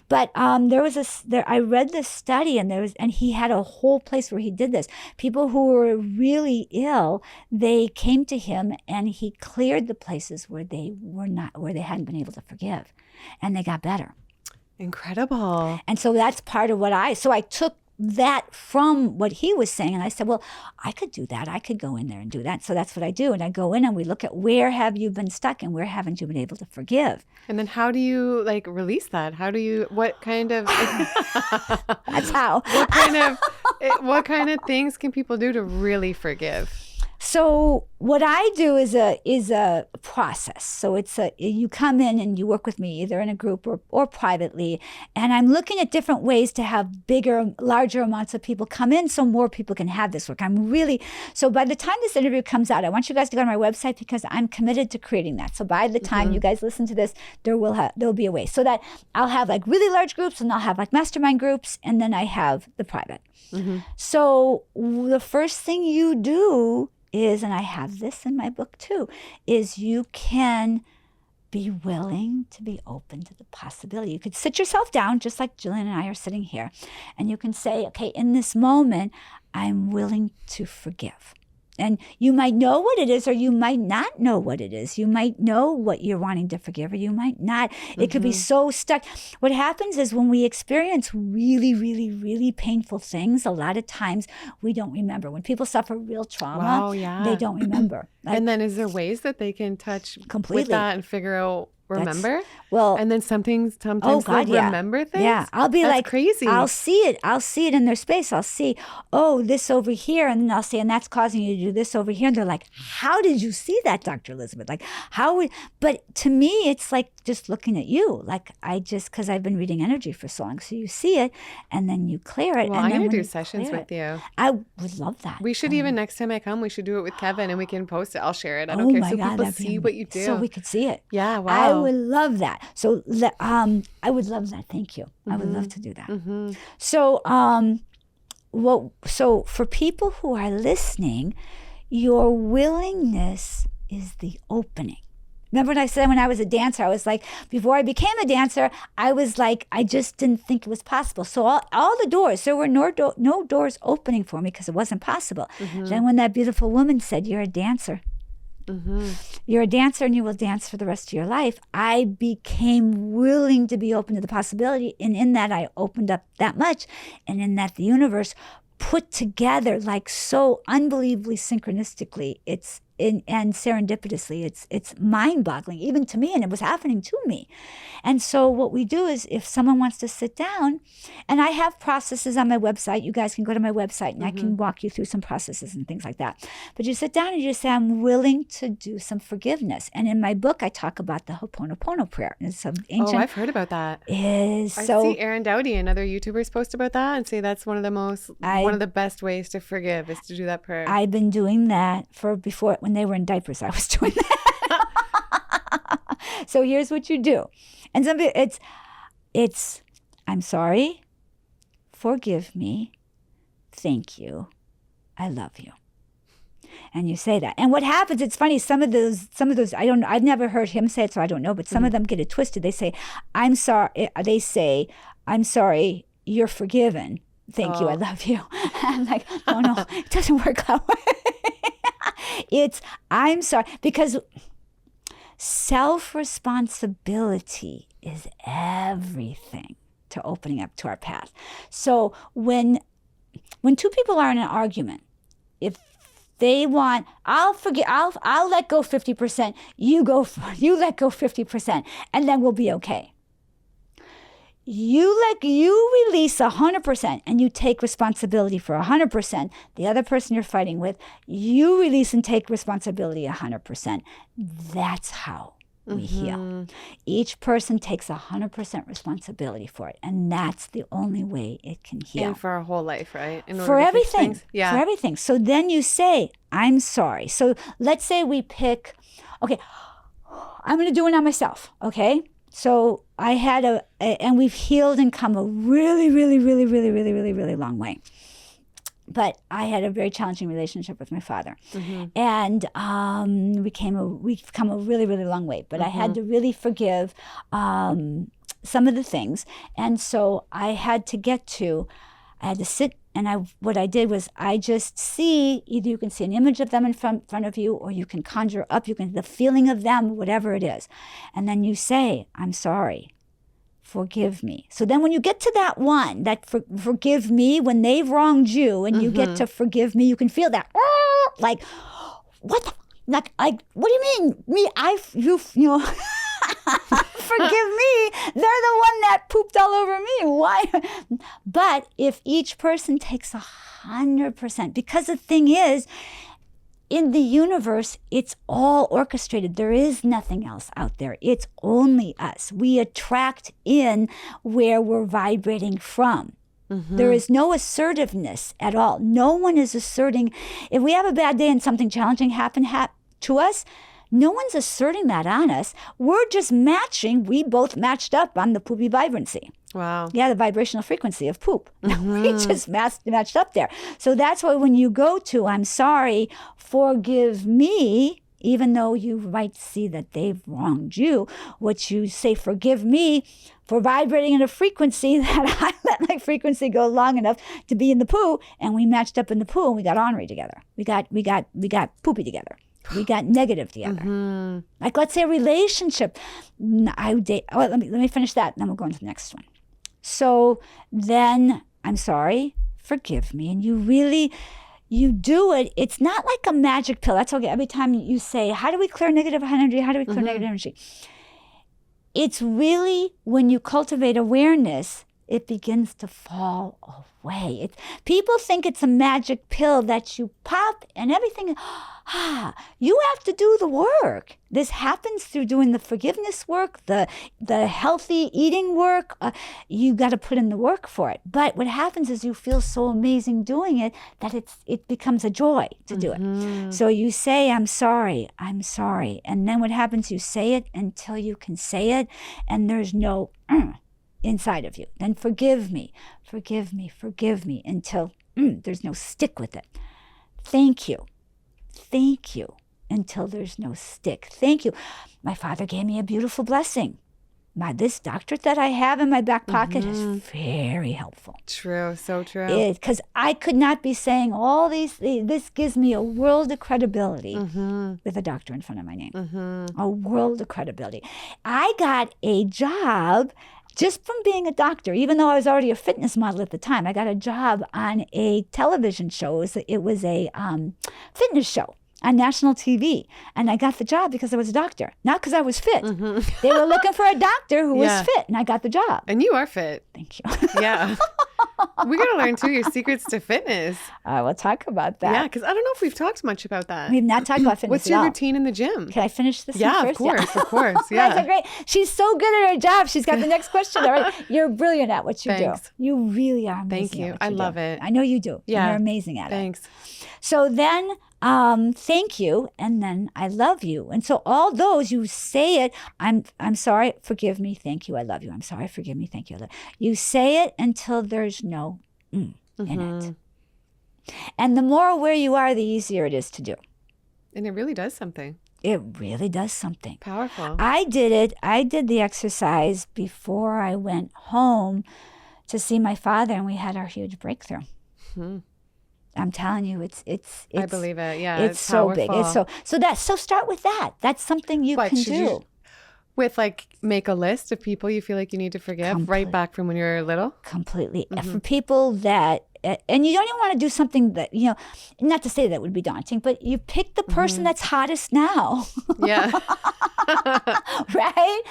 But I read this study, and he had a whole place where he did this. People who were really ill, they came to him, and he cleared the places where they hadn't been able to forgive, and they got better. Incredible. And so that's part of so I took that from what he was saying. And I said, well, I could do that. I could go in there and do that. So that's what I do. And I go in and we look at where have you been stuck and where haven't you been able to forgive? And then how do you release that? What kind of, that's how, what kind of things can people do to really forgive? So what I do is a process. So you come in and you work with me either in a group or privately, and I'm looking at different ways to have larger amounts of people come in so more people can have this work. So by the time this interview comes out, I want you guys to go to my website because I'm committed to creating that. So by the time you guys listen to this, there'll be a way so that I'll have like really large groups, and I'll have like mastermind groups, and then I have the private. So the first thing you do is, and I have this in my book too, is you can be willing to be open to the possibility. You could sit yourself down, just like Gillian and I are sitting here, and you can say, okay, in this moment, I'm willing to forgive. And you might know what it is, or you might not know what it is. You might know what you're wanting to forgive, or you might not. It could be so stuck. What happens is when we experience really, really, really painful things, a lot of times we don't remember. When people suffer real trauma, they don't remember. And then is there ways that they can touch completely with that and figure out, remember? Well, and then sometimes remember things. Yeah, I'll be That's crazy. I'll see it in their space. I'll see, oh, this over here, and then I'll say, and that's causing you to do this over here. And they're like, how did you see that, Dr. Elizabeth? Like, but to me, it's like just looking at you. Like because I've been reading energy for so long, so you see it, and then you clear it. Well, and I'm then going to do sessions with you. I would love that. We should even next time I come, we should do it with Kevin, and we can post it. I'll share it. I don't care. So people see what you do. So we could see it. Yeah. Wow. I would love that. So I would love that. Thank you. I would love to do that. So so for people who are listening, your willingness is the opening. Remember when I said when I was a dancer, I was like, before I became a dancer, I was like, I just didn't think it was possible. So all the doors, there were no doors opening for me because it wasn't possible. Then when that beautiful woman said, you're a dancer. You're a dancer and you will dance for the rest of your life. I became willing to be open to the possibility. And in that, I opened up that much. And in that, the universe put together like so unbelievably synchronistically. And serendipitously, it's mind-boggling, even to me, and it was happening to me. And so what we do is if someone wants to sit down, and I have processes on my website, you guys can go to my website and I can walk you through some processes and things like that. But you sit down and you say, I'm willing to do some forgiveness. And in my book, I talk about the Ho'oponopono prayer. It's an ancient. Oh, I've heard about that. I see Aaron Dowdy and other YouTubers post about that and say that's one of the best ways to forgive is to do that prayer. I've been doing that when they were in diapers. I was doing that. So here's what you do. And somebody, it's, I'm sorry, forgive me, thank you, I love you. And you say that. And what happens, it's funny, some of those, I've never heard him say it, so I don't know, but some of them get it twisted. They say, I'm sorry, you're forgiven. Thank you, I love you. I'm like, no, it doesn't work that way. I'm sorry, because self-responsibility is everything to opening up to our path. So when two people are in an argument, if they want, I'll let go 50%, you let go 50%, and then we'll be okay. You release 100% and you take responsibility for 100%. The other person you're fighting with, you release and take responsibility 100%. That's how we heal. Each person takes 100% responsibility for it. And that's the only way it can heal. And for our whole life, right? For everything. Yeah. For everything. So then you say, I'm sorry. So let's say we pick, okay, I'm going to do it on myself, okay? So I had and we've healed and come a really, really, really, really, really, really, really long way. But I had a very challenging relationship with my father. And we've come a really, really long way. But I had to really forgive some of the things. And so I had to sit, and what I did was I just see, either you can see an image of them in front of you, or you can conjure up, the feeling of them, whatever it is. And then you say, I'm sorry, forgive me. So then when you get to that one, that forgive me, when they've wronged you, and you get to forgive me, you can feel that, like, what the, like, what do you mean? Me, you know, forgive me. They're the one that pooped all over me. Why? But if each person takes 100%, because the thing is, in the universe, it's all orchestrated. There is nothing else out there. It's only us. We attract in where we're vibrating from. There is no assertiveness at all. No one is asserting. If we have a bad day and something challenging happened to us, no one's asserting that on us. We're just matching. We both matched up on the poopy vibrancy. Wow. Yeah, the vibrational frequency of poop. We just matched up there. So that's why when you go to, I'm sorry, forgive me, even though you might see that they've wronged you, what you say, forgive me for vibrating in a frequency that I let my frequency go long enough to be in the poo, and we matched up in the poo, and we got ornery together. We got poopy together. We got negative together. Like, let's say a relationship. Let me finish that, and then we'll go into the next one. So then, I'm sorry, forgive me. And you do it. It's not like a magic pill. That's okay. Every time you say, how do we clear negative energy? How do we clear negative energy? It's really, when you cultivate awareness, it begins to fall away. People think it's a magic pill that you pop and everything. You have to do the work. This happens through doing the forgiveness work, the healthy eating work. You got to put in the work for it. But what happens is you feel so amazing doing it that it becomes a joy to do it. So you say, I'm sorry. And then what happens, you say it until you can say it, and there's no inside of you. Then forgive me until there's no stick with it. Thank you. Thank you until there's no stick. Thank you. My father gave me a beautiful blessing. This doctorate that I have in my back pocket is very helpful. True, so true. Because I could not be saying all these things. This gives me a world of credibility with a doctor in front of my name. A world of credibility. I got a job just from being a doctor, even though I was already a fitness model at the time. I got a job on a television show. It was a fitness show on national TV. And I got the job because I was a doctor, not because I was fit. They were looking for a doctor who was fit, and I got the job. And you are fit. Thank you. Yeah. We got to learn, too, your secrets to fitness. We'll talk about that. Yeah, because I don't know if we've talked much about that. We've not talked about fitness What's your routine in the gym? Can I finish this Yeah, one of first? course. Yeah. That's great. She's so good at her job. She's got the next question already. You're brilliant at what you Thanks. do. You really are amazing. Thank you. At what I you love do. it. I know you do. Yeah. You're amazing at Thanks. it. So then, thank you, and then I love you. And so all those, you say it, I'm sorry, forgive me, thank you, I love you. I'm sorry, forgive me, thank you, I love you. You say it until there's no in it. And the more aware you are, the easier it is to do. And it really does something. It really does something. Powerful. I did the exercise before I went home to see my father, and we had our huge breakthrough. I'm telling you, it's I believe it. Yeah, it's so big. It's so start with that. That's something you can do. With make a list of people you feel like you need to forgive right back from when you were little? Completely. For people that, and you don't even want to do something that, not to say that would be daunting, but you pick the person that's hottest now. Yeah. Right?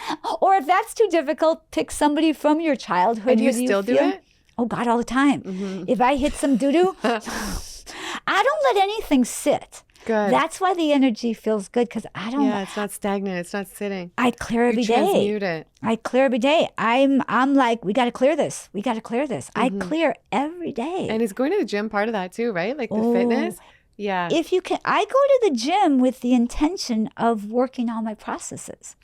Or if that's too difficult, pick somebody from your childhood. And you still do it? Oh, God, all the time. If I hit some doo-doo, I don't let anything sit. Good. That's why the energy feels good, because I don't. Yeah, it's not stagnant. It's not sitting. I clear every day. Transmute it. I clear every day. I'm like, we got to clear this. We got to clear this. I clear every day. And is going to the gym part of that too, right? Like the fitness? Yeah. If you can, I go to the gym with the intention of working on my processes.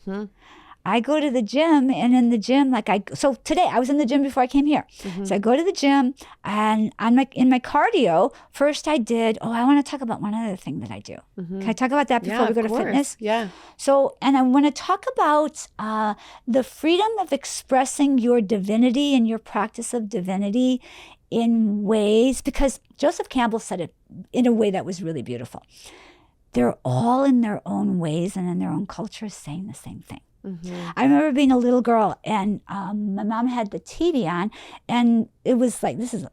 I go to the gym, and in the gym, so today I was in the gym before I came here. So I go to the gym, and in my cardio, first I want to talk about one other thing that I do. Can I talk about that before we go to fitness? Yeah. So, and I want to talk about the freedom of expressing your divinity and your practice of divinity in ways, because Joseph Campbell said it in a way that was really beautiful. They're all in their own ways and in their own cultures saying the same thing. I remember being a little girl, and my mom had the TV on, and it was like, this is a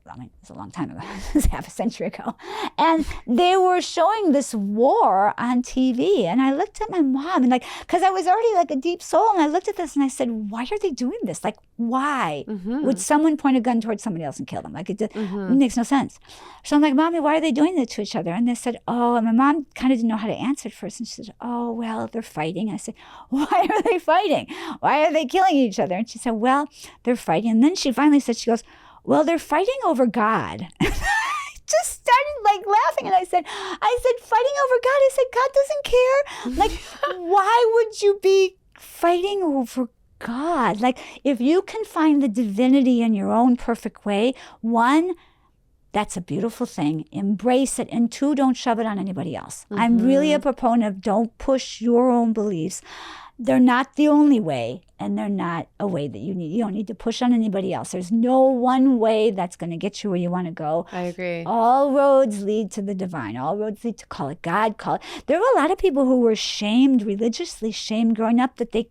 long time ago. This is half a century ago. And they were showing this war on TV. And I looked at my mom, and because I was already like a deep soul, and I looked at this and I said, why are they doing this? Why would someone point a gun towards somebody else and kill them? It makes no sense. So I'm like, Mommy, why are they doing this to each other? And they said, oh, and my mom kind of didn't know how to answer it first. And she said, oh, well, they're fighting. And I said, why are they fighting? Why are they killing each other? And she said, well, they're fighting. And then she finally said, she goes, well, they're fighting over God. I just started laughing, and I said, fighting over God? I said, God doesn't care. Why would you be fighting over God? If you can find the divinity in your own perfect way, one, that's a beautiful thing. Embrace it. And two, don't shove it on anybody else. I'm really a proponent of don't push your own beliefs. They're not the only way, and they're not a way that you need. You don't need to push on anybody else. There's no one way that's going to get you where you want to go. I agree. All roads lead to the divine. All roads lead to, call it God, call it. There were a lot of people who were religiously shamed growing up, that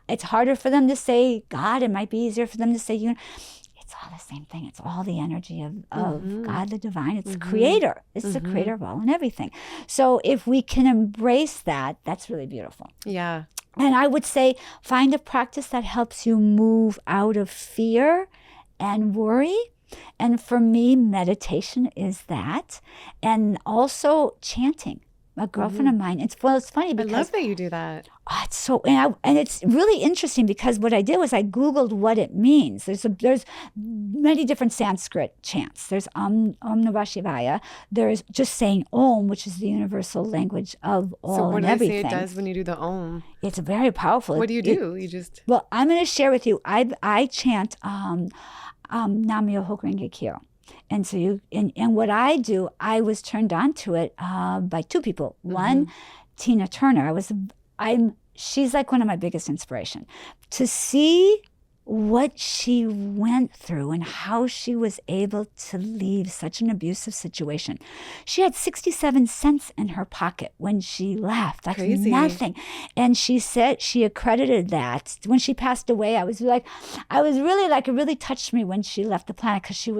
it's harder for them to say God. It might be easier for them to say, it's all the same thing. It's all the energy of God, the divine. It's the creator. It's the creator of all and everything. So if we can embrace that, that's really beautiful. Yeah. And I would say find a practice that helps you move out of fear and worry. And for me, meditation is that. And also chanting. A girlfriend of mine, it's funny because I love that you do that. Oh, it's so, and it's really interesting, because what I did was I Googled what it means. There's many different Sanskrit chants. There's Om Namah Shivaya. There's just saying Om, which is the universal language of all and everything. So what do they say it does when you do the Om? It's very powerful. What do you do? You just... Well, I'm going to share with you. I chant Nam Myoho Renge Kyo. And so and what I do, I was turned on to it by two people. One, Tina Turner. She's like one of my biggest inspiration. To see what she went through and how she was able to leave such an abusive situation. She had 67 cents in her pocket when she left. That's Crazy. Nothing. And she said she accredited that. When she passed away, it really touched me when she left the planet, because she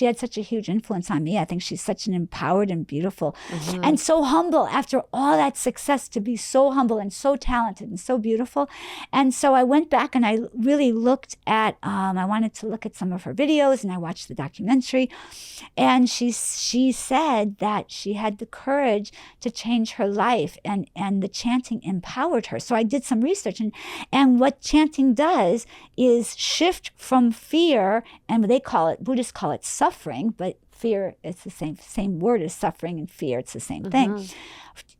had such a huge influence on me. I think she's such an empowered and beautiful and so humble, after all that success, to be so humble and so talented and so beautiful. And so I went back and I really looked at, I wanted to look at some of her videos, and I watched the documentary. And she said that she had the courage to change her life, and the chanting empowered her. So I did some research, and what chanting does is shift from fear, and Buddhists call it suffering, but fear, it's the same word as suffering and fear, it's the same thing.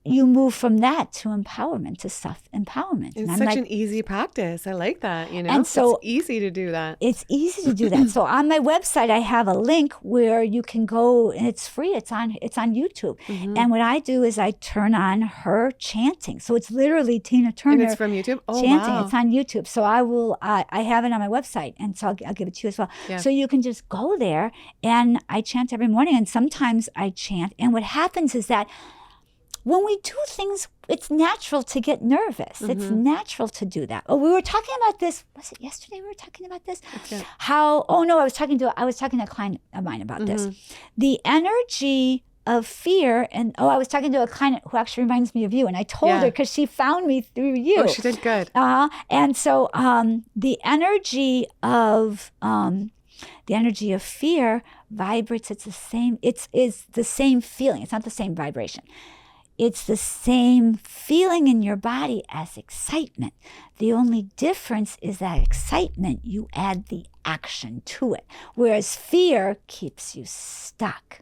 You move from that to empowerment, to self-empowerment. It's such an easy practice. I like that, And so it's easy to do that. It's easy to do that. So on my website, I have a link where you can go, and it's free. It's on YouTube. And what I do is I turn on her chanting. So it's literally Tina Turner. And it's from YouTube? Oh, chanting. wow. It's on YouTube. So I have it on my website, and so I'll give it to you as well. Yeah. So you can just go there, and I chant every morning, and sometimes I chant. And what happens is that when we do things, it's natural to get nervous. It's natural to do that. Oh, we were talking about this. Was it yesterday we were talking about this? Okay. I was talking to a client of mine about this. The energy of fear, and I was talking to a client who actually reminds me of you, and I told her, because she found me through you. Oh, she did good. And so the energy of fear vibrates. It's the same. It's the same feeling. It's not the same vibration. It's the same feeling in your body as excitement. The only difference is that excitement, you add the action to it, whereas fear keeps you stuck.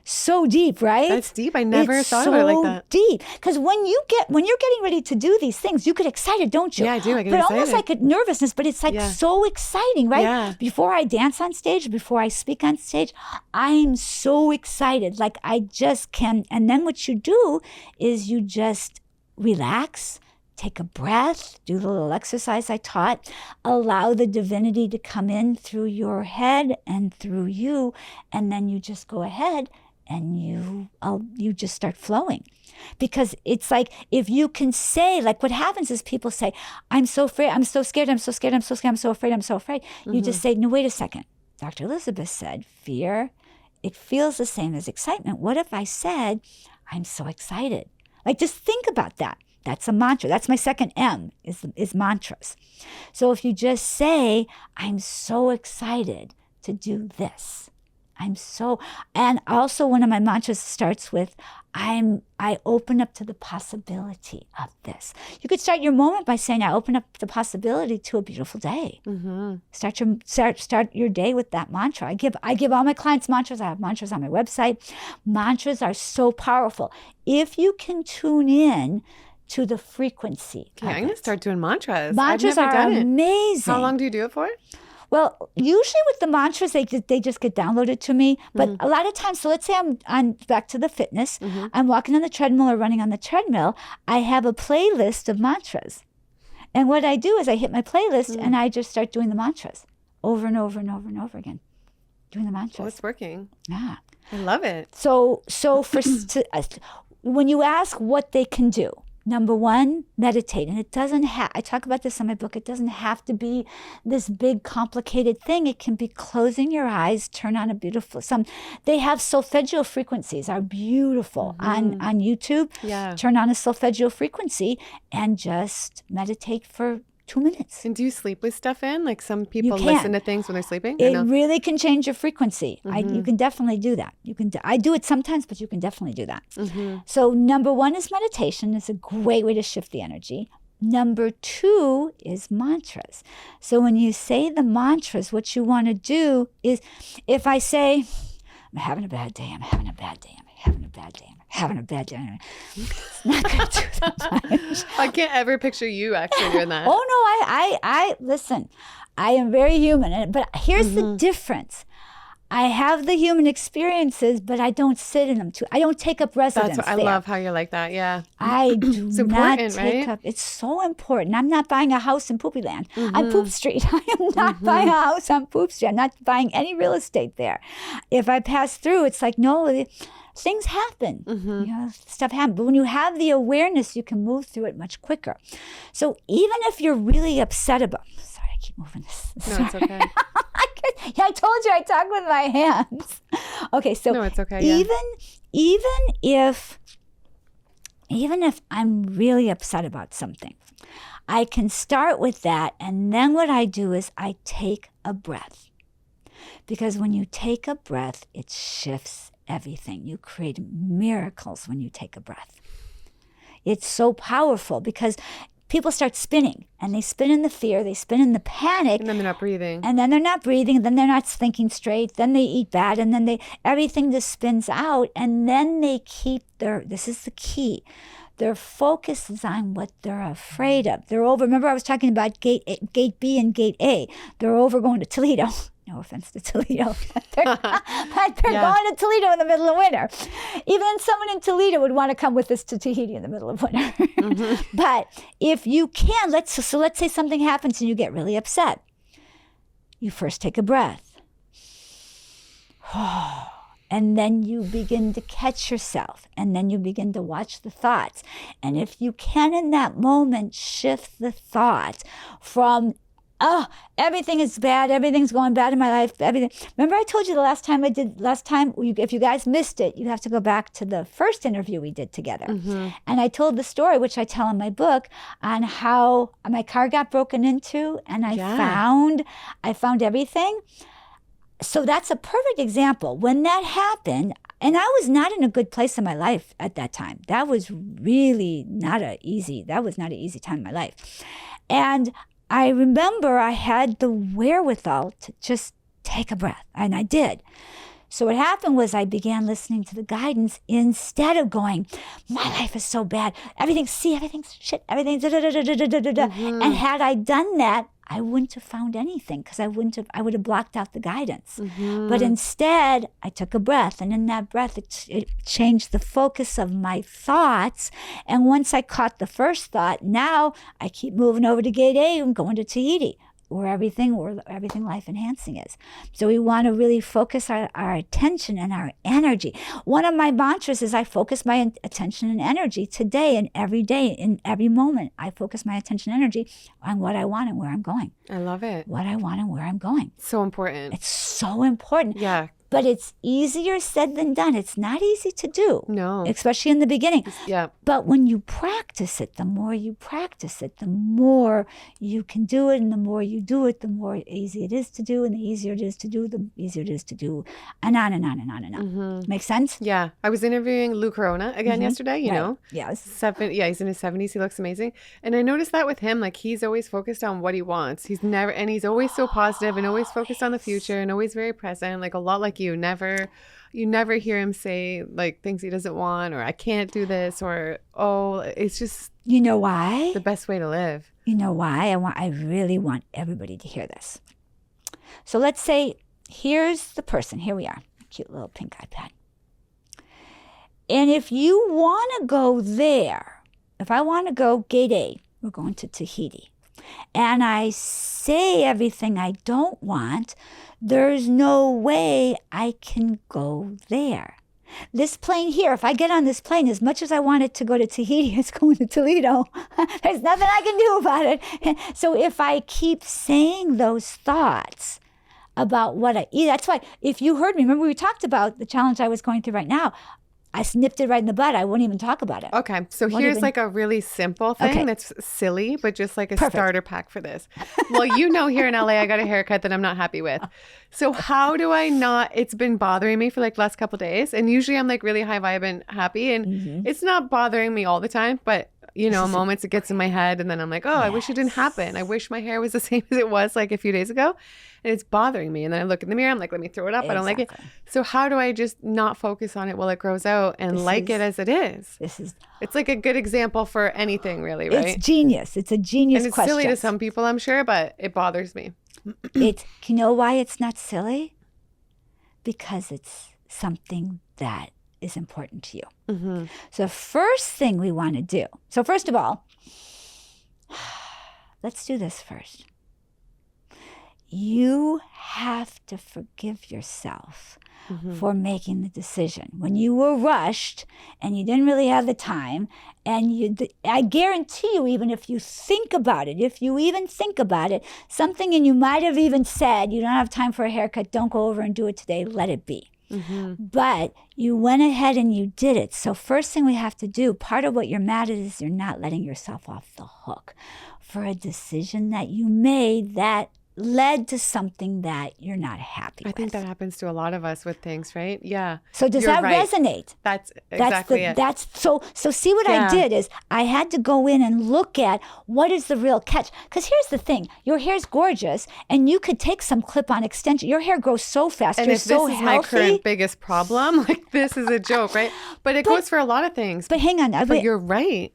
So deep, right? That's deep. I never thought of it like that. Deep, because when you're getting ready to do these things, you get excited, don't you? Yeah, I do. I get but excited. Almost like a nervousness, but it's like so exciting, right? Yeah. Before I dance on stage, before I speak on stage, I'm so excited. Like I just can. And then what you do is you just relax. Take a breath, do the little exercise I taught, allow the divinity to come in through your head and through you, and then you just go ahead and you just start flowing. Because it's like, if you can say, like what happens is people say, I'm so afraid, I'm so scared, I'm so scared, I'm so scared, I'm so afraid, I'm so afraid. You just say, no, wait a second. Dr. Elizabeth said, fear, it feels the same as excitement. What if I said, I'm so excited? Like, just think about that. That's a mantra. That's my second M, is mantras. So if you just say, I'm so excited to do this. And also one of my mantras starts with, I open up to the possibility of this. You could start your moment by saying, I open up the possibility to a beautiful day. Start your day with that mantra. I give all my clients mantras. I have mantras on my website. Mantras are so powerful. If you can tune in to the frequency. Okay, I'm going to start doing mantras. Mantras I've never are done amazing. It. How long do you do it for? Well, usually with the mantras, they just get downloaded to me. But a lot of times, so let's say I'm back to the fitness. I'm walking on the treadmill or running on the treadmill. I have a playlist of mantras. And what I do is I hit my playlist and I just start doing the mantras over and over and over and over again. Doing the mantras. Well, it's working. Yeah. I love it. So when you ask what they can do, number one, meditate. And it doesn't have, I talk about this in my book, it doesn't have to be this big complicated thing. It can be closing your eyes, turn on a beautiful, they have solfeggio frequencies, are beautiful on YouTube. Yeah. Turn on a solfeggio frequency and just meditate for 2 minutes. And do you sleep with stuff in? Like some people can. listen to things when they're sleeping? It really can change your frequency. You can definitely do that. I do it sometimes, but you can definitely do that. So number one is meditation. It's a great way to shift the energy. Number two is mantras. So when you say the mantras, what you want to do is, if I say, I'm having a bad day, I'm having a bad day, I'm having a bad day, I'm having a bad day. It's not going to do that much. I can't ever picture you actually doing that. Oh, no, I listen, I am very human. But here's the difference. I have the human experiences, but I don't sit in them too. I don't take up residence That's what, I there. love how you're like that. Yeah. I do It's not important, take right? up. It's so important. I'm not buying a house in Poopy Land. On Poop Street. I am not buying a house on Poop Street. I'm not buying any real estate there. If I pass through, it's like, no, things happen. You know, stuff happens. But when you have the awareness, you can move through it much quicker. So even if you're really upset about, sorry, I keep moving this. No, it's okay. Yeah, I told you I talk with my hands. Okay, so No, it's okay. even if I'm really upset about something, I can start with that, and then what I do is I take a breath. Because when you take a breath, it shifts everything. You create miracles when you take a breath. It's so powerful because people start spinning, and they spin in the fear, they spin in the panic. And then they're not breathing. And then they're not breathing, then they're not thinking straight, then they eat bad, and then everything just spins out, and then they keep this is the key, their focus is on what they're afraid of. They're over, remember I was talking about gate B and gate A. They're over going to Toledo. No offense to Toledo. They're going to Toledo in the middle of winter. Even someone in Toledo would want to come with us to Tahiti in the middle of winter. But if you can, let's say something happens and you get really upset. You first take a breath. And then you begin to catch yourself. And then you begin to watch the thoughts. And if you can in that moment shift the thought from, oh, everything is bad. Everything's going bad in my life. Everything. Remember I told you last time, if you guys missed it, you have to go back to the first interview we did together. And I told the story, which I tell in my book, on how my car got broken into and I found everything. So that's a perfect example. When that happened, and I was not in a good place in my life at that time. That was really not an easy time in my life. And I remember I had the wherewithal to just take a breath, and I did. So what happened was I began listening to the guidance instead of going, my life is so bad. Everything's shit. Everything's da-da-da-da-da-da-da. And had I done that, I wouldn't have found anything because I would have blocked out the guidance. But instead, I took a breath, and in that breath, it changed the focus of my thoughts. And once I caught the first thought, now I keep moving over to gate A and going to Tahiti, where everything life enhancing is. So we want to really focus our attention and our energy. One of my mantras is I focus my attention and energy today and every day, in every moment. I focus my attention and energy on what I want and where I'm going. I love it. What I want and where I'm going. So important. It's so important. Yeah. But it's easier said than done. It's not easy to do. No. Especially in the beginning. Yeah. But when you practice it, the more you practice it, the more you can do it. And the more you do it, the more easy it is to do. And the easier it is to do, the easier it is to do. And on and on and on and on. Make sense? Yeah. I was interviewing Lou Corona again yesterday, you know? Yes. He's in his 70s. He looks amazing. And I noticed that with him, like he's always focused on what he wants. He's always so positive and always focused on the future and always very present, like a lot like you. You never hear him say like things he doesn't want, or I can't do this, or it's just, you know why? The best way to live. You know why? I really want everybody to hear this. So let's say here's the person. Here we are, cute little pink iPad. And if you want to go there, if I want to go gate A, we're going to Tahiti, and I say everything I don't want, there's no way I can go there. This plane here, if I get on this plane, as much as I want it to go to Tahiti, it's going to Toledo. There's nothing I can do about it. So if I keep saying those thoughts about what I eat, that's why if you heard me, remember we talked about the challenge I was going through right now. I snipped it right in the bud. I wouldn't even talk about it. Okay. So here's like a really simple thing that's silly, but just like a starter pack for this. Well, here in LA, I got a haircut that I'm not happy with. So how do I not, it's been bothering me for like the last couple of days. And usually I'm like really high vibe and happy. And it's not bothering me all the time, but moments it gets in my head and then I'm like, I wish it didn't happen. I wish my hair was the same as it was like a few days ago. And it's bothering me. And then I look in the mirror, I'm like, let me throw it up. I don't like it. So how do I just not focus on it while it grows out and it as it is? It's like a good example for anything really, right? It's genius. It's a genius question. And it's silly to some people, I'm sure, but it bothers me. You know why it's not silly? because it's something that is important to you. So the first thing we want to do, so first of all, let's do this first. You have to forgive yourself for making the decision. When you were rushed and you didn't really have the time, and I guarantee you, even if you think about it, something, and you might have even said, you don't have time for a haircut, don't go over and do it today, let it be. But you went ahead and you did it. So first thing we have to do, part of what you're mad at is you're not letting yourself off the hook for a decision that you made that led to something that you're not happy with. I think that happens to a lot of us with things, right? Yeah. So does that resonate? That's exactly it. So see what I did is I had to go in and look at what is the real catch. Because here's the thing, your hair's gorgeous and you could take some clip-on extension. Your hair grows so fast. And you're if so this is healthy. my current biggest problem, like this is a joke, right? But it goes for a lot of things. But hang on. But you're right.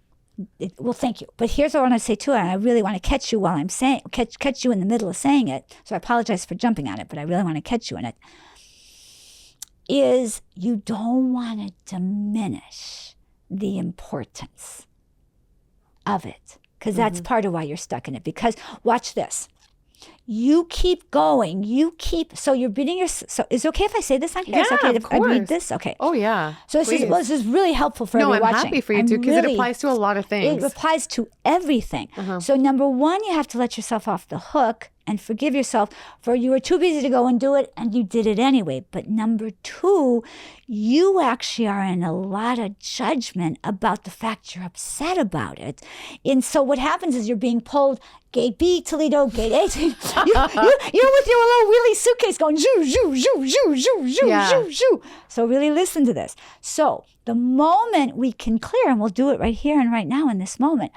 Well, thank you. But here's what I want to say too, and I really want to catch you while I'm saying, catch you in the middle of saying it. So I apologize for jumping on it, but I really want to catch you in it. Is you don't want to diminish the importance of it, because that's part of why you're stuck in it. Because watch this. You keep going. So you're beating your. So is it okay if I say this on here? Yeah, it's okay of if I read course. this? Okay. Oh, yeah. So this is really helpful for everyone watching. No, I'm happy for you too, because it applies to a lot of things. It applies to everything. So number one, you have to let yourself off the hook and forgive yourself for you were too busy to go and do it, and you did it anyway. But number two, you actually are in a lot of judgment about the fact you're upset about it. And so what happens is you're being pulled gate B, Toledo, gate A. You're with your little wheelie suitcase going zoo, zoo, zoo, zoo, zoo, zoo, zoo, zoo. So really listen to this. So the moment we can clear, and we'll do it right here and right now in this moment,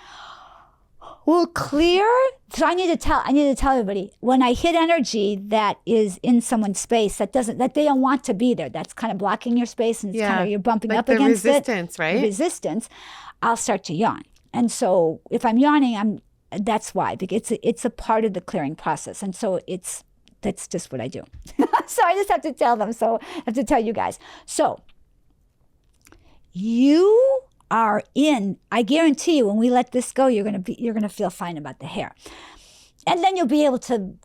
we'll clear. So I need to tell everybody, when I hit energy that is in someone's space that they don't want to be there, that's kind of blocking your space, and it's kind of, you're bumping like up against it. Resistance, right? The resistance, I'll start to yawn. And so if I'm yawning, that's why, because it's a part of the clearing process. And so that's just what I do. So I just have to tell them. So I have to tell you guys. So you are in, I guarantee you, when we let this go, you're gonna feel fine about the hair. And then you'll be able to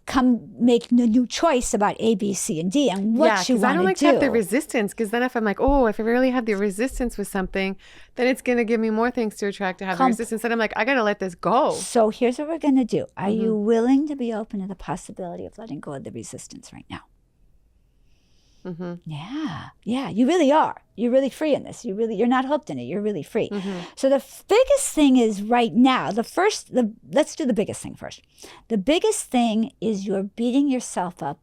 make a new choice about A, B, C, and D and what you want to do. Yeah, I don't like to have the resistance, because then if I'm like, if I really have the resistance with something, then it's going to give me more things to attract to have the resistance. And I'm like, I got to let this go. So here's what we're going to do. Are you willing to be open to the possibility of letting go of the resistance right now? Yeah, you really are. You're really free in this. You're not hooked in it. You're really free. So the biggest thing is right now, let's do the biggest thing first. The biggest thing is you're beating yourself up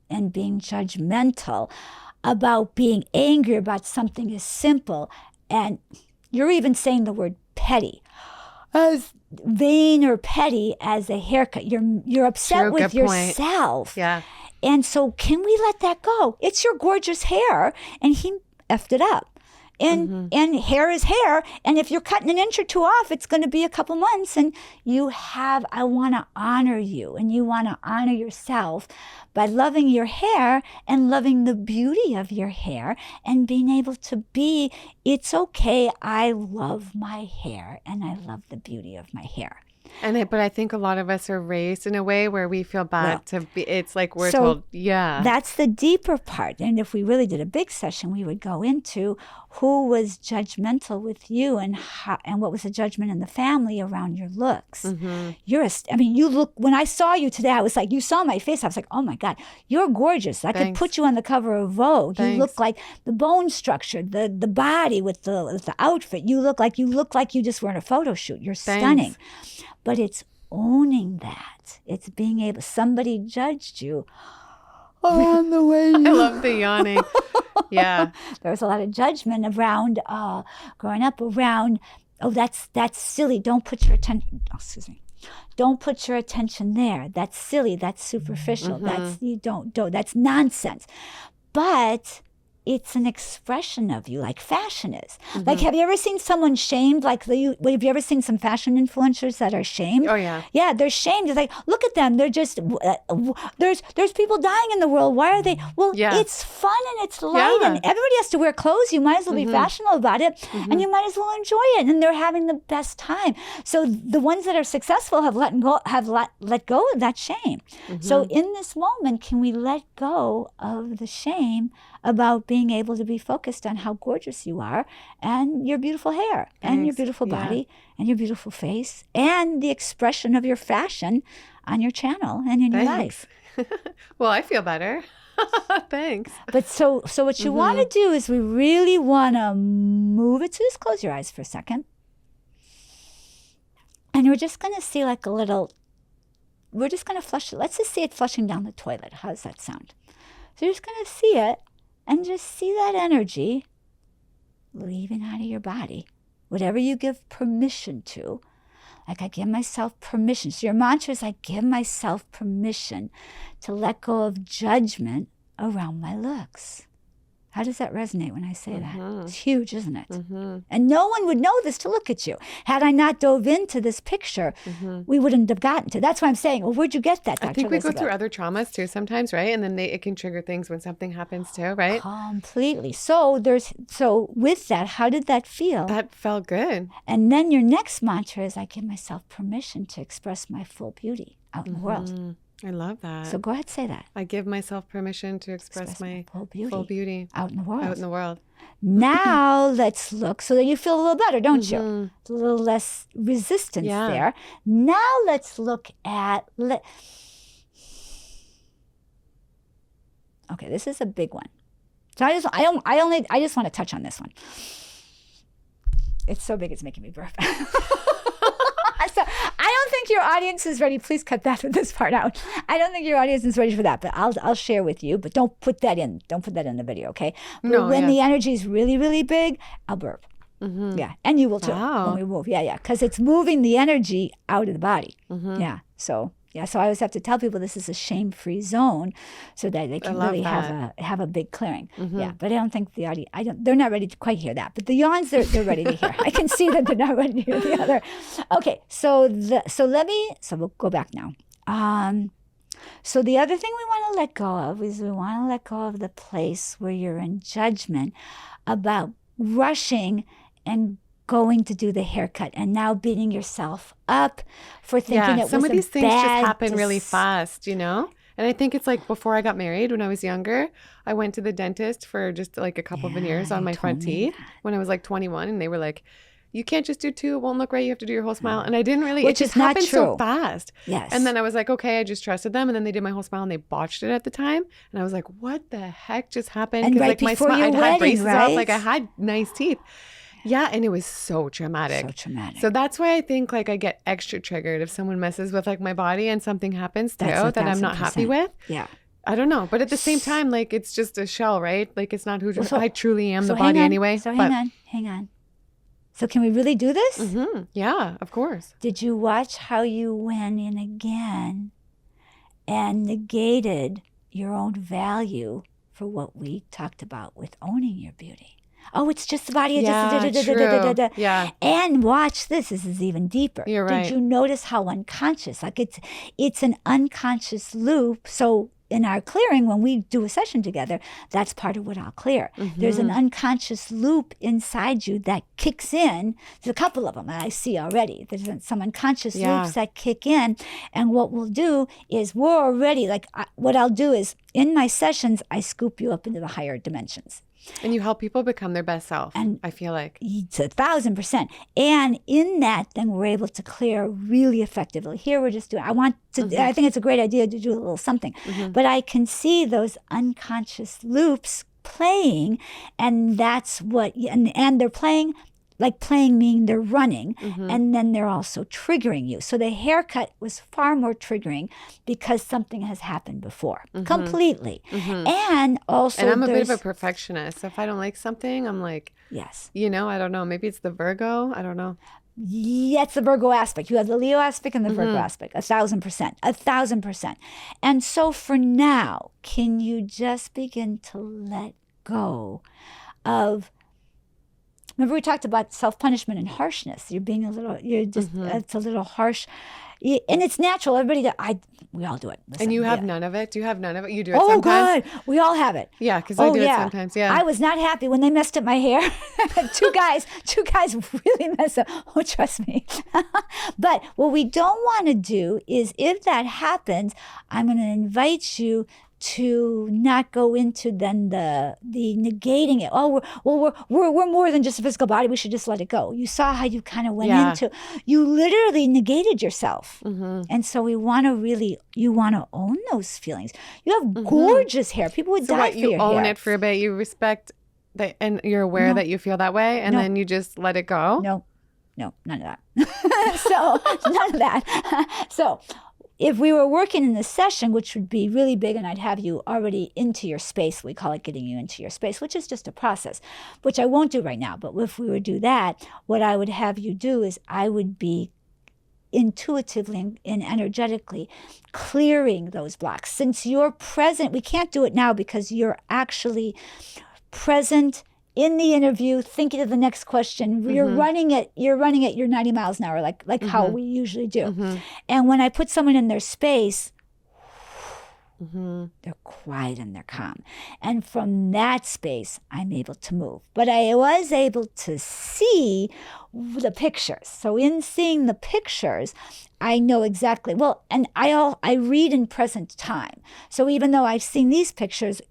and being judgmental about being angry about something as simple, and you're even saying the word petty. As vain or petty as a haircut. You're upset with yourself. Yeah. And so can we let that go? It's your gorgeous hair, and he effed it up. And hair is hair. And if you're cutting an inch or two off, it's going to be a couple months. And I want to honor you, and you want to honor yourself by loving your hair and loving the beauty of your hair and being able to it's okay. I love my hair and I love the beauty of my hair. But I think a lot of us are raised in a way where we feel bad to be. It's like we're told, That's the deeper part. And if we really did a big session, we would go into who was judgmental with you and what was the judgment in the family around your looks. You look. When I saw you today, I was like, you saw my face. I was like, oh my God, you're gorgeous. I could put you on the cover of Vogue. Thanks. You look like the bone structure, the body with the outfit. You look like you just were in a photo shoot. You're stunning. But it's owning that. It's being able, somebody judged you on the way you. I love the yawning. Yeah. There was a lot of judgment around, growing up around, that's silly. Don't put your attention, Don't put your attention there. That's silly. That's superficial. That's, that's nonsense. But it's an expression of you, like fashion is. Like, have you ever seen someone shamed? Like, have you ever seen some fashion influencers that are shamed? Oh, yeah. Yeah, they're shamed. It's like, look at them. They're just, there's people dying in the world. Why are they? Well, it's fun and it's light, and everybody has to wear clothes. You might as well be fashionable about it, and you might as well enjoy it. And they're having the best time. So the ones that are successful have let go of that shame. So in this moment, can we let go of the shame about being able to be focused on how gorgeous you are and your beautiful hair and your beautiful body and your beautiful face and the expression of your fashion on your channel and in your life. Well, I feel better. Thanks. But so what you want to do is we really want to move it. So just close your eyes for a second. And we're just going to see like a little, we're just going to flush it. Let's just see it flushing down the toilet. How does that sound? So you're just going to see it and just see that energy leaving out of your body. Whatever you give permission to. Like, I give myself permission. So your mantra is, I give myself permission to let go of judgment around my looks. How does that resonate when I say that? It's huge, isn't it? And no one would know this to look at you. Had I not dove into this picture, we wouldn't have gotten to. That's why I'm saying, well, where'd you get that, Dr. I think we Elizabeth? go through other traumas too sometimes, right? And then it can trigger things when something happens too, right? Completely. So with that, how did that feel? That felt good. And then your next mantra is, I give myself permission to express my full beauty out in the world. I love that. So go ahead, say that. I give myself permission to express my full beauty out in the world. Out in the world. Now let's look so that you feel a little better, don't you? It's a little less resistance there. Now let's look at. Okay, this is a big one. So I just want to touch on this one. It's so big, it's making me burp. So I don't think your audience is ready. Please cut this part out. I don't think your audience is ready for that, but I'll share with you. But don't put that in. Don't put that in the video, okay? But when the energy is really, really big, I'll burp. Yeah, and you will too when we move. Yeah, because it's moving the energy out of the body. Yeah, so. Yeah, so I always have to tell people this is a shame-free zone, so that they can really have a big clearing. Yeah, but I don't think the audience. They're not ready to quite hear that. But the yawns, they're ready to hear. I can see that they're not ready to hear the other. Okay, so we'll go back now. So the other thing we want to let go of is we want to let go of the place where you're in judgment about rushing and going to do the haircut and now beating yourself up for thinking it was a bad some of these things just happen really fast, you know? And I think it's like before I got married, when I was younger, I went to the dentist for just like a couple of veneers on my front teeth when I was like 21. And they were like, you can't just do two. It won't look right. You have to do your whole smile. And I didn't really, it just happened so fast. Yes. And then I was like, okay, I just trusted them. And then they did my whole smile and they botched it at the time. And I was like, what the heck just happened? And right like my before smile, I'd wedding, had braces right? off. Like I had nice teeth. Yeah, and it was so traumatic. So traumatic. So that's why I think like I get extra triggered if someone messes with like my body and something happens too that I'm not happy with. Yeah. I don't know. But at the same time, like it's just a shell, right? Like it's not who I truly am, the body anyway. So hang on. So can we really do this? Yeah, of course. Did you watch how you went in again and negated your own value for what we talked about with owning your beauty? Oh, it's just the body. True. Yeah. And watch this. This is even deeper. You're right. Did you notice how unconscious? Like it's an unconscious loop. So in our clearing, when we do a session together, that's part of what I'll clear. There's an unconscious loop inside you that kicks in. There's a couple of them that I see already. There's some unconscious loops that kick in. And what we'll do is we're already, what I'll do is in my sessions, I scoop you up into the higher dimensions. And you help people become their best self, and I feel like. It's 1,000%. And in that, then we're able to clear really effectively. Here we're just doing, I think it's a great idea to do a little something. But I can see those unconscious loops playing, and that's what, and they're playing, like playing meaning they're running, and then they're also triggering you. So the haircut was far more triggering because something has happened before, completely. And also, and I'm a bit of a perfectionist. So if I don't like something, I'm like, yes, I don't know. Maybe it's the Virgo. I don't know. Yeah, it's the Virgo aspect. You have the Leo aspect and the Virgo aspect. 1,000%. 1,000%. And so for now, can you just begin to let go of, remember we talked about self-punishment and harshness. It's a little harsh. And it's natural. We all do it. Listen, and you have none of it? Do you have none of it? You do it sometimes? Oh, God. We all have it. Yeah, because I do it sometimes. Yeah. I was not happy when they messed up my hair. Two guys really messed up. Oh, trust me. But what we don't want to do is, if that happens, I'm going to invite you to not go into then the negating it. Oh, we're more than just a physical body. We should just let it go. You saw how you kind of went into, you literally negated yourself. And so you want to own those feelings. You have gorgeous hair. People would die for your hair. You own it for a bit. You respect that, and you're aware that you feel that way, and then you just let it go. No, none of that. So none of that. So if we were working in this session, which would be really big, and I'd have you already into your space, we call it getting you into your space, which is just a process, which I won't do right now. But if we would do that, what I would have you do is I would be intuitively and energetically clearing those blocks. Since you're present, we can't do it now because you're actually present in the interview, thinking of the next question. You're running at your 90 miles an hour, like how we usually do. And when I put someone in their space, they're quiet and they're calm. And from that space, I'm able to move. But I was able to see the pictures. So in seeing the pictures, I know exactly, and I read in present time. So even though I've seen these pictures,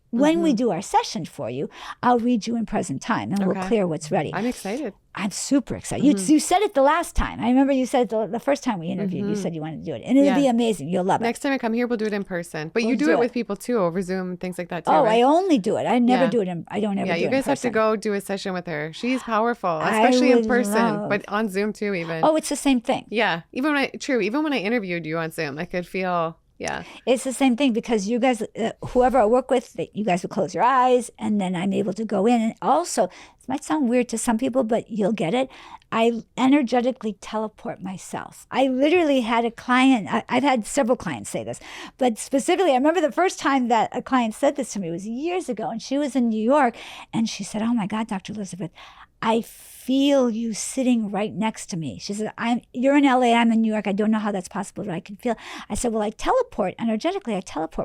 when we do our session for you, I'll read you in present time and we'll clear what's ready. I'm excited. I'm super excited. You said it the last time. I remember you said it the first time we interviewed, you said you wanted to do it. And it'll be amazing. You'll love it. Next time I come here, we'll do it in person. But you do it with people too, over Zoom, things like that too, right? I only do it. I never do it I don't ever do it in person. Yeah, you guys have to go do a session with her. She's powerful, especially in person, but on Zoom too even. Oh, it's the same thing. Yeah. Even when I interviewed you on Zoom, I could feel... Yeah. It's the same thing because you guys, whoever I work with, you guys would close your eyes and then I'm able to go in. And also, it might sound weird to some people, but you'll get it. I energetically teleport myself. I literally had a client, I've had several clients say this, but specifically, I remember the first time that a client said this to me was years ago, and she was in New York, and she said, "Oh my God, Dr. Elizabeth, I feel you sitting right next to me." She said, "You're in LA, I'm in New York. I don't know how that's possible, but I can feel." I said, "Well, I teleport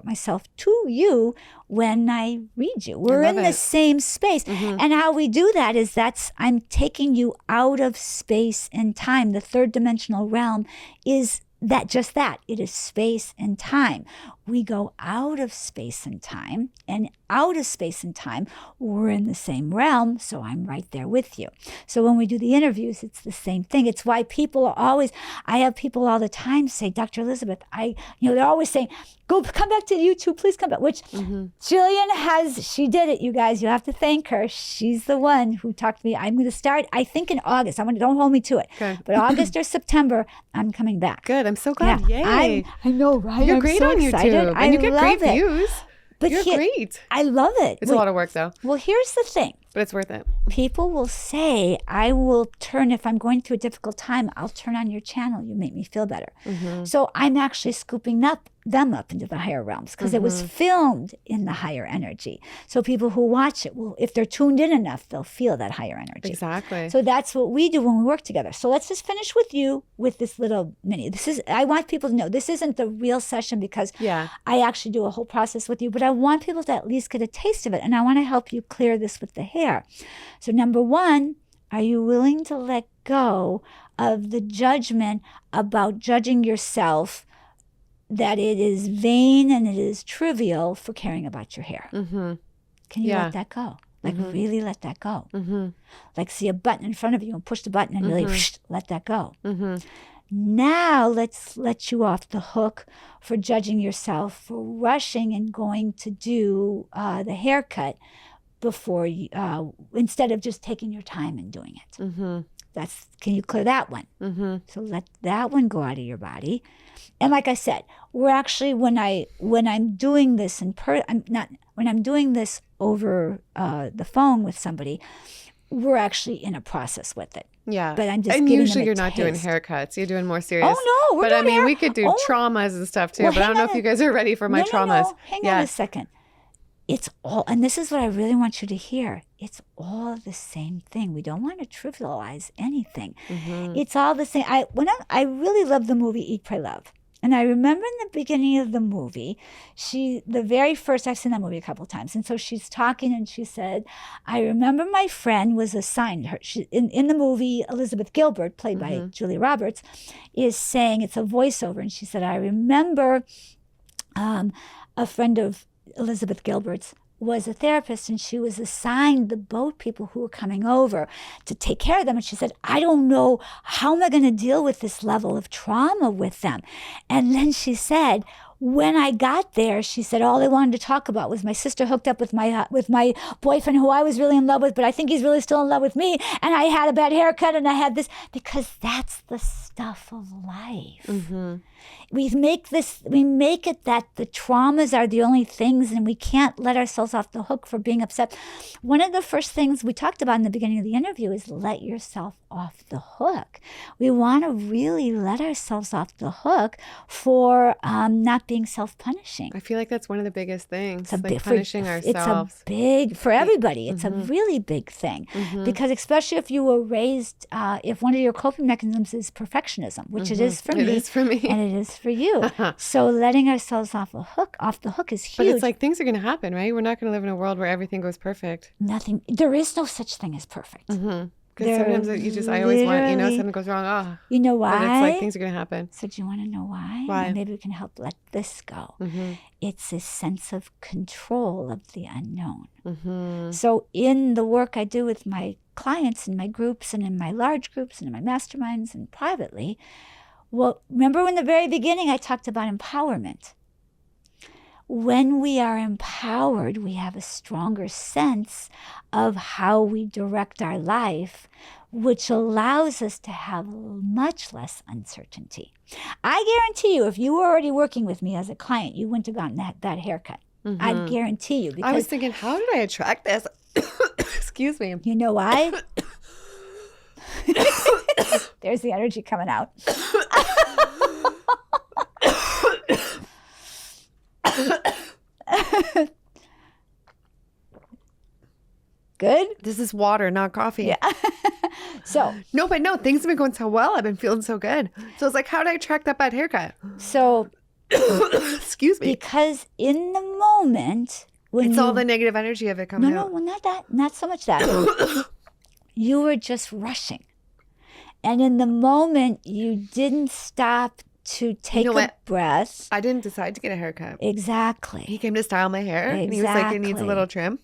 myself to you when I read you. We're in the same space." And how we do that is I'm taking you out of space and time. The third dimensional realm is that. It is space and time. We go out of space and time, and out of space and time, we're in the same realm, so I'm right there with you. So when we do the interviews, it's the same thing. It's why I have people all the time say, "Dr. Elizabeth," they're always saying, come back to YouTube, please come back, which Gillian she did it, you guys. You have to thank her. She's the one who talked to me. I'm going to start, I think in August. Don't hold me to it. Okay. But August or September, I'm coming back. Good. I'm so glad. Yeah. Yay. I know, right? You're great on YouTube. And you get great views. But you're great. I love it. It's a lot of work though. Well, here's the thing. But it's worth it. People will say, if I'm going through a difficult time, I'll turn on your channel. You make me feel better. So I'm actually scooping them up into the higher realms because it was filmed in the higher energy. So people who watch it if they're tuned in enough, they'll feel that higher energy. Exactly. So that's what we do when we work together. So let's just finish with you with this little mini. I want people to know this isn't the real session because I actually do a whole process with you, but I want people to at least get a taste of it. And I want to help you clear this with the hair. So number one, are you willing to let go of the judgment about judging yourself, that it is vain and it is trivial for caring about your hair? Can you let that go? Really let that go. Like see a button in front of you and push the button and really let that go. Now let's let you off the hook for judging yourself for rushing and going to do the haircut before you, instead of just taking your time and doing it. Can you clear that one? So let that one go out of your body. And like I said, we're actually when I'm doing this when I'm doing this over the phone with somebody, we're actually in a process with it. Yeah. But I'm just and giving usually them you're not doing haircuts. You're doing more serious. Oh no, but I mean we could do traumas and stuff too. But I don't know if you guys are ready for my traumas. Hang on a second. it's all, and this is what I really want you to hear. It's all the same thing. We don't want to trivialize anything. It's all the same. I really love the movie Eat, Pray, Love. And I remember in the beginning of the movie, the very first, I've seen that movie a couple of times. And so she's talking and she said, I remember my friend was assigned her. In the movie, Elizabeth Gilbert, played by Julia Roberts, is saying, it's a voiceover. And she said, I remember a friend of Elizabeth Gilbert's was a therapist, and she was assigned the boat people who were coming over to take care of them. And she said, I don't know, how am I going to deal with this level of trauma with them? And then she said, when I got there, she said, all they wanted to talk about was my sister hooked up with my boyfriend who I was really in love with, but I think he's really still in love with me. And I had a bad haircut and I had this, because that's the stuff of life. We make it that the traumas are the only things, and we can't let ourselves off the hook for being upset. One of the first things we talked about in the beginning of the interview is let yourself off the hook. We want to really let ourselves off the hook for not being self-punishing. I feel like that's one of the biggest things, punishing ourselves. It's a big, for everybody, it's a really big thing. Because especially if you were raised, if one of your coping mechanisms is perfectionism, which it is for me. It is for me. And it is for you. So letting ourselves off the hook is huge. But it's like things are going to happen, right? We're not going to live in a world where everything goes perfect. Nothing. There is no such thing as perfect. Because sometimes I always want, something goes wrong. You know why? But it's like things are going to happen. So do you want to know why? Why? And maybe we can help let this go. It's a sense of control of the unknown. So in the work I do with my clients in my groups and in my large groups and in my masterminds and privately, well, remember in the very beginning I talked about empowerment. When we are empowered, we have a stronger sense of how we direct our life, which allows us to have much less uncertainty. I guarantee you, if you were already working with me as a client, you wouldn't have gotten that haircut. I guarantee you. Because I was thinking, how did I attract this? Excuse me. You know why? There's the energy coming out. Good? This is water, not coffee. Yeah. So. No, things have been going so well. I've been feeling so good. So it's like, how did I attract that bad haircut? So. Excuse me. Because in the moment. It's all the negative energy of it coming out. No, not that. Not so much that. You were just rushing. And in the moment, you didn't stop to take a breath. I didn't decide to get a haircut. Exactly. He came to style my hair. Exactly. And he was like, it needs a little trim.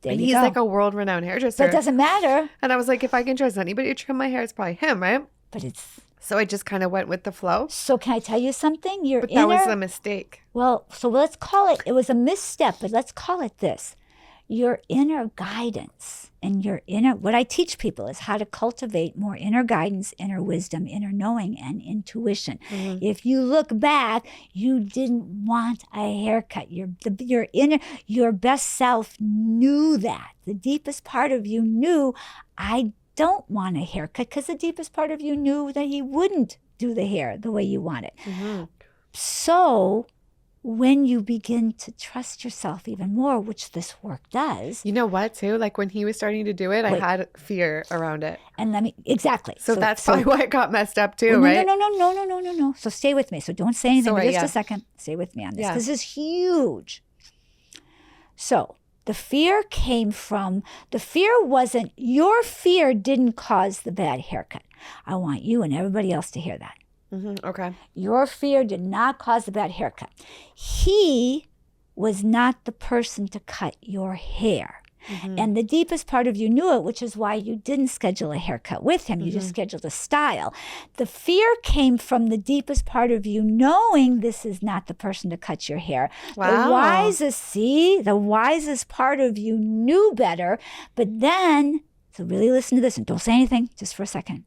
There and you he's go. like a world-renowned hairdresser. But it doesn't matter. And I was like, if I can trust anybody to trim my hair, it's probably him, right? But it's... So I just kind of went with the flow. So can I tell you something? That was a mistake. Well, so let's call it was a misstep, but let's call it this. Your inner guidance and what I teach people is how to cultivate more inner guidance, inner wisdom, inner knowing, and intuition. If you look back, you didn't want a haircut. Your best self knew that. The deepest part of you knew, I don't want a haircut, because the deepest part of you knew that he wouldn't do the hair the way you want it. So when you begin to trust yourself even more, which this work does. You know what, too? Like when he was starting to do it, I had fear around it. And exactly. So that's probably why it got messed up too, right? No. So stay with me. So don't say anything for just a second. Stay with me on this. This is huge. So the fear wasn't, your fear didn't cause the bad haircut. I want you and everybody else to hear that. Okay. Your fear did not cause the bad haircut. He was not the person to cut your hair. And the deepest part of you knew it, which is why you didn't schedule a haircut with him. You just scheduled a style. The fear came from the deepest part of you knowing this is not the person to cut your hair. Wow. The wisest part of you knew better. But then, so really listen to this and don't say anything just for a second.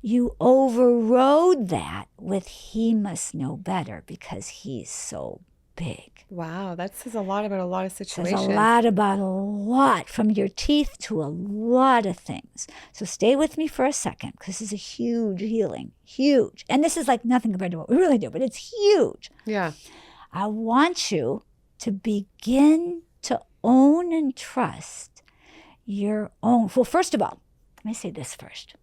You overrode that with he must know better because he's so big. Wow, that says a lot about a lot of situations. Says a lot about a lot, from your teeth to a lot of things. So stay with me for a second, because this is a huge healing, huge. And this is like nothing compared to what we really do, but it's huge. Yeah. I want you to begin to own and trust your own. Well, first of all, let me say this first.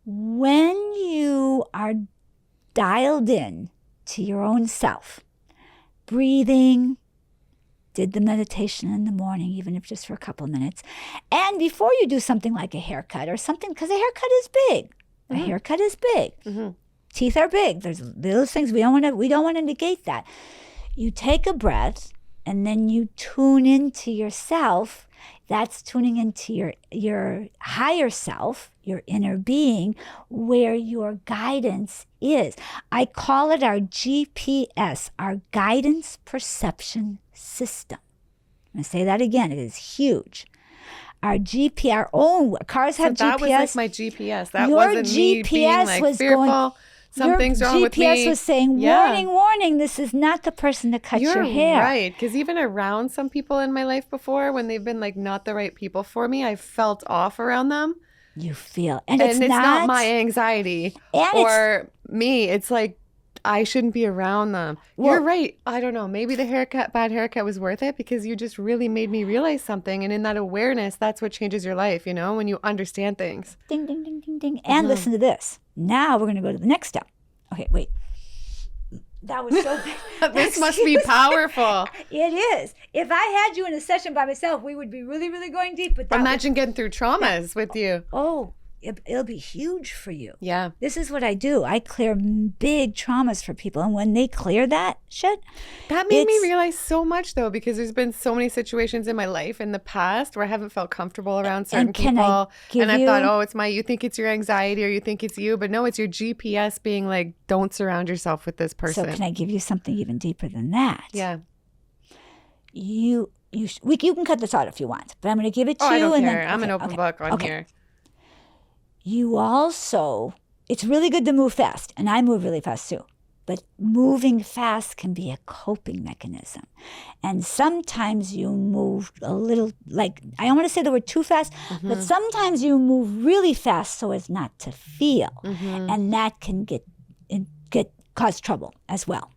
When you are dialed in to your own self, breathing, did the meditation in the morning, even if just for a couple of minutes, and before you do something like a haircut or something, because a haircut is big. A haircut is big. Teeth are big. There's those things we don't want to negate that. You take a breath and then you tune into yourself. That's tuning into your higher self, your inner being, where your guidance is. I call it our GPS, our guidance perception system. I'm going to say that again. It is huge. Our GPS, our own cars have GPS. That was like my GPS. That wasn't me being like fearful. Something's wrong with me. Your GPS was saying, warning, warning, this is not the person to cut your hair. You're right. Because even around some people in my life before, when they've been like not the right people for me, I felt off around them. You feel. And it's not my anxiety or me. It's like, I shouldn't be around them. Well, you're right. I don't know. Maybe the bad haircut was worth it because you just really made me realize something. And in that awareness, that's what changes your life, you know, when you understand things. Ding, ding, ding, ding, ding. And listen to this. Now we're going to go to the next step. Okay, wait. That was so big. This must be powerful. It is. If I had you in a session by myself, we would be really, really going deep. But imagine getting through traumas with you. Oh, it'll be huge for you. Yeah. This is what I do. I clear big traumas for people. And when they clear that shit. That made me realize so much, though, because there's been so many situations in my life in the past where I haven't felt comfortable around certain people. And I thought, oh, you think it's your anxiety or you think it's you. But no, it's your GPS being like, don't surround yourself with this person. So can I give you something even deeper than that? Yeah. You can cut this out if you want, but I'm going to give it to you. I don't care. Then, I'm an open book on here. You also, it's really good to move fast, and I move really fast too. But moving fast can be a coping mechanism. And sometimes you move a little, like, I don't want to say the word too fast, but sometimes you move really fast so as not to feel. And that can cause trouble as well.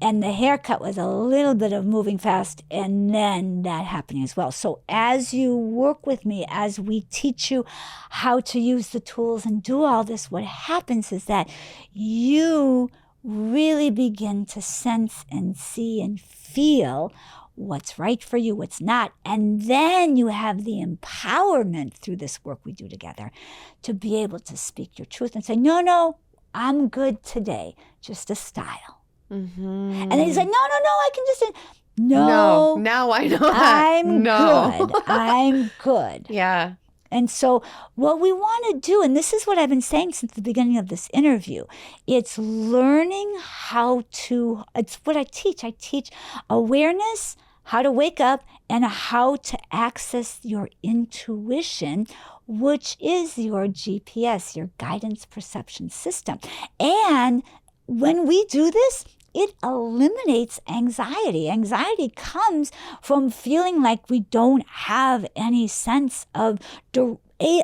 And the haircut was a little bit of moving fast and then that happening as well. So as you work with me, as we teach you how to use the tools and do all this, what happens is that you really begin to sense and see and feel what's right for you, what's not. And then you have the empowerment through this work we do together to be able to speak your truth and say, no, I'm good today, just a style. And then he's like, no, I can just, no. Now I know that. I'm good. Yeah. And so what we want to do, and this is what I've been saying since the beginning of this interview, it's learning it's what I teach. I teach awareness, how to wake up, and how to access your intuition, which is your GPS, your guidance perception system. And when we do this, it eliminates anxiety. Anxiety comes from feeling like we don't have any sense of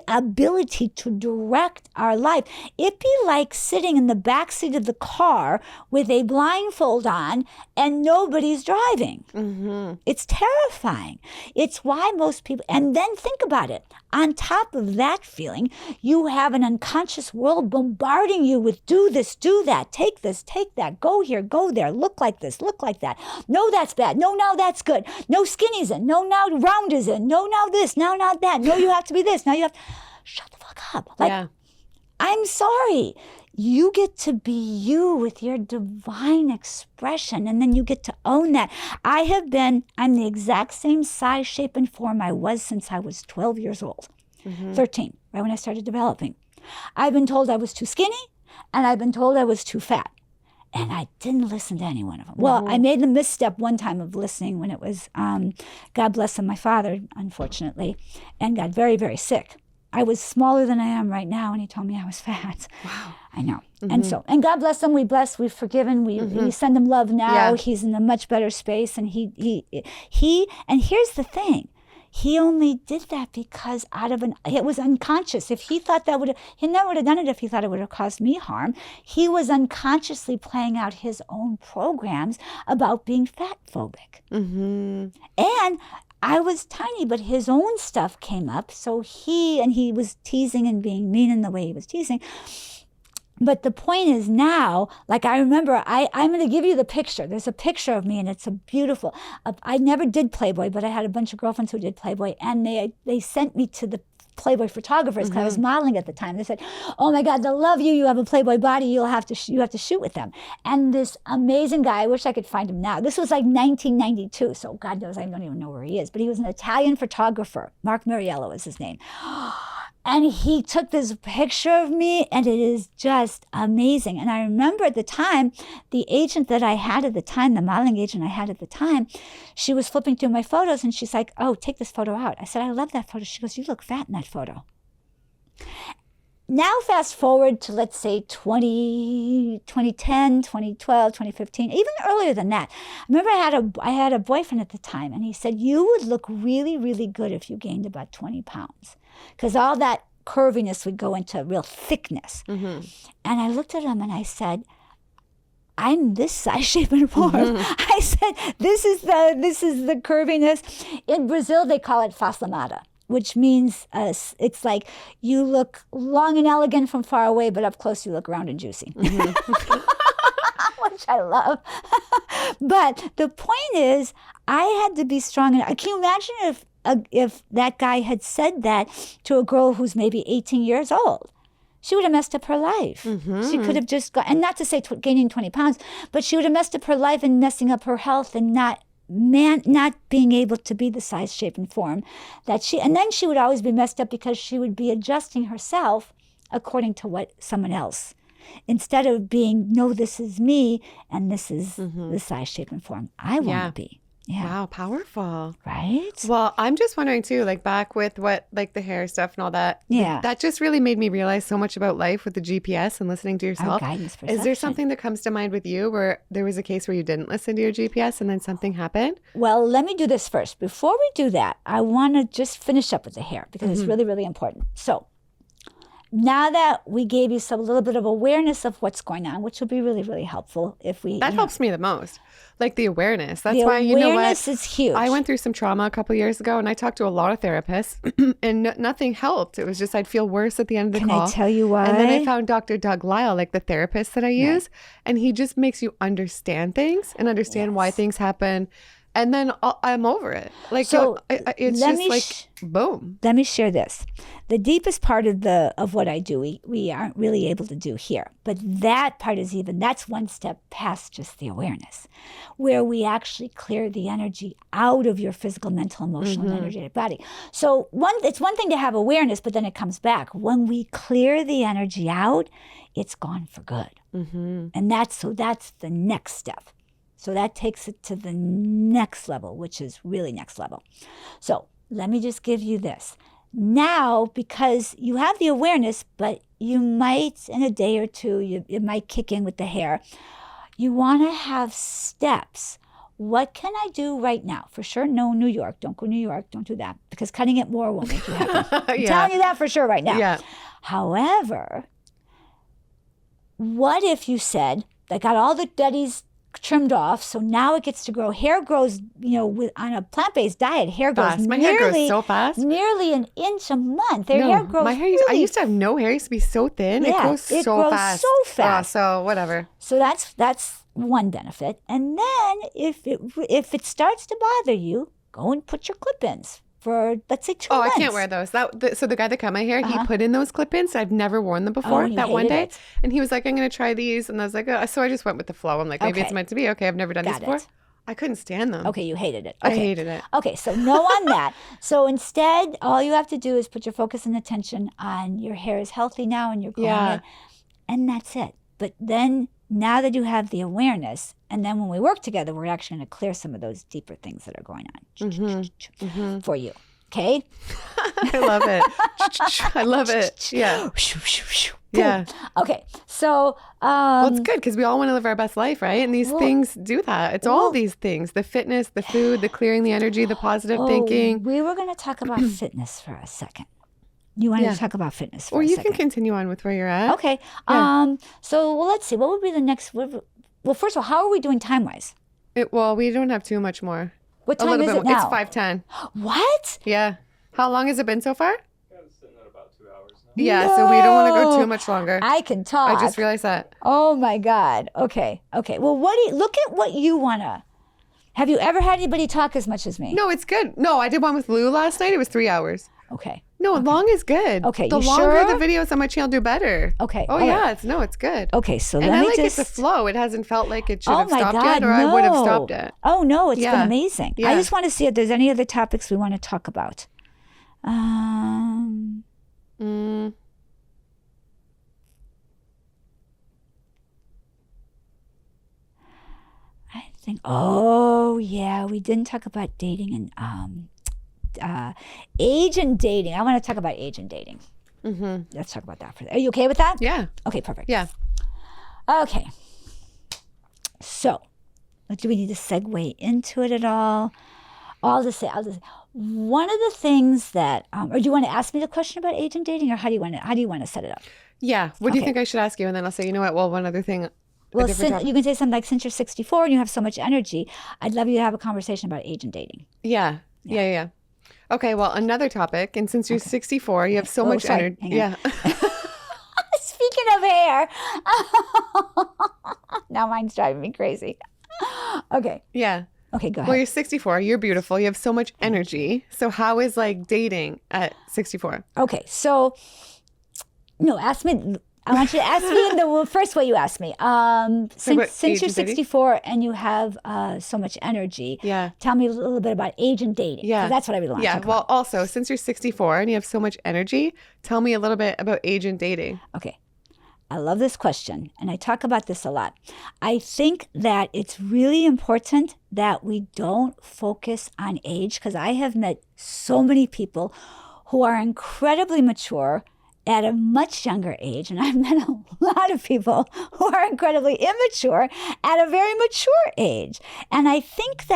ability to direct our life. It'd be like sitting in the backseat of the car with a blindfold on and nobody's driving. It's terrifying. It's why most people, and then think about it. On top of that feeling, you have an unconscious world bombarding you with do this, do that, take this, take that, go here, go there, look like this, look like that. No, that's bad. No, now that's good. No, skinny's in. No, now round is in. No, now this. Now not that. No, you have to be this. Now you have to shut the fuck up. I'm sorry. You get to be you with your divine expression, and then you get to own that. I'm the exact same size, shape, and form I was since I was 12 years old, 13, right when I started developing. I've been told I was too skinny, and I've been told I was too fat. And I didn't listen to any one of them. Well, I made the misstep one time of listening when it was, God bless him, my father, unfortunately, and got very, very sick. I was smaller than I am right now, and he told me I was fat. Wow. I know. And God bless him. We've forgiven. We send him love now. Yeah. He's in a much better space. And he, and here's the thing. he only did that because it was unconscious. If he thought he never would have done it if he thought it would have caused me harm. He was unconsciously playing out his own programs about being fat phobic. Mm-hmm. And I was tiny, but his own stuff came up. So he was teasing and being mean in the way he was teasing. But the point is now, like I remember, I'm going to give you the picture. There's a picture of me, and it's a beautiful. I never did Playboy, but I had a bunch of girlfriends who did Playboy, and they sent me to the Playboy photographers because I was modeling at the time. They said, "Oh my God, they'll love you. You have a Playboy body. You have to shoot with them." And this amazing guy, I wish I could find him now. This was like 1992, so God knows I don't even know where he is. But he was an Italian photographer. Mark Mariello is his name. And he took this picture of me, and it is just amazing. And I remember at the time, the agent that I had at the time, the modeling agent I had at the time, she was flipping through my photos, and she's like, "Oh, take this photo out." I said, "I love that photo." She goes, "You look fat in that photo." Now fast forward to, let's say, 2010, 2012, 2015, even earlier than that. I remember I had a boyfriend at the time, and he said, "You would look really, really good if you gained about 20 pounds. Because all that curviness would go into real thickness." Mm-hmm. And I looked at him and I said, "I'm this size, shape, and form." I said, this is the curviness. In Brazil, they call it faslamada, which means it's like you look long and elegant from far away, but up close you look round and juicy. Which I love. But the point is, I had to be strong. And can you imagine if that guy had said that to a girl who's maybe 18 years old? She would have messed up her life. Mm-hmm. She could have just and not to say gaining 20 pounds, but she would have messed up her life and messing up her health and not being able to be the size, shape, and form and then she would always be messed up because she would be adjusting herself according to what someone else, instead of being, no, this is me and this is the size, shape, and form I want to be. Yeah. Wow, powerful. Right? Well, I'm just wondering too, like back with what, like the hair stuff and all that. Yeah. That just really made me realize so much about life with the GPS and listening to yourself. Our guidance perception. Is there something that comes to mind with you where there was a case where you didn't listen to your GPS and then something happened? Well, let me do this first. Before we do that, I want to just finish up with the hair because it's really, really important. So now that we gave you a little bit of awareness of what's going on, which will be really, really helpful if we... That helps me the most. Like the awareness. That's the why, you know what? Awareness is huge. I went through some trauma a couple years ago, and I talked to a lot of therapists, and nothing helped. It was just I'd feel worse at the end of the call. Can I tell you why? And then I found Dr. Doug Lyle, like the therapist that I use, and he just makes you understand things and understand why things happen. And then I'm over it. Like, so it's just like, boom. Let me share this. The deepest part of what I do, we aren't really able to do here. But that part is that's one step past just the awareness, where we actually clear the energy out of your physical, mental, emotional, and energetic body. So it's one thing to have awareness, but then it comes back. When we clear the energy out, it's gone for good. And that's the next step. So that takes it to the next level, which is really next level. So let me just give you this. Now, because you have the awareness, but you might, in a day or two, it might kick in with the hair. You want to have steps. What can I do right now? For sure, no New York. Don't go New York. Don't do that. Because cutting it more won't make you happy. I'm telling you that for sure right now. Yeah. However, what if you said, I got all the daddies trimmed off, so now it gets to grow. Hair grows, on a plant-based diet, hair grows fast. My hair grows so fast. Nearly an inch a month. Hair grows. My hair I used to have no hair. It used to be so thin. Yeah, it grows so fast. So fast. So whatever. So that's one benefit. And then if it starts to bother you, go and put your clip-ins for, let's say, 2 months. I can't wear those. So the guy that cut my hair, he put in those clip-ins. I've never worn them before. That one day. And he was like, I'm going to try these. And I was like, so I just went with the flow. I'm like, maybe it's meant to be. Okay, I've never done this before. I couldn't stand them. Okay, you hated it. I hated it. Okay, so no on that. So instead, all you have to do is put your focus and attention on your hair is healthy now and you're growing it. And that's it. But then, now that you have the awareness, and then when we work together, we're actually going to clear some of those deeper things that are going on for you. Okay? I love it. I love it. Yeah. Yeah. Okay. So, Well, it's good because we all want to live our best life, right? And these things do that. It's all these things, the fitness, the food, the clearing the energy, the positive thinking. we were going to talk about fitness for a second. You wanted to talk about fitness for a second? Or you can continue on with where you're at. Okay. Yeah. So, well, let's see. What would be the next? Well, first of all, how are we doing time-wise? Well, we don't have too much more. What time is it now? It's 5:10. What? Yeah. How long has it been so far? Yeah, it's sitting at about 2 hours now. Yeah, so we don't want to go too much longer. I can talk. I just realized that. Oh my God. Okay. Well, look at what you wanna. Have you ever had anybody talk as much as me? No, it's good. No, I did one with Lou last night. It was 3 hours. Okay. No, long is good. Okay, the you longer sure? the videos on my channel do better. Okay. Oh all yeah, right. it's good. Okay, so And let I me like just. it to flow. It hasn't felt like it should Oh have my stopped God, yet, or I would have stopped it. Oh no, it's been Yeah. amazing. Yeah. I just want to see if there's any other topics we want to talk about. I think. Oh yeah, we didn't talk about dating and age and dating. I want to talk about age and dating. Let's talk about that. Are you okay with that? Yeah. Okay, perfect. Yeah. Okay. So, do we need to segue into it at all? I'll just say, one of the things that, or do you want to ask me the question about age and dating, or how do you want to set it up? Yeah. What do you Okay. think I should ask you? And then I'll say, you know what? Well, one other thing. Well, you can say something like, since you're 64 and you have so much energy, I'd love you to have a conversation about age and dating. Yeah. Okay. Well, another topic. And since you're 64, you have so much sorry. energy. Hang Yeah. Speaking of hair, now mine's driving me crazy. Okay. Yeah. Okay, go ahead. Well, you're 64. You're beautiful. You have so much energy. So how is like dating at 64? Okay, so no, ask me. I want you to ask me in the first way you asked me. Since age you're and dating? 64 and you have so much energy, Yeah. tell me a little bit about age and dating. Yeah. 'Cause that's what I really want to Yeah. talk Well, about. also, since you're 64 and you have so much energy, tell me a little bit about age and dating. Okay. I love this question, and I talk about this a lot. I think that it's really important that we don't focus on age, because I have met so many people who are incredibly mature at a much younger age, and I've met a lot of people who are incredibly immature at a very mature age. And I think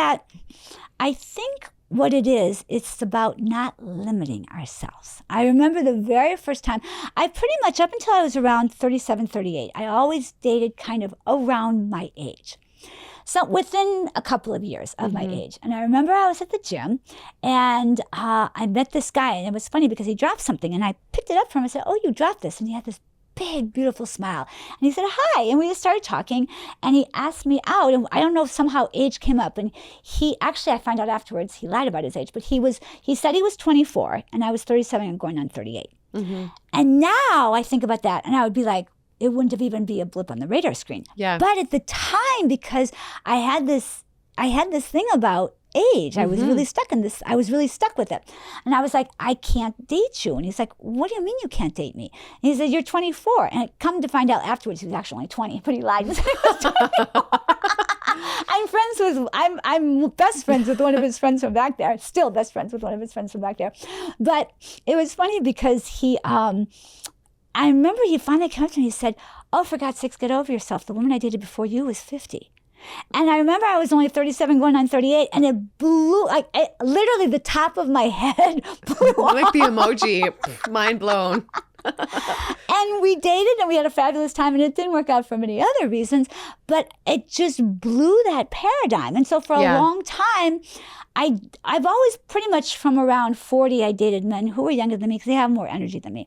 what it is, it's about not limiting ourselves. I remember the very first time, I pretty much, up until I was around 37, 38, I always dated kind of around my age. So within a couple of years of my age. And I remember I was at the gym and I met this guy, and it was funny because he dropped something and I picked it up from him. I said, "Oh, you dropped this." And he had this big, beautiful smile. And he said, "Hi." And we just started talking, and he asked me out. And I don't know if somehow age came up. And he actually, I found out afterwards, he lied about his age, but he said he was 24 and I was 37 and going on 38. And now I think about that and I would be like, it wouldn't have even be a blip on the radar screen. Yeah. But at the time, because I had this thing about age, I was really stuck in this. I was really stuck with it. And I was like, "I can't date you." And he's like, "What do you mean you can't date me?" And he said, "You're 24. And come to find out afterwards, he was actually only 20, but he lied. He said he was 24. I'm best friends with one of his friends from back there. Still best friends with one of his friends from back there. But it was funny because I remember he finally came up to me and he said, "Oh, for God's sakes, get over yourself. The woman I dated before you was 50. And I remember I was only 37 going on 38, and it blew, literally the top of my head blew off. Like the emoji, mind blown. And we dated and we had a fabulous time, and it didn't work out for many other reasons, but it just blew that paradigm. And so for a long time, I've always pretty much from around 40, I dated men who were younger than me because they have more energy than me.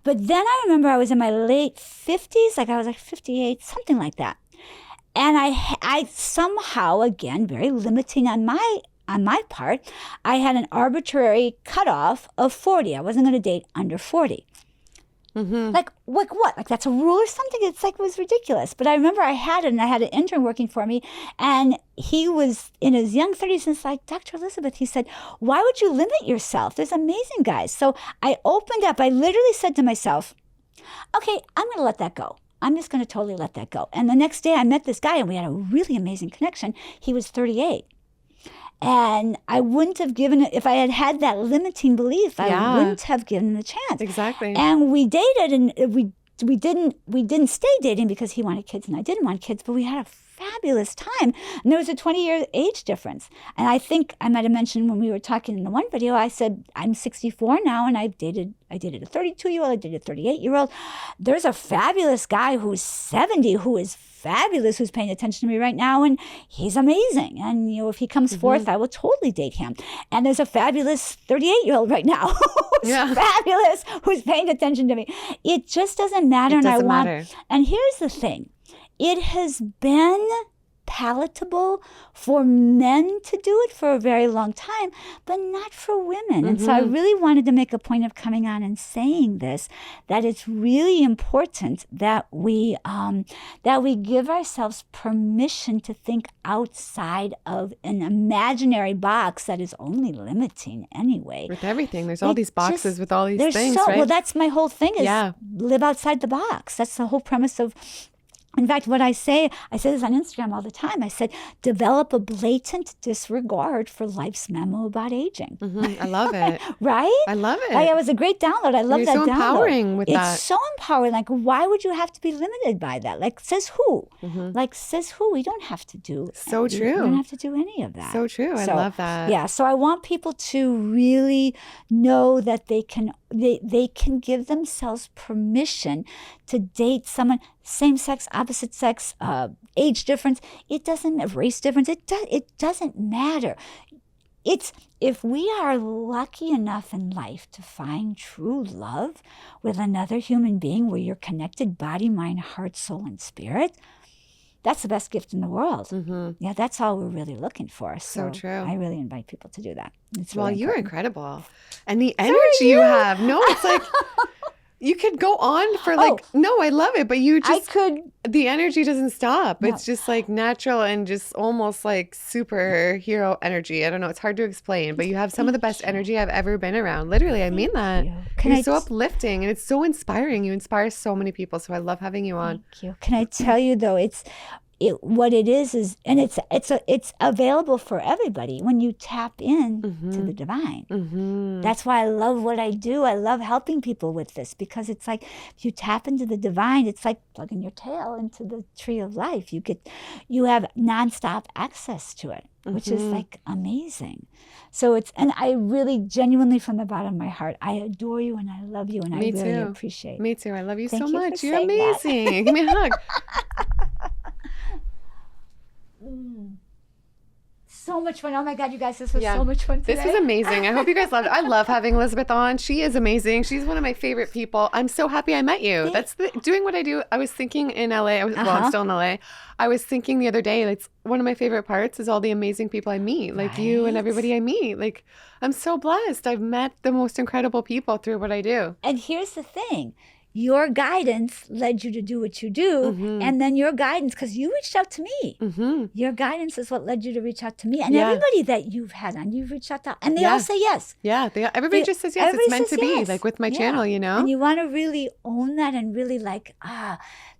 But then I remember I was in my late 50s, like I was like 58, something like that. And I somehow, again, very limiting on my part, I had an arbitrary cutoff of 40. I wasn't going to date under 40. Like what? Like that's a rule or something? It's like, it was ridiculous. But I remember I had it, and I had an intern working for me, and he was in his young 30s, and it's like, "Dr. Elizabeth," he said, "why would you limit yourself? There's amazing guys." So I opened up. I literally said to myself, "Okay, I'm going to let that go. I'm just going to totally let that go." And the next day I met this guy, and we had a really amazing connection. He was 38. And I wouldn't have given it, if I had that limiting belief, I wouldn't have given him a chance. Exactly. And we dated, and we didn't stay dating because he wanted kids and I didn't want kids, but we had a fabulous time. And there was a 20-year age difference. And I think I might have mentioned when we were talking in the one video, I said, I'm 64 now and I dated a 32-year-old, I dated a 38-year-old. There's a fabulous guy who's 70 who is fabulous, who's paying attention to me right now, and he's amazing. And if he comes forth, I will totally date him. And there's a fabulous 38-year-old right now who's fabulous, who's paying attention to me. It just doesn't matter. It doesn't matter. And here's the thing. It has been palatable for men to do it for a very long time, but not for women. And so I really wanted to make a point of coming on and saying this, that it's really important that we give ourselves permission to think outside of an imaginary box that is only limiting anyway. With everything, there's all these boxes with all these things, right? Well, that's my whole thing is live outside the box. That's the whole premise of. In fact, what I say this on Instagram all the time. I said, develop a blatant disregard for life's memo about aging. I love it. Right? I love it. It was a great download. I love that download. It's so empowering with that. It's so empowering. Like, why would you have to be limited by that? Like, says who? Like, says who? We don't have to do. So true. We don't have to do any of that. So true. I love that. Yeah. So I want people to really know that they can give themselves permission to date someone, same sex, opposite sex, age difference. It doesn't, race difference. It doesn't matter. It's if we are lucky enough in life to find true love with another human being where you're connected body, mind, heart, soul, and spirit, that's the best gift in the world. Yeah, that's all we're really looking for. So true. I really invite people to do that. It's well, really you're important. incredible. And the energy you have. No, it's like you could go on for no, I love it. But the energy doesn't stop. No. It's just like natural and just almost like superhero energy. I don't know. It's hard to explain, but you have some of the best energy I've ever been around. Literally, I mean that. You're so uplifting and it's so inspiring. You inspire so many people. So I love having you on. Thank you. Can I tell you though, what it is, and it's available for everybody when you tap in to the divine. That's why I love what I do. I love helping people with this because it's like if you tap into the divine, it's like plugging your tail into the tree of life. You have nonstop access to it, which is like amazing. So and I really genuinely from the bottom of my heart, I adore you and I love you and I really appreciate. Me too. I love you so you much. for You're amazing. Give me a hug. So much fun. Oh my God, you guys, this was so much fun today. This was amazing. I hope you guys loved it. I love having Elizabeth on. She is amazing. She's one of my favorite people. I'm so happy I met you. That's doing what I do. I was thinking in LA. I'm still in LA. I was thinking the other day, like one of my favorite parts is all the amazing people I meet, like you and everybody I meet. Like I'm so blessed. I've met the most incredible people through what I do. And here's the thing. Your guidance led you to do what you do. And then your guidance, because you reached out to me. Your guidance is what led you to reach out to me. And everybody that you've had on, you've reached out to, and they all say yes. Yeah, everybody just says yes. It's meant to be, like with my channel, you know? And you want to really own that and really like,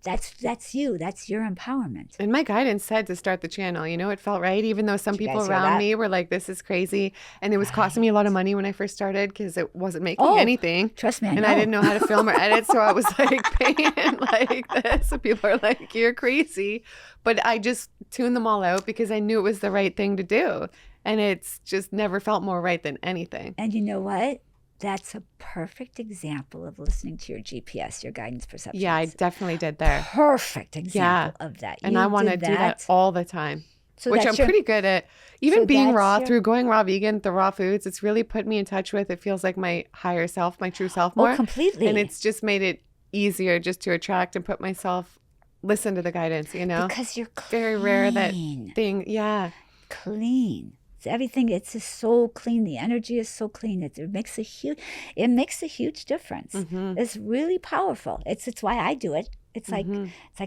that's you. That's your empowerment. And my guidance said to start the channel, you know, it felt right, even though some people around me were like, this is crazy. And it was costing me a lot of money when I first started because it wasn't making anything. Trust me, I know. And I didn't know how to film or edit. So I was like paying like this. So people are like, you're crazy. But I just tuned them all out because I knew it was the right thing to do. And it's just never felt more right than anything. And you know what? That's a perfect example of listening to your GPS, your guidance perceptions. Yeah, I definitely did there. Perfect example of that. And I want to do that all the time, which I'm pretty good at. Even being raw, through going raw vegan, the raw foods, it's really put me in touch with, it feels like my higher self, my true self more. Oh, completely. And it's just made it easier just to attract and put myself, listen to the guidance, you know? Because you're clean. Very rare that thing, Clean. Everything, it's just so clean. The energy is so clean. It makes a huge difference. It's really powerful. It's why I do it. It's like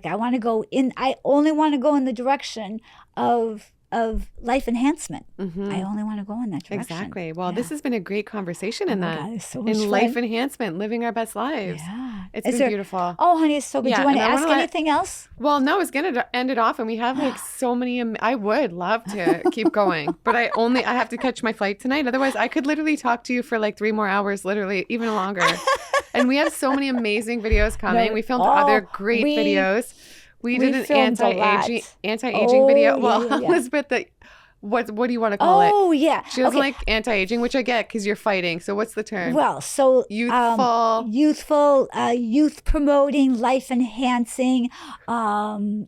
I want to go in. I only want to go in the direction of of life enhancement. I only want to go in that direction. Exactly. Well, this has been a great conversation in that. God, it's so much in fun. life enhancement, living our best lives. Yeah. It's been beautiful. Oh, honey, it's so good. Do you want to ask anything else? Well, no, I was going to end it off, and we have like so many. I would love to keep going, but I have to catch my flight tonight. Otherwise, I could literally talk to you for like 3 more hours, literally even longer. And we have so many amazing videos coming. We filmed other great videos. We did an anti-aging video. Well, Elizabeth, what do you want to call it? Oh, yeah. She doesn't like anti-aging, which I get because you're fighting. So what's the term? Well, so youthful, youth promoting, life enhancing,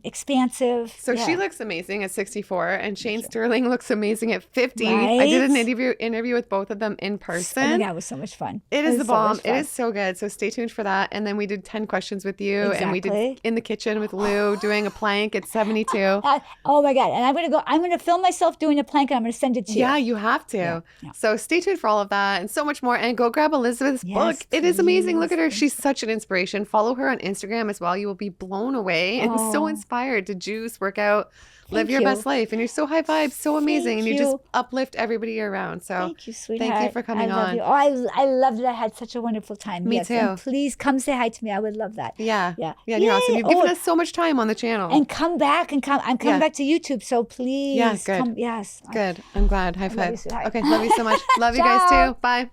expansive. So she looks amazing at 64, and Shane Sterling looks amazing at 50. Right? I did an interview with both of them in person. Oh my God, it was so much fun. It is the bomb. It is so good. So stay tuned for that. And then we did 10 questions with you, and we did in the kitchen with Lou doing a plank at 72. Oh my God! And I'm gonna film myself doing a plank, and I'm going to send it to you. Yeah, you have to. Yeah. So stay tuned for all of that and so much more. And go grab Elizabeth's book. It is amazing. Look at her. She's such an inspiration. Follow her on Instagram as well. You will be blown away and so inspired to juice, work out, live your best life. And you're so high vibes, so amazing. And you just uplift everybody around. So thank you, sweetheart. Thank you for coming on. Oh, I loved it. I had such a wonderful time. Me too. And please come say hi to me. I would love that. Yeah. You're awesome. You've given us so much time on the channel. And come back I'm coming back to YouTube. So please good. come. Yes. Good. I'm glad. High five. Love you, okay. Love you so much. Love you guys too. Bye.